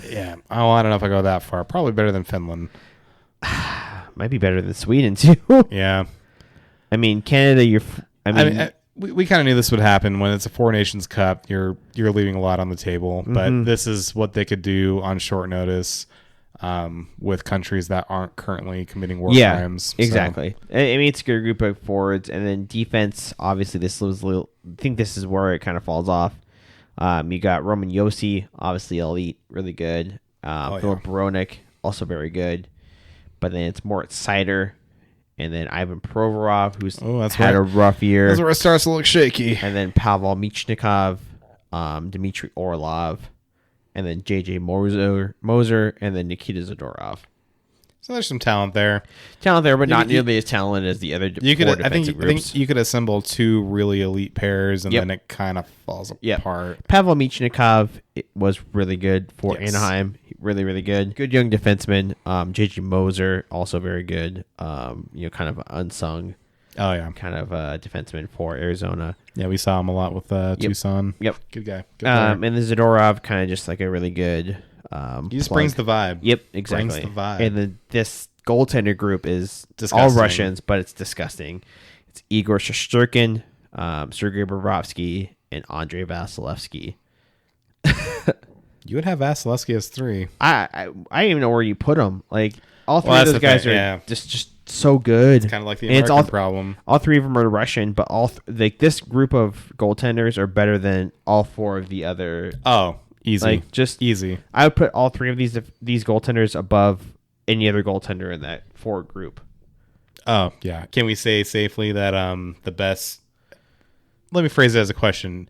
Speaker 1: Yeah. Oh, I don't know if I go that far. Probably better than Finland.
Speaker 2: Might be better than Sweden, too.
Speaker 1: Yeah.
Speaker 2: I mean, Canada,
Speaker 1: we kind of knew this would happen. When it's a Four Nations Cup, you're leaving a lot on the table. But this is what they could do on short notice with countries that aren't currently committing war crimes.
Speaker 2: Exactly. So. I mean, it's a good group of forwards. And then defense, obviously, I think this is where it kind of falls off. You got Roman Josi, obviously elite, really good. Philip Baronic, also very good. But then it's Moritz Seider, and then Ivan Provorov, who's had a rough year.
Speaker 1: That's where it starts to look shaky.
Speaker 2: And then Pavel Michnikov, Dmitry Orlov, and then J.J. Moser, and then Nikita Zadorov.
Speaker 1: So there's some talent there.
Speaker 2: But not nearly as talented as the other four defensive groups.
Speaker 1: I think you could assemble two really elite pairs, and then it kind of falls apart.
Speaker 2: Pavel Michnikov was really good for Anaheim. Really, really good. Good young defenseman. J.J. Moser, also very good. Kind of unsung.
Speaker 1: Oh, yeah.
Speaker 2: Kind of defenseman for Arizona.
Speaker 1: Yeah, we saw him a lot with Tucson.
Speaker 2: Yep.
Speaker 1: Good guy.
Speaker 2: And then Zadorov, kind of just like a really good...
Speaker 1: he just brings the vibe.
Speaker 2: Yep, exactly.
Speaker 1: Brings the vibe.
Speaker 2: And then this goaltender group is
Speaker 1: disgusting.
Speaker 2: All Russians, but it's disgusting. It's Igor Shesterkin, Sergei Bobrovsky, and Andrei Vasilevsky.
Speaker 1: You would have Vasilevsky as 3.
Speaker 2: I don't even know where you put them. Like all three of those guys are just so good.
Speaker 1: It's kind of like the American problem.
Speaker 2: All three of them are Russian, but this group of goaltenders are better than all 4 of the other.
Speaker 1: Oh. Easy.
Speaker 2: Like, just
Speaker 1: easy.
Speaker 2: I would put all 3 of these goaltenders above any other goaltender in that 4 group.
Speaker 1: Oh, yeah. Can we say safely that the best... Let me phrase it as a question.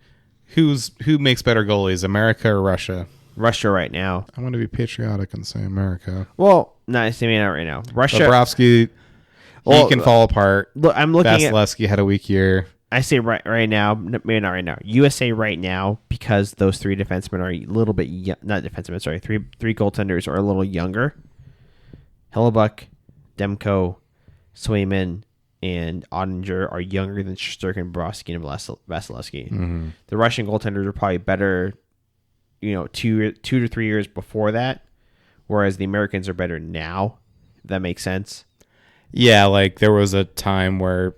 Speaker 1: Who makes better goalies, America or Russia?
Speaker 2: Russia right now.
Speaker 1: I'm going to be patriotic and say America.
Speaker 2: Well, not right now. Russia...
Speaker 1: Bobrovsky, he can fall apart.
Speaker 2: Look, I'm looking
Speaker 1: Vasilevsky had a weak year.
Speaker 2: I say right now, maybe not right now. USA right now, because those 3 defensemen are a little bit not defensemen. Sorry, three goaltenders are a little younger. Hellebuck, Demko, Swayman, and Ottinger are younger than Shesterkin, Bobrovsky, and Vasilevsky.
Speaker 1: Mm-hmm.
Speaker 2: The Russian goaltenders are probably better, 2 to 3 years before that, whereas the Americans are better now. If that makes sense.
Speaker 1: Yeah, like there was a time where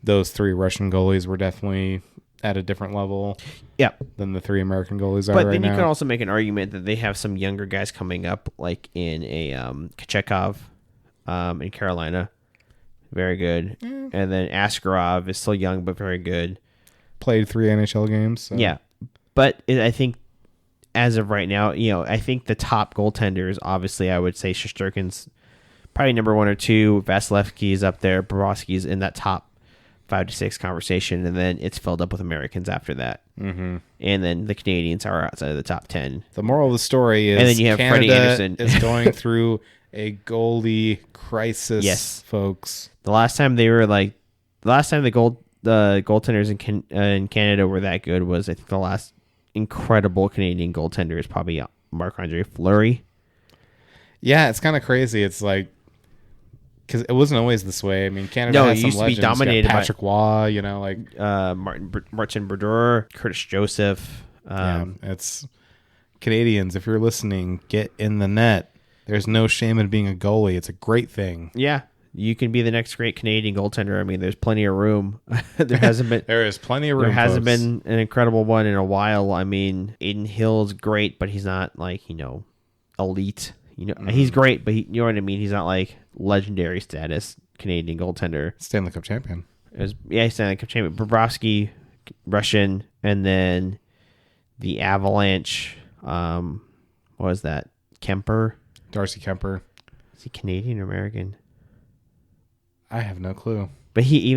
Speaker 1: those 3 Russian goalies were definitely at a different level than the 3 American goalies are right now.
Speaker 2: But then you can also make an argument that they have some younger guys coming up, like in a Kochetkov in Carolina. Very good. Mm. And then Askarov is still young, but very good.
Speaker 1: Played 3 NHL games. So.
Speaker 2: Yeah. But I think as of right now, I think the top goaltenders, obviously, I would say Shesterkin's probably number 1 or 2. Vasilevsky is up there. Bobrovsky's in that top 5 to 6 conversation, and then it's filled up with Americans after that.
Speaker 1: Mm-hmm.
Speaker 2: And then the Canadians are outside of the top 10.
Speaker 1: The moral of the story is
Speaker 2: and then you have
Speaker 1: Canada
Speaker 2: Freddie Anderson
Speaker 1: is going through a goalie crisis, folks.
Speaker 2: The last time the goaltenders in Canada were that good was, I think, the last incredible Canadian goaltender is probably Marc-Andre Fleury.
Speaker 1: Yeah, it's kind of crazy. It's like, because it wasn't always this way. I mean, Canada has some
Speaker 2: used
Speaker 1: legends.
Speaker 2: To be dominated
Speaker 1: Patrick Waugh,
Speaker 2: Martin Brodeur, Curtis Joseph.
Speaker 1: It's Canadians. If you're listening, get in the net. There's no shame in being a goalie. It's a great thing.
Speaker 2: Yeah, you can be the next great Canadian goaltender. I mean, there's plenty of room. There hasn't been.
Speaker 1: There is plenty of room.
Speaker 2: There hasn't been an incredible one in a while. I mean, Aiden Hill's great, but he's not like elite. He's great, but you know what I mean? He's not like legendary status Canadian goaltender.
Speaker 1: Stanley Cup champion.
Speaker 2: He's Stanley Cup champion. Bobrovsky, Russian, and then the Avalanche. What was that? Kemper?
Speaker 1: Darcy Kemper.
Speaker 2: Is he Canadian or American?
Speaker 1: I have no clue.
Speaker 2: But he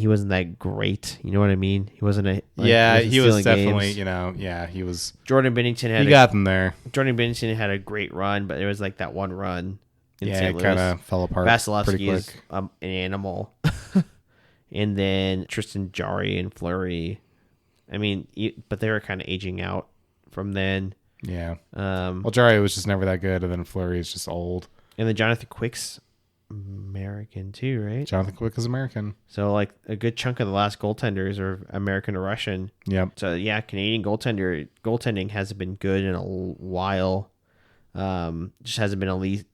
Speaker 2: wasn't that great. You know what I mean? He wasn't
Speaker 1: he was definitely,
Speaker 2: games.
Speaker 1: he was.
Speaker 2: Jordan Binnington
Speaker 1: got them there.
Speaker 2: Jordan Binnington had a great run, but there was like that one run in St. Louis.
Speaker 1: It kind of fell apart pretty quick.
Speaker 2: Vasilevsky is an animal. And then Tristan Jarry and Fleury. I mean, but they were kind of aging out from then.
Speaker 1: Yeah. Jarry was just never that good, and then Fleury is just old.
Speaker 2: And then Jonathan Quick's American too, right?
Speaker 1: Jonathan Quick is American.
Speaker 2: So like a good chunk of the last goaltenders are American or Russian.
Speaker 1: Yep.
Speaker 2: So yeah, Canadian goaltending hasn't been good in a while. Just hasn't been elite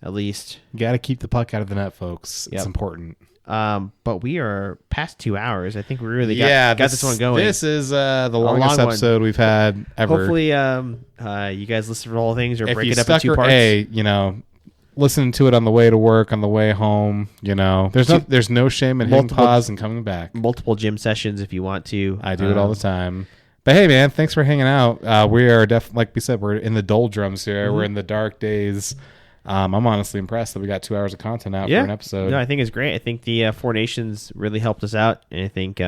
Speaker 2: at least.
Speaker 1: You got to keep the puck out of the net, folks.
Speaker 2: Yep.
Speaker 1: It's important.
Speaker 2: But we are past 2 hours. I think we really got this one going.
Speaker 1: This is the longest episode we've had ever.
Speaker 2: Hopefully, you guys listen to all things or break it up in 2 parts.
Speaker 1: Hey, listening to it on the way to work, on the way home. There's no shame in hitting pause and coming back.
Speaker 2: Multiple gym sessions if you want to.
Speaker 1: I do it all the time. But hey, man, thanks for hanging out. We are definitely, like we said, we're in the doldrums here. Mm-hmm. We're in the dark days. I'm honestly impressed that we got 2 hours of content out for an episode.
Speaker 2: No, I think it's great. I think the Four Nations really helped us out, and I think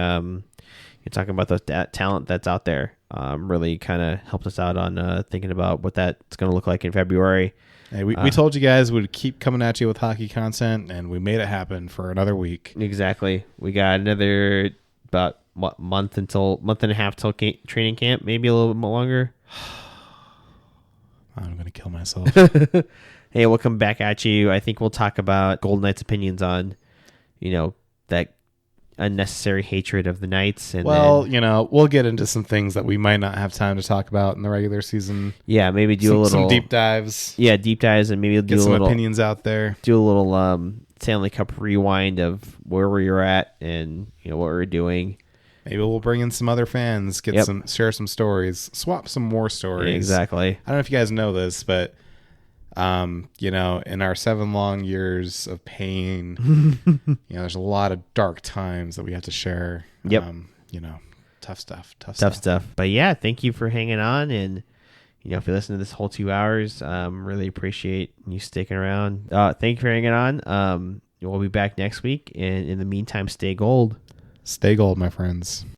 Speaker 2: You're talking about that talent that's out there. Really kind of helped us out on thinking about what that's going to look like in February.
Speaker 1: Hey, we told you guys we'd keep coming at you with hockey content, and we made it happen for another week.
Speaker 2: Exactly. We got another about month and a half till training camp, maybe a little bit more longer.
Speaker 1: I'm going to kill myself.
Speaker 2: Hey, we'll come back at you. I think we'll talk about Golden Knights' opinions on, that unnecessary hatred of the Knights. And
Speaker 1: we'll get into some things that we might not have time to talk about in the regular season.
Speaker 2: Yeah, maybe do a little
Speaker 1: some deep dives.
Speaker 2: Yeah, deep dives, and maybe we'll
Speaker 1: get some opinions out there.
Speaker 2: Do a little Stanley Cup rewind of where we were at and what we're doing.
Speaker 1: Maybe we'll bring in some other fans, share some stories, swap some more stories.
Speaker 2: Exactly.
Speaker 1: I don't know if you guys know this, but in our 7 long years of pain, there's a lot of dark times that we have to share.
Speaker 2: Yep.
Speaker 1: Tough stuff.
Speaker 2: But yeah, thank you for hanging on. And, if you listen to this whole 2 hours, really appreciate you sticking around. Thank you for hanging on. We'll be back next week. And in the meantime, stay gold.
Speaker 1: Stay gold, my friends.